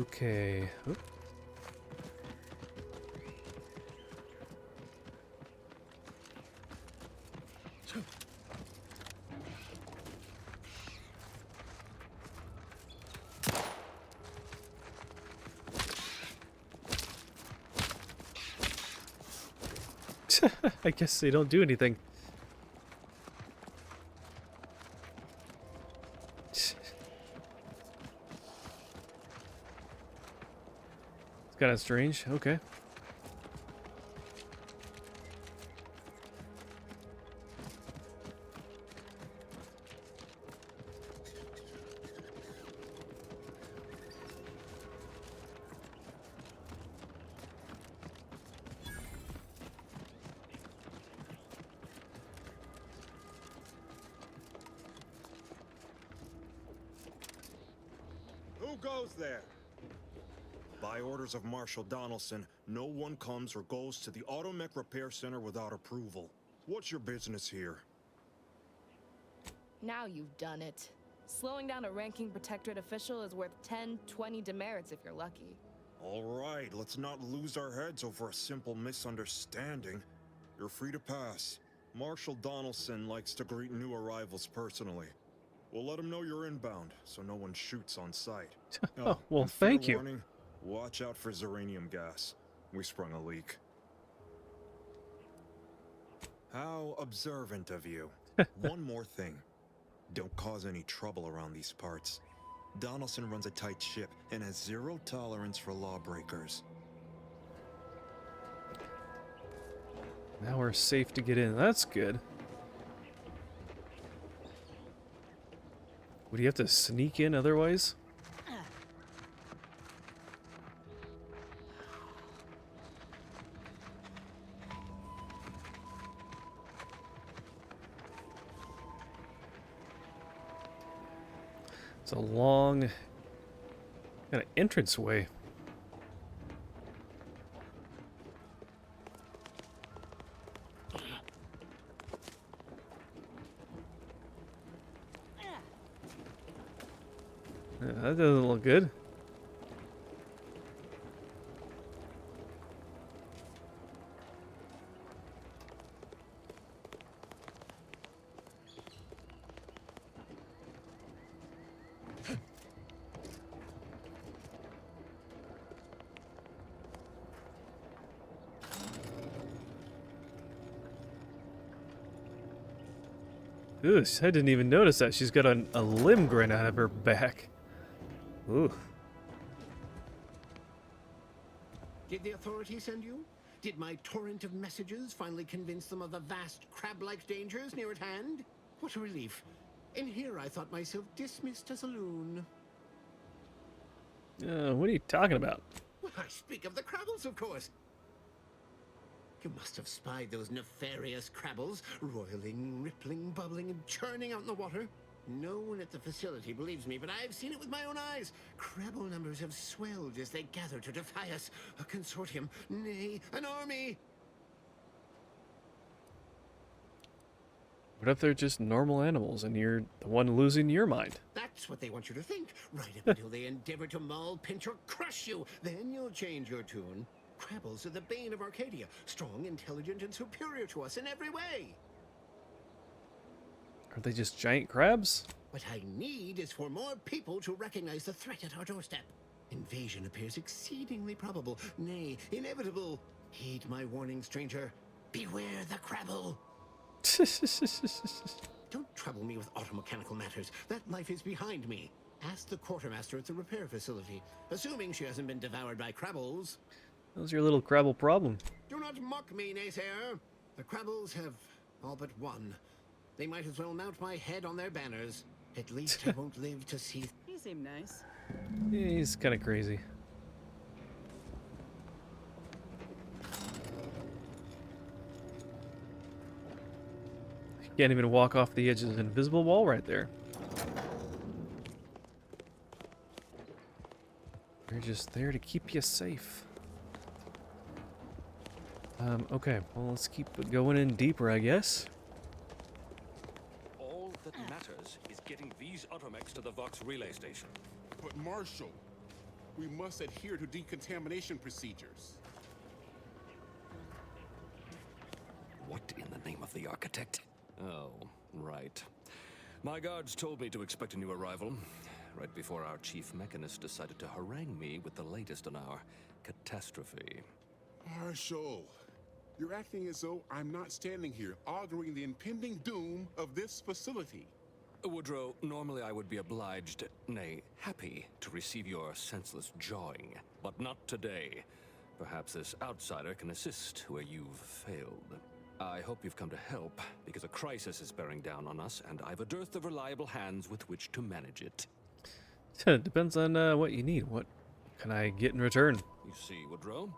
[SPEAKER 1] Okay. Oop. I guess they don't do anything. It's kind of strange. Okay.
[SPEAKER 6] Who goes there? By orders of Marshal Donaldson, no one comes or goes to the Automech Repair Center without approval. What's your business here?
[SPEAKER 20] Now you've done it. Slowing down a ranking Protectorate official is worth 10, 20 demerits if you're lucky.
[SPEAKER 6] All right, let's not lose our heads over a simple misunderstanding. You're free to pass. Marshal Donaldson likes to greet new arrivals personally. We'll let him know you're inbound, so no one shoots on sight.
[SPEAKER 1] Oh, well,
[SPEAKER 6] and fair
[SPEAKER 1] thank you.
[SPEAKER 6] warning, watch out for Zeranium gas. We sprung a leak. How observant of you. One more thing. Don't cause any trouble around these parts. Donaldson runs a tight ship and has zero tolerance for lawbreakers.
[SPEAKER 1] Now we're safe to get in. That's good. Would you have to sneak in otherwise? It's a long kind of entranceway. Yeah, that doesn't look good. Ooh, I didn't even notice that. She's got a limb growing out of her back. Ooh.
[SPEAKER 23] Did the authorities send you? Did my torrent of messages finally convince them of the vast crab-like dangers near at hand? What a relief. In here I thought myself dismissed as a loon.
[SPEAKER 1] What are you talking about?
[SPEAKER 23] Well, I speak of the Crabbles, of course. You must have spied those nefarious Crabbles, roiling, rippling, bubbling, and churning out in the water. No one at the facility believes me, but I've seen it with my own eyes. Crabble numbers have swelled as they gather to defy us. A consortium, nay, an army.
[SPEAKER 1] What if they're just normal animals and you're the one losing your mind?
[SPEAKER 23] That's what they want you to think, right up until they endeavor to maul, pinch, or crush you. Then you'll change your tune. Crabbles are the bane of Arcadia, strong, intelligent, and superior to us in every way.
[SPEAKER 1] Are they just giant crabs?
[SPEAKER 23] What I need is for more people to recognize the threat at our doorstep. Invasion appears exceedingly probable, nay, inevitable. Heed my warning, stranger. Beware the Crabble. Don't trouble me with automechanical matters. That life is behind me. Ask the quartermaster at the repair facility, assuming she hasn't been devoured by Crabbles.
[SPEAKER 1] That was your little crabble problem.
[SPEAKER 23] Do not mock me, naysayer. The Crabbles have all but won. They might as well mount my head on their banners. At least I won't live to see...
[SPEAKER 5] You seem nice.
[SPEAKER 1] Yeah, he's kind of crazy. You can't even walk off the edge of an invisible wall right there. They're just there to keep you safe. Okay, well, let's keep going in deeper, I guess.
[SPEAKER 24] All that matters is getting these automechs to the Vox relay station.
[SPEAKER 21] But Marshal, we must adhere to decontamination procedures.
[SPEAKER 24] What in the name of the architect? Oh, right. My guards told me to expect a new arrival, right before our chief mechanist decided to harangue me with the latest in our catastrophe.
[SPEAKER 21] Marshal,
[SPEAKER 2] You're acting as though I'm not standing here arguing the impending doom of this facility.
[SPEAKER 24] Woodrow, normally I would be obliged, nay, happy, to receive your senseless jawing. But not today. Perhaps this outsider can assist where you've failed. I hope you've come to help, because a crisis is bearing down on us, and I've a dearth of reliable hands with which to manage it.
[SPEAKER 1] Depends on what you need. What can I get in return?
[SPEAKER 24] You see, Woodrow,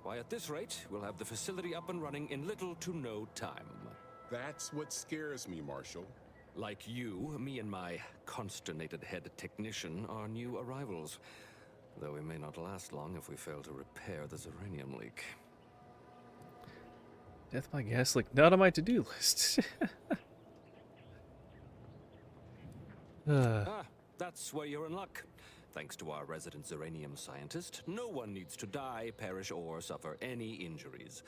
[SPEAKER 24] why at this rate, we'll have the facility up and running in little to no time.
[SPEAKER 2] That's what scares me, Marshal.
[SPEAKER 24] Like you, me and my consternated head technician are new arrivals. Though we may not last long if we fail to repair the uranium leak.
[SPEAKER 1] Death by gas leak, not on my to-do list.
[SPEAKER 24] That's where you're in luck. Thanks to our resident uranium scientist, no one needs to die, perish, or suffer any injuries,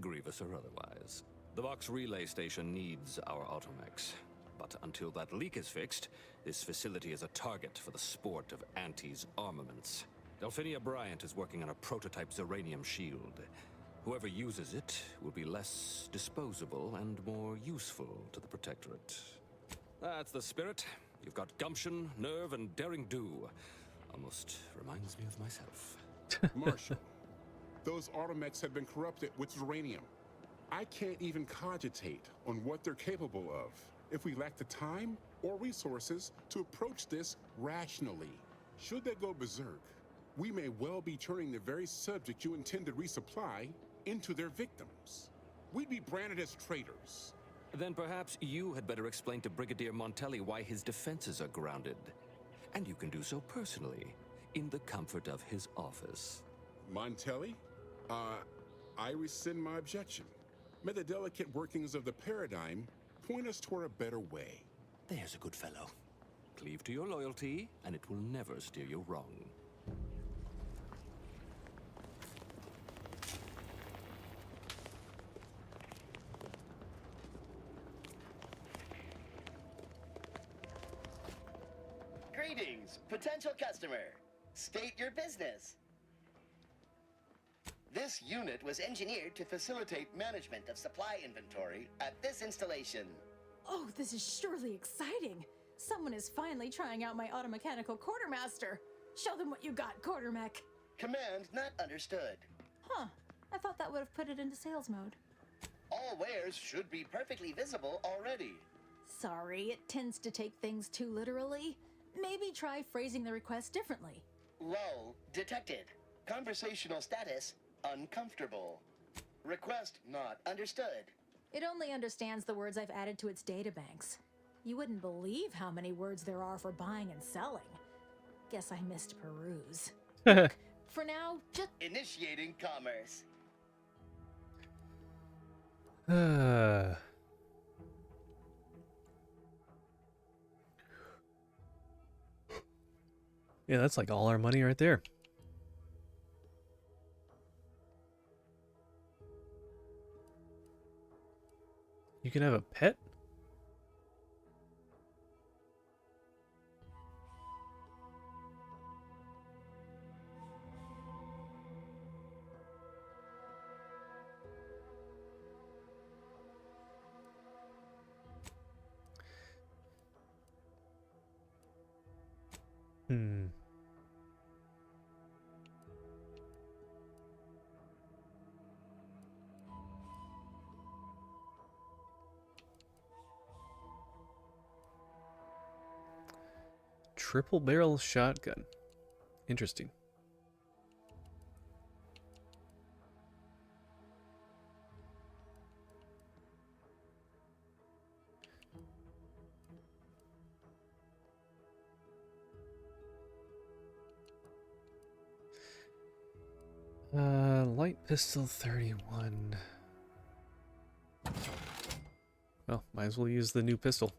[SPEAKER 24] grievous or otherwise. The Vox relay station needs our automechs. But until that leak is fixed, this facility is a target for the sport of Anti's armaments. Delphinia Bryant is working on a prototype uranium shield. Whoever uses it will be less disposable and more useful to the Protectorate. That's the spirit. You've got gumption, nerve, and daring do. Almost reminds me of myself.
[SPEAKER 2] Marshal, those automechs have been corrupted with uranium. I can't even cogitate on what they're capable of if we lack the time or resources to approach this rationally. Should they go berserk, we may well be turning the very subject you intend to resupply into their victims. We'd be branded as traitors.
[SPEAKER 24] Then perhaps you had better explain to Brigadier Montelli why his defenses are grounded. And you can do so personally, in the comfort of his office.
[SPEAKER 2] Montelli? I rescind my objection. May the delicate workings of the paradigm point us toward a better way.
[SPEAKER 24] There's a good fellow. Cleave to your loyalty, and it will never steer you wrong.
[SPEAKER 12] Greetings, potential customer. State your business. This unit was engineered to facilitate management of supply inventory at this installation.
[SPEAKER 3] Oh, this is surely exciting. Someone is finally trying out my automechanical quartermaster. Show them what you got, quartermech.
[SPEAKER 12] Command not understood.
[SPEAKER 3] Huh. I thought that would have put it into sales mode.
[SPEAKER 12] All wares should be perfectly visible already.
[SPEAKER 3] Sorry, it tends to take things too literally. Maybe try phrasing the request differently.
[SPEAKER 12] Lull detected. Conversational status uncomfortable. Request not understood.
[SPEAKER 3] It only understands the words I've added to its databanks. You wouldn't believe how many words there are for buying and selling. Guess I missed peruse. For now, just
[SPEAKER 12] initiating commerce.
[SPEAKER 1] Yeah, that's like all our money right there. You can have a pet? Triple barrel shotgun. Interesting. Light pistol 31. Well, might as well use the new pistol.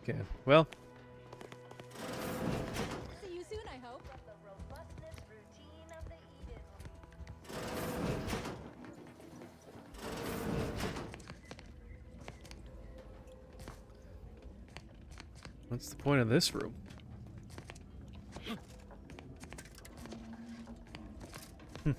[SPEAKER 1] Okay, well.
[SPEAKER 3] See you soon, I hope.
[SPEAKER 1] What's the point of this room? Hmm.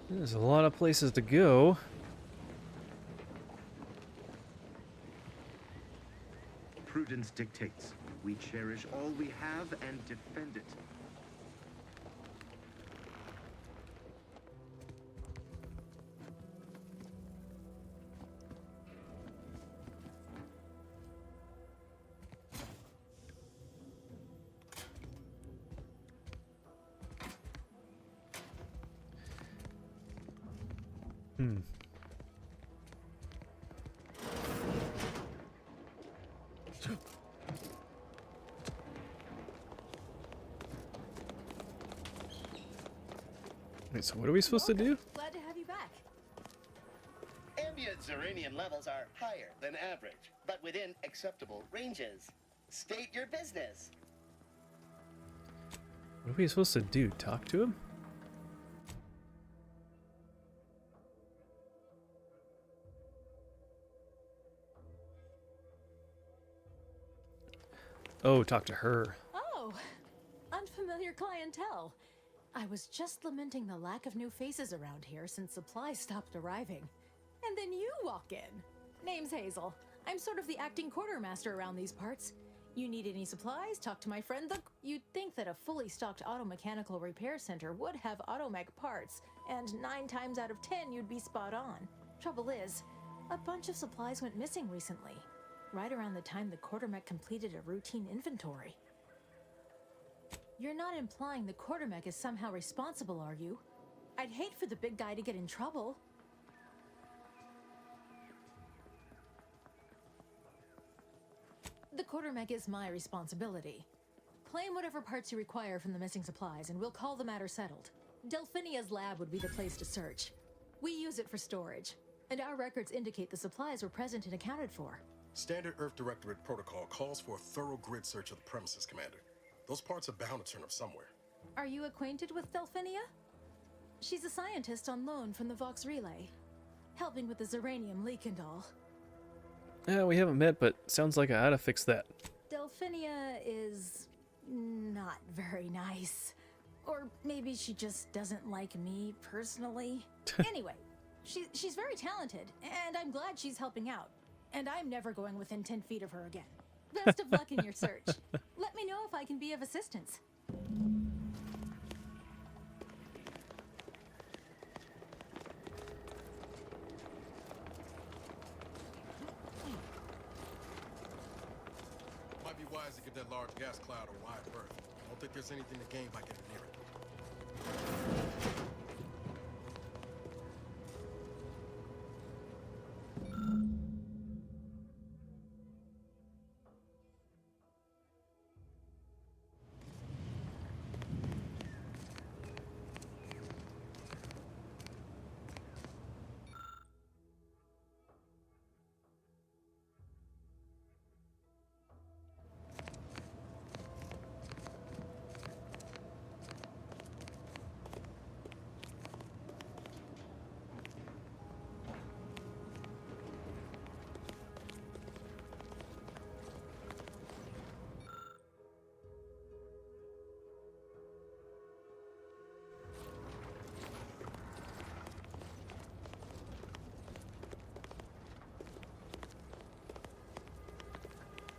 [SPEAKER 1] There's a lot of places to go.
[SPEAKER 8] Prudence dictates. We cherish all we have and defend it.
[SPEAKER 1] Hmm. Wait, so what are we supposed to do?
[SPEAKER 3] Glad to have you back.
[SPEAKER 12] Ambient Zeranium levels are higher than average, but within acceptable ranges. State your business.
[SPEAKER 1] What are we supposed to do? Talk to him? Oh, talk to her.
[SPEAKER 3] Oh, unfamiliar clientele. I was just lamenting the lack of new faces around here since supplies stopped arriving. And then you walk in. Name's Hazel. I'm sort of the acting quartermaster around these parts. You need any supplies? Talk to my friend the... You'd think that a fully stocked auto mechanical repair center would have automech parts, and 9 times out of 10 you'd be spot on. Trouble is, a bunch of supplies went missing recently, right around the time the quartermech completed a routine inventory. You're not implying the quartermech is somehow responsible, are you? I'd hate for the big guy to get in trouble. The quartermech is my responsibility. Claim whatever parts you require from the missing supplies, and we'll call the matter settled. Delphinia's lab would be the place to search. We use it for storage, and our records indicate the supplies were present and accounted for.
[SPEAKER 17] Standard Earth Directorate protocol calls for a thorough grid search of the premises, Commander. Those parts are bound to turn up somewhere.
[SPEAKER 3] Are you acquainted with Delphinia? She's a scientist on loan from the Vox Relay, helping with the Zeranium leak and all.
[SPEAKER 1] Yeah, we haven't met, but sounds like I ought to fix that.
[SPEAKER 3] Delphinia is not very nice. Or maybe she just doesn't like me personally. Anyway, she's very talented, and I'm glad she's helping out. And I'm never going within 10 feet of her again. Best of luck in your search. Let me know if I can be of assistance.
[SPEAKER 17] Might be wise to give that large gas cloud a wide berth. I don't think there's anything to gain by getting near it.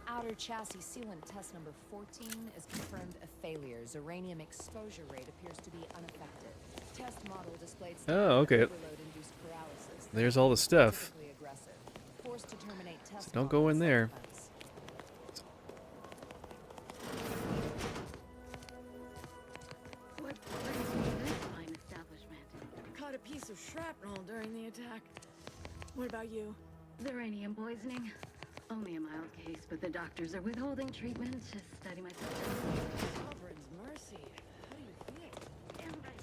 [SPEAKER 18] Outer chassis sealant test number 14 is confirmed a failure. Uranium exposure rate appears to be unaffected. Test model displayed
[SPEAKER 1] Oh, okay.
[SPEAKER 18] overload-induced paralysis.
[SPEAKER 1] There's all the stuff.
[SPEAKER 18] Typically aggressive. Forced to terminate test
[SPEAKER 1] Don't go in there.
[SPEAKER 18] model
[SPEAKER 20] roll during the attack. What about you?
[SPEAKER 13] Uranium poisoning. Only a mild case, but the doctors are withholding treatment to study my symptoms.
[SPEAKER 20] Sovereign's mercy. How do you feel?
[SPEAKER 13] Ambivalent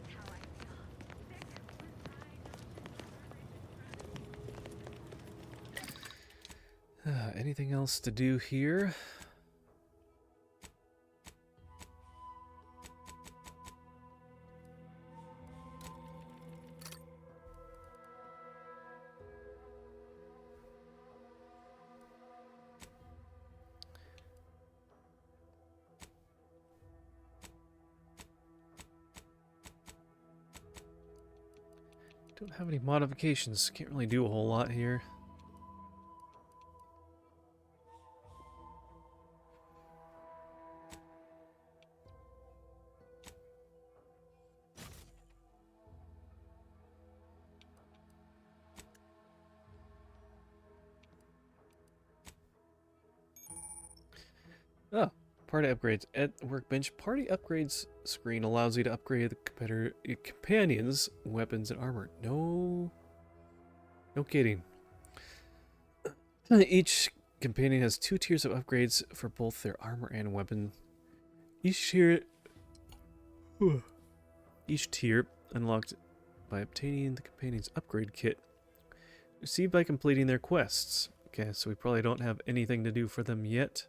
[SPEAKER 13] is how I feel.
[SPEAKER 1] Anything else to do here? Don't have any modifications. Can't really do a whole lot here. Oh, party upgrades. At workbench, party upgrades screen allows you to upgrade the companion's weapons and armor. No kidding. Each companion has 2 tiers of upgrades for both their armor and weapon. Each tier unlocked by obtaining the companion's upgrade kit. Received by completing their quests. Okay, so we probably don't have anything to do for them yet.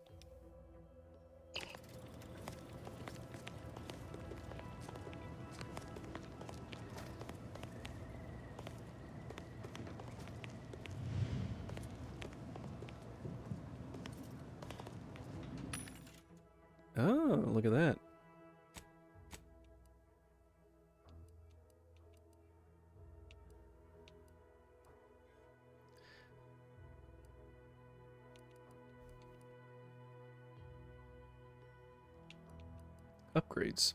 [SPEAKER 1] Oh, look at that. Upgrades.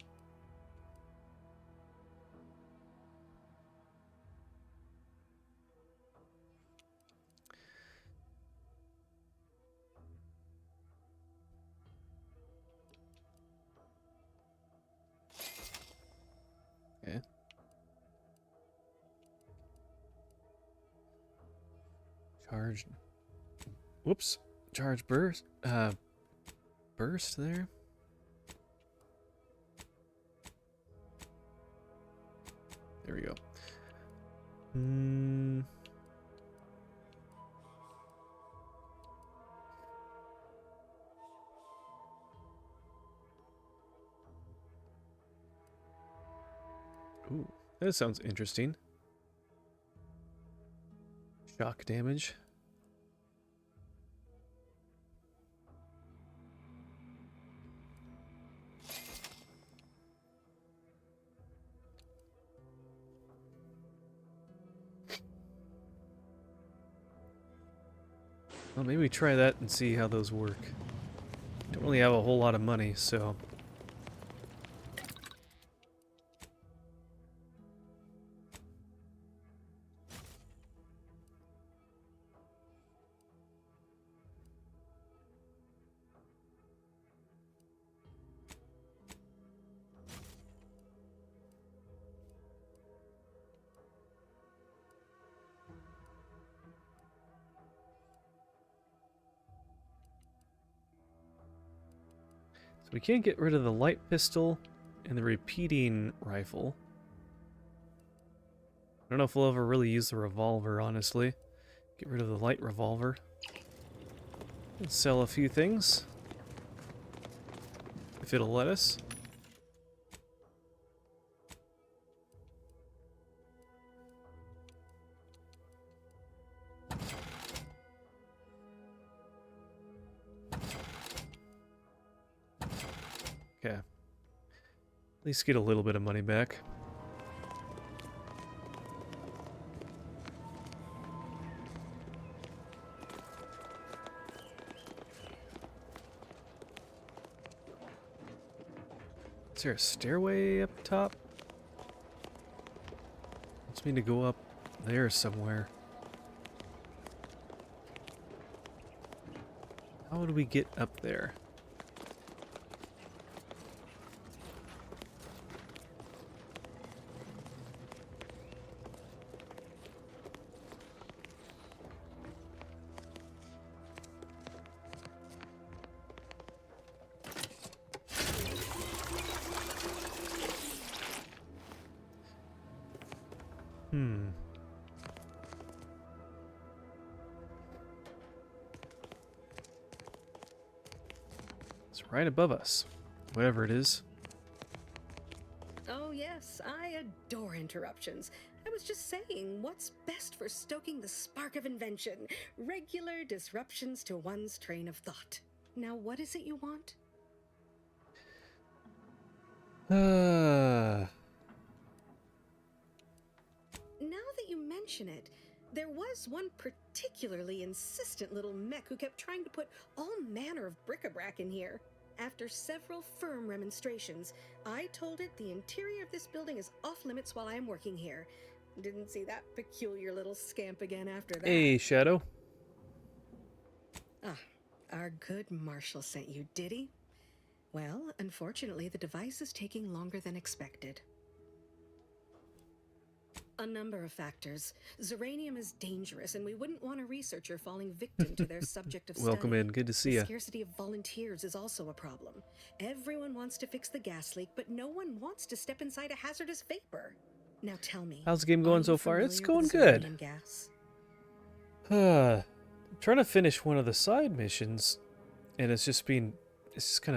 [SPEAKER 1] Okay. Charge. Whoops. Charge burst. Burst there. There we go. Ooh, that sounds interesting. Shock damage. Well, maybe try that and see how those work. Don't really have a whole lot of money, so... We can't get rid of the light pistol and the repeating rifle. I don't know if we'll ever really use the revolver, honestly. Get rid of the light revolver. And sell a few things. If it'll let us. Okay. At least get a little bit of money back. Is there a stairway up top? Wants me to go up there somewhere. How would we get up there? right above us. Whatever it is.
[SPEAKER 11] Oh, yes, I adore interruptions. I was just saying, what's best for stoking the spark of invention? Regular disruptions to one's train of thought. Now, what is it you want? Now that you mention it, there was one particularly insistent little mech who kept trying to put all manner of bric-a-brac in here. After several firm remonstrations, I told it the interior of this building is off limits while I'm working here. Didn't see that peculiar little scamp again after that.
[SPEAKER 1] Hey, Shadow.
[SPEAKER 11] Ah, our good Marshall sent you, did he? Well, unfortunately, the device is taking longer than expected. A number of factors. Zeranium is dangerous, and we wouldn't want a researcher falling victim to their subject of study.
[SPEAKER 1] Welcome in. Good to see
[SPEAKER 11] The
[SPEAKER 1] ya.
[SPEAKER 11] scarcity of volunteers is also a problem. Everyone wants to fix the gas leak, but no one wants to step inside a hazardous vapor. Now tell me,
[SPEAKER 1] How's the game going so far? It's going
[SPEAKER 11] with
[SPEAKER 1] good.
[SPEAKER 11] zeranium gas?
[SPEAKER 1] I'm trying to finish one of the side missions, and it's just kind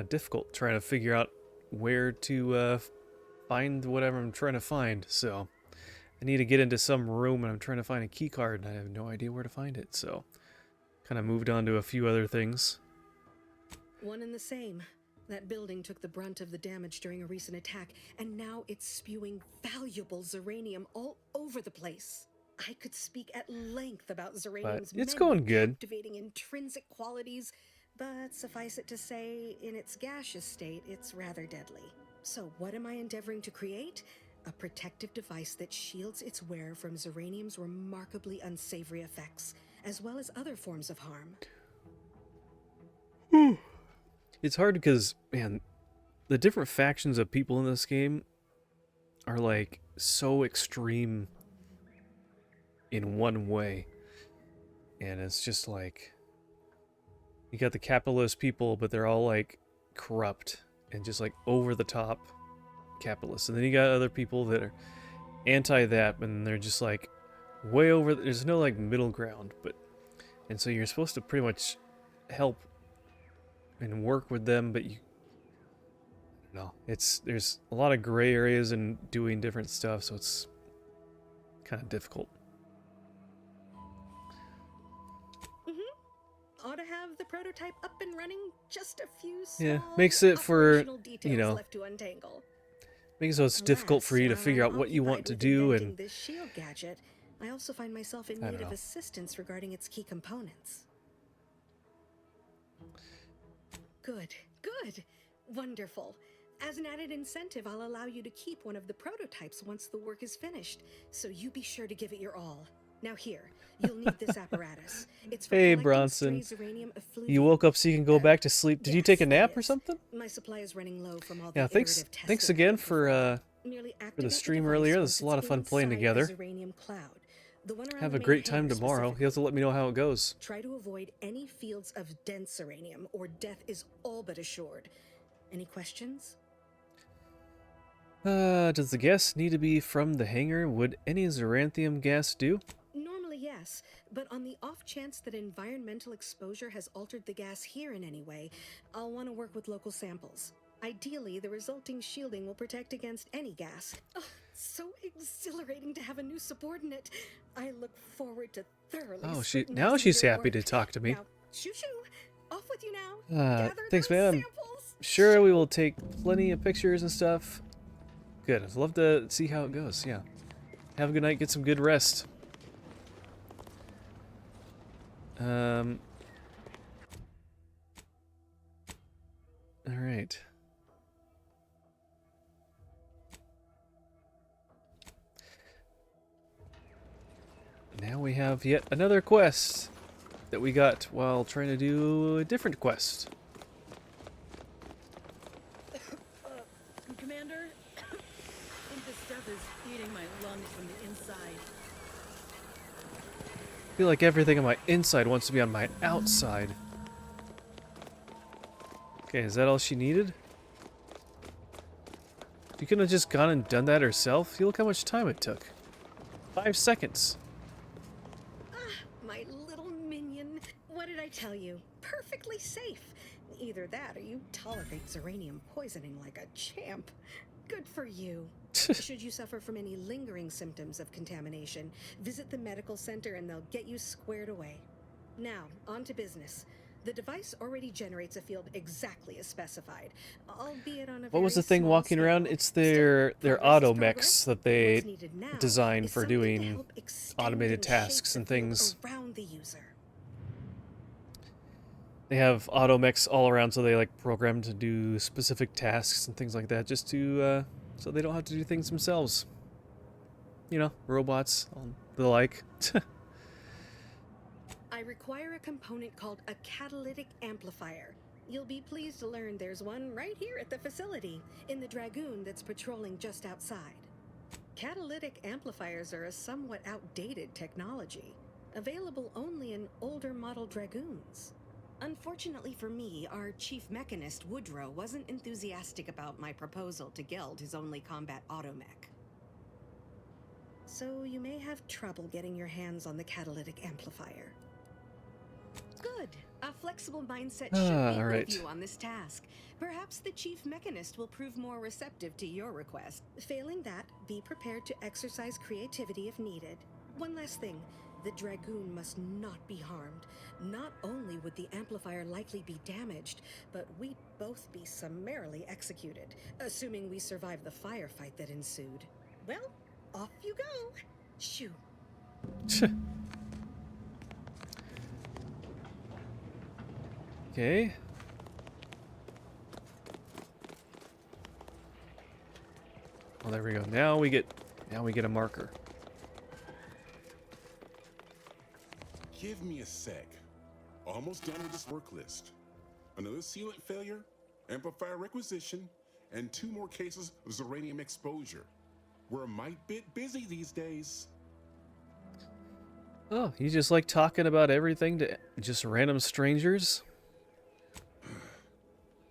[SPEAKER 1] of difficult trying to figure out where to find whatever I'm trying to find. So I need to get into some room, and I'm trying to find a key card, and I have no idea where to find it. So kind of moved on to a few other things.
[SPEAKER 11] One and the same. That building took the brunt of the damage during a recent attack, and now it's spewing valuable zeranium all over the place. I could speak at length about zeranium's
[SPEAKER 1] it's
[SPEAKER 11] many
[SPEAKER 1] going good.
[SPEAKER 11] captivating intrinsic qualities, but suffice it to say, in its gaseous state, it's rather deadly. So what am I endeavoring to create? A protective device that shields its wearer from zeranium's remarkably unsavory effects, as well as other forms of harm.
[SPEAKER 1] It's hard because, man, the different factions of people in this game are like so extreme in one way. And it's just like, you got the capitalist people, but they're all like corrupt and just like over the top capitalists. And then you got other people that are anti that, and they're just like way over. There's no like middle ground, and so you're supposed to pretty much help and work with them, but there's a lot of gray areas in doing different stuff, so it's kind of difficult.
[SPEAKER 11] Ought to have the prototype up and running. Just a few small
[SPEAKER 1] Yeah, makes it for,
[SPEAKER 11] operational details left to untangle.
[SPEAKER 1] Makes it so it's difficult for you to figure out what you want to do, and
[SPEAKER 11] this shield gadget, I also find myself in need of assistance regarding its key components. Good. Wonderful. As an added incentive, I'll allow you to keep one of the prototypes once the work is finished, so you be sure to give it your all. Now here, you'll need this apparatus. It's for
[SPEAKER 1] hey
[SPEAKER 11] collecting
[SPEAKER 1] Bronson,
[SPEAKER 11] stray zeranium effluvium.
[SPEAKER 1] you woke up so you can go back to sleep. Did you take a nap or something?
[SPEAKER 11] My supply is running low from all the
[SPEAKER 1] Yeah, thanks
[SPEAKER 11] iterative tests
[SPEAKER 1] thanks
[SPEAKER 11] that
[SPEAKER 1] again
[SPEAKER 11] we've
[SPEAKER 1] for
[SPEAKER 11] Merely
[SPEAKER 1] the
[SPEAKER 11] activate
[SPEAKER 1] stream
[SPEAKER 11] device
[SPEAKER 1] earlier.
[SPEAKER 11] once
[SPEAKER 1] This is a lot of
[SPEAKER 11] it's
[SPEAKER 1] fun playing
[SPEAKER 11] inside
[SPEAKER 1] together.
[SPEAKER 11] the zeranium cloud. The one around
[SPEAKER 1] Have
[SPEAKER 11] the
[SPEAKER 1] a
[SPEAKER 11] main
[SPEAKER 1] great time
[SPEAKER 11] hangar
[SPEAKER 1] tomorrow.
[SPEAKER 11] specifically.
[SPEAKER 1] You have to let me know how it goes.
[SPEAKER 11] Try to avoid any fields of dense zeranium, or death is all but assured. Any questions?
[SPEAKER 1] Does the gas need to be from the hangar? Would any zeranthium gas do?
[SPEAKER 11] Normally, yes, but on the off chance that environmental exposure has altered the gas here in any way, I'll want to work with local samples. Ideally, the resulting shielding will protect against any gas. Oh, so exhilarating to have a new subordinate. I look forward to thoroughly.
[SPEAKER 1] Oh, now
[SPEAKER 11] scrutinizing
[SPEAKER 1] she's
[SPEAKER 11] your
[SPEAKER 1] happy to
[SPEAKER 11] work.
[SPEAKER 1] talk to me.
[SPEAKER 11] Now, shoo-shoo! Off with you now. Gather
[SPEAKER 1] Thanks,
[SPEAKER 11] those
[SPEAKER 1] man.
[SPEAKER 11] samples.
[SPEAKER 1] Sure, we will take plenty of pictures and stuff. Good. I'd love to see how it goes. Yeah. Have a good night. Get some good rest. All right. Now we have yet another quest that we got while trying to do a different quest.
[SPEAKER 5] Commander, I think this stuff is eating my lungs from the inside.
[SPEAKER 1] I feel like everything on my inside wants to be on my outside. Okay, is that all she needed? She couldn't have just gone and done that herself. You look how much time it took. 5 seconds.
[SPEAKER 11] My little minion. What did I tell you? Perfectly safe. Either that or you tolerate Zeranium poisoning like a champ. Good for you. Should you suffer from any lingering symptoms of contamination, visit the medical center and they'll get you squared away. Now, on to business. The device already generates a field exactly as specified, albeit on a
[SPEAKER 1] What was
[SPEAKER 11] very
[SPEAKER 1] the thing
[SPEAKER 11] small
[SPEAKER 1] walking
[SPEAKER 11] scale.
[SPEAKER 1] around? It's their
[SPEAKER 11] progress is
[SPEAKER 1] auto
[SPEAKER 11] progress.
[SPEAKER 1] mechs that
[SPEAKER 11] What's
[SPEAKER 1] they
[SPEAKER 11] needed now
[SPEAKER 1] designed
[SPEAKER 11] is
[SPEAKER 1] for
[SPEAKER 11] something to
[SPEAKER 1] doing
[SPEAKER 11] help extend
[SPEAKER 1] automated
[SPEAKER 11] and shape
[SPEAKER 1] tasks
[SPEAKER 11] the
[SPEAKER 1] and
[SPEAKER 11] field
[SPEAKER 1] things.
[SPEAKER 11] around the user.
[SPEAKER 1] They have auto mechs all around, so they like program to do specific tasks and things like that, just to so they don't have to do things themselves. You know, robots, the like.
[SPEAKER 11] I require a component called a catalytic amplifier. You'll be pleased to learn there's one right here at the facility, in the Dragoon that's patrolling just outside. Catalytic amplifiers are a somewhat outdated technology, available only in older model Dragoons. Unfortunately for me, our chief mechanist, Woodrow, wasn't enthusiastic about my proposal to Geld his only combat automech. So you may have trouble getting your hands on the catalytic amplifier. Good. A flexible mindset should be
[SPEAKER 1] all right.
[SPEAKER 11] with you on this task. Perhaps the chief mechanist will prove more receptive to your request. Failing that, be prepared to exercise creativity if needed. One last thing. The Dragoon must not be harmed. Not only would the amplifier likely be damaged, but we'd both be summarily executed, assuming we survive the firefight that ensued. Well, off you go. Shoo.
[SPEAKER 1] Okay. Well, there we go. Now we get a marker.
[SPEAKER 2] Give me a sec. Almost done with this work list. Another sealant failure, amplifier requisition, and 2 more cases of Zeranium exposure. We're a mite bit busy these days.
[SPEAKER 1] Oh, you just like talking about everything to just random strangers?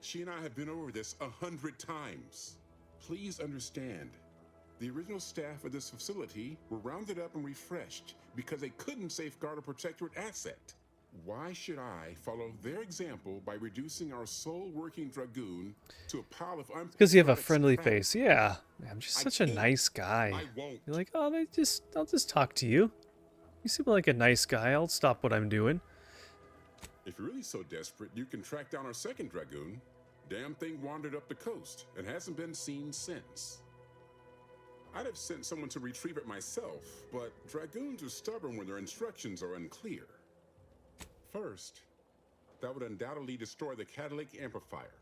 [SPEAKER 2] She and I have been over this 100 times. Please understand, the original staff of this facility were rounded up and refreshed because they couldn't safeguard a protectorate asset. Why should I follow their example by reducing our sole working Dragoon to a pile of
[SPEAKER 1] Because you have a friendly face. Yeah. I'm just such a nice guy.
[SPEAKER 2] I won't.
[SPEAKER 1] You're like, oh, I'll just talk to you. You seem like a nice guy. I'll stop what I'm doing.
[SPEAKER 2] If you're really so desperate, you can track down our second Dragoon. Damn thing wandered up the coast and hasn't been seen since. I'd have sent someone to retrieve it myself, but Dragoons are stubborn when their instructions are unclear. First, that would undoubtedly destroy the catalytic amplifier.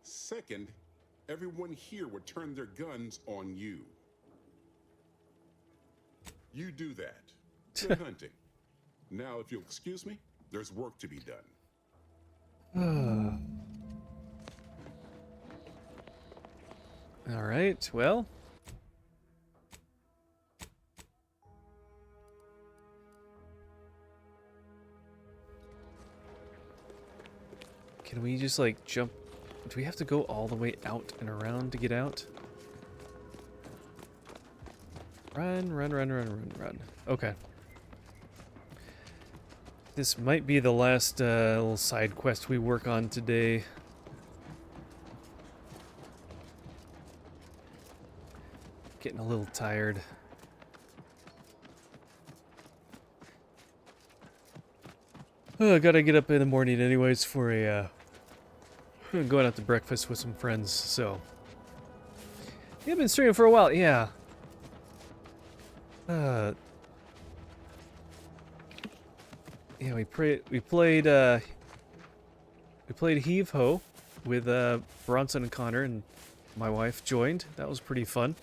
[SPEAKER 2] Second, everyone here would turn their guns on you. You do that. Good hunting. Now, if you'll excuse me, there's work to be done.
[SPEAKER 1] All right, well. Can we just like jump? Do we have to go all the way out and around to get out? Run, run, run, run, run, run. Okay. This might be the last little side quest we work on today. Getting a little tired. Oh, I gotta get up in the morning anyways for a going out to breakfast with some friends, so. Yeah, I've been streaming for a while, yeah. Yeah, we played Heave Ho with Bronson and Connor, and my wife joined. That was pretty fun.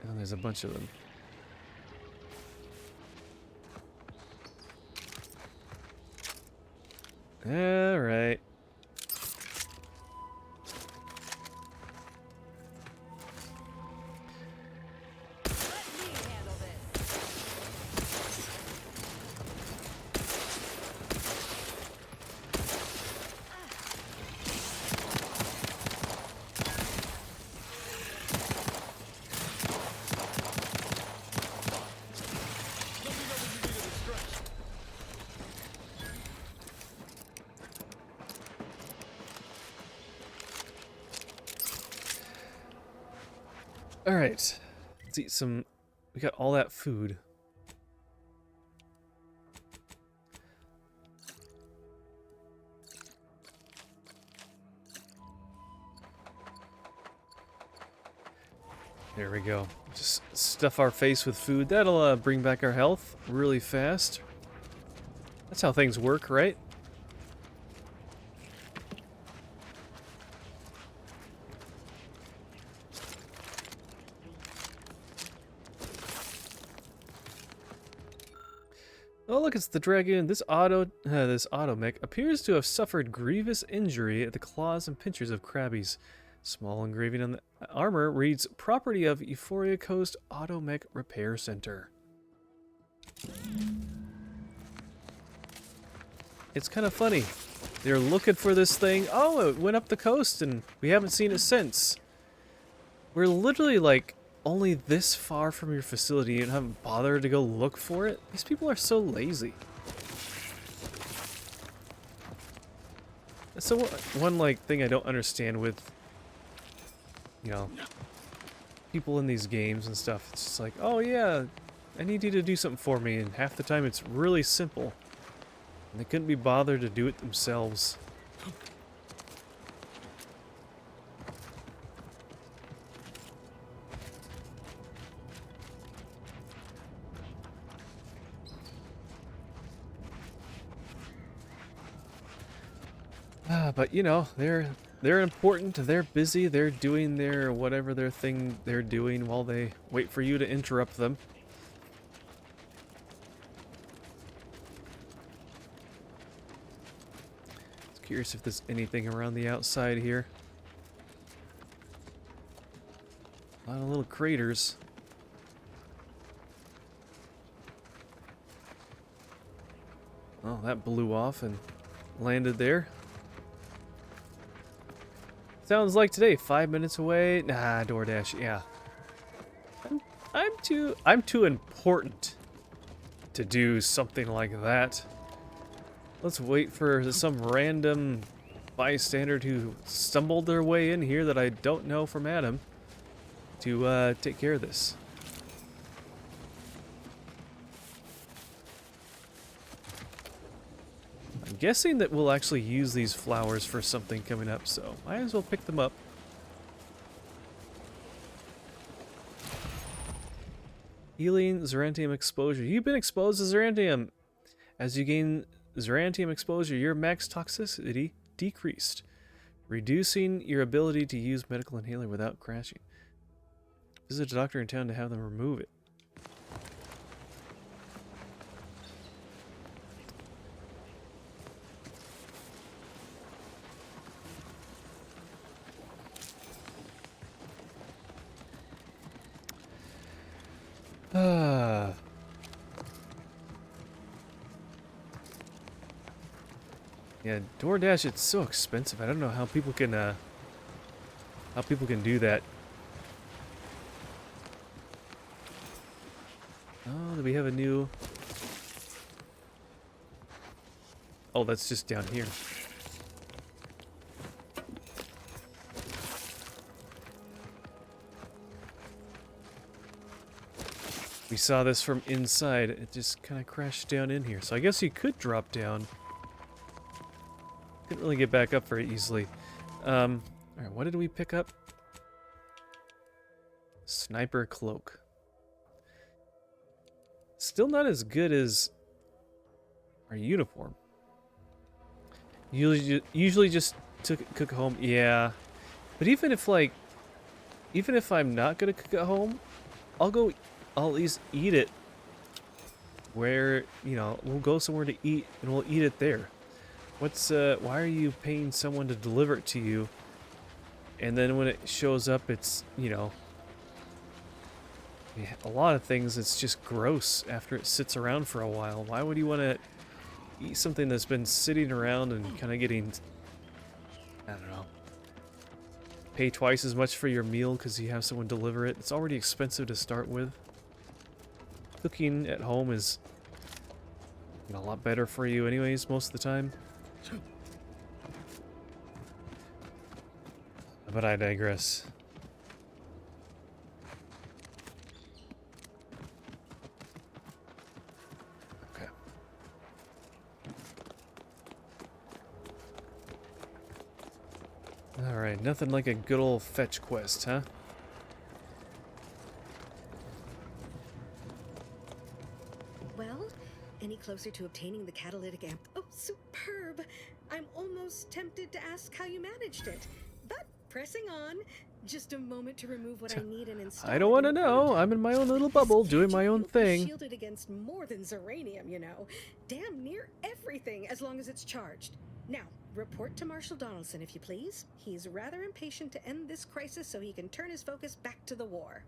[SPEAKER 1] And there's a bunch of them. All right. Alright. Let's eat some... We got all that food. There we go. Just stuff our face with food. That'll bring back our health really fast. That's how things work, right? Oh, look, it's the dragon. This auto mech appears to have suffered grievous injury at the claws and pinchers of Krabbies. Small engraving on the armor reads, "Property of Euphoria Coast Auto Mech Repair Center." It's kind of funny. They're looking for this thing. Oh, it went up the coast and we haven't seen it since. We're literally like only this far from your facility and haven't bothered to go look for it? These people are so lazy. So one like thing I don't understand with, you know, people in these games and stuff, it's just like, oh yeah, I need you to do something for me, and half the time it's really simple. And they couldn't be bothered to do it themselves. But you know, they're important, they're busy, they're doing their whatever their thing they're doing while they wait for you to interrupt them. Just curious if there's anything around the outside here. A lot of little craters. Oh, that blew off and landed there. Sounds like today, 5 minutes away. Nah, DoorDash, yeah. I'm too important to do something like that. Let's wait for some random bystander who stumbled their way in here that I don't know from Adam to take care of this. I'm guessing that we'll actually use these flowers for something coming up, so might as well pick them up. Healing Zerantium exposure. You've been exposed to Zerantium. As you gain Zerantium exposure, your max toxicity decreased, reducing your ability to use medical inhaler without crashing. Visit a doctor in town to have them remove it. Yeah, DoorDash, it's so expensive. I don't know how people can do that. Oh, do we have a new... Oh, that's just down here. We saw this from inside. It just kind of crashed down in here. So I guess you could drop down. Couldn't really get back up very easily. Alright, what did we pick up? Sniper cloak. Still not as good as our uniform. Usually just cook at home. Yeah. But even if I'm not gonna cook at home, I'll at least eat it where, you know, we'll go somewhere to eat and we'll eat it there. Why are you paying someone to deliver it to you, and then when it shows up, it's, you know, a lot of things, it's just gross after it sits around for a while. Why would you want to eat something that's been sitting around and kind of getting, I don't know, pay twice as much for your meal because you have someone deliver it? It's already expensive to start with. Cooking at home is, you know, a lot better for you anyways most of the time. But I digress. Alright, nothing like a good old fetch quest, huh?
[SPEAKER 11] Well, any closer to obtaining the catalytic amp? Oh, superb! I'm almost tempted to ask how you managed it. But pressing on, just a moment to remove what I need and install.
[SPEAKER 1] I don't want to know. I'm in my own little bubble doing my own thing.
[SPEAKER 11] Shielded against more than Zeranium, you know. Damn near everything as long as it's charged. Now, report to Marshal Donaldson if you please. He's rather impatient to end this crisis so he can turn his focus back to the war.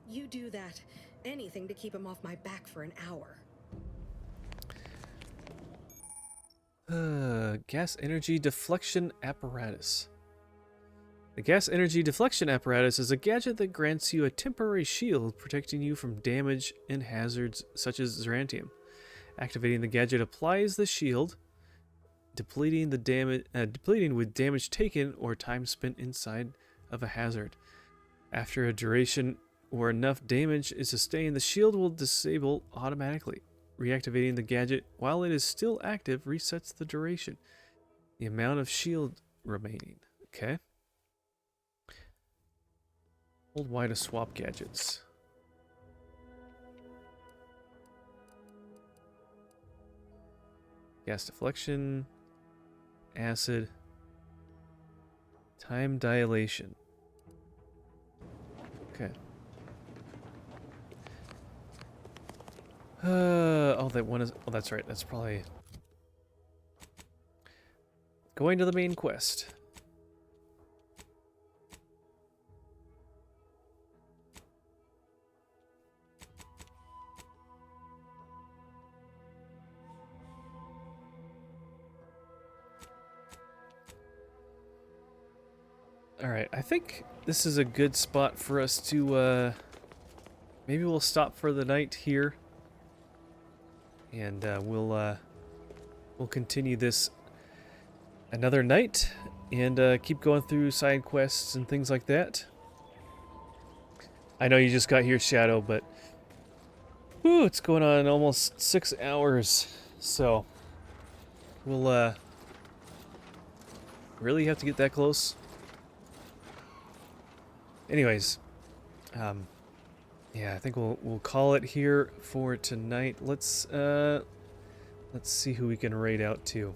[SPEAKER 11] You do that. Anything to keep him off my back for an hour.
[SPEAKER 1] Gas energy deflection apparatus. The gas energy deflection apparatus is a gadget that grants you a temporary shield protecting you from damage and hazards such as Zerantium. Activating the gadget applies the shield, depleting with damage taken or time spent inside of a hazard. After a duration or enough damage is sustained, the shield will disable automatically. Reactivating the gadget while it is still active resets the duration. The amount of shield remaining. Okay. Hold Y to swap gadgets. Gas deflection. Acid. Time dilation. Okay. Oh, that one is... Oh, that's right. That's probably... Going to the main quest. Alright, I think this is a good spot for us to, maybe we'll stop for the night here. And, we'll continue this another night. And, keep going through side quests and things like that. I know you just got here, Shadow, but... Whew, it's going on almost 6 hours. So... We'll, really have to get that close? Anyways, yeah, I think we'll call it here for tonight. Let's see who we can raid out to.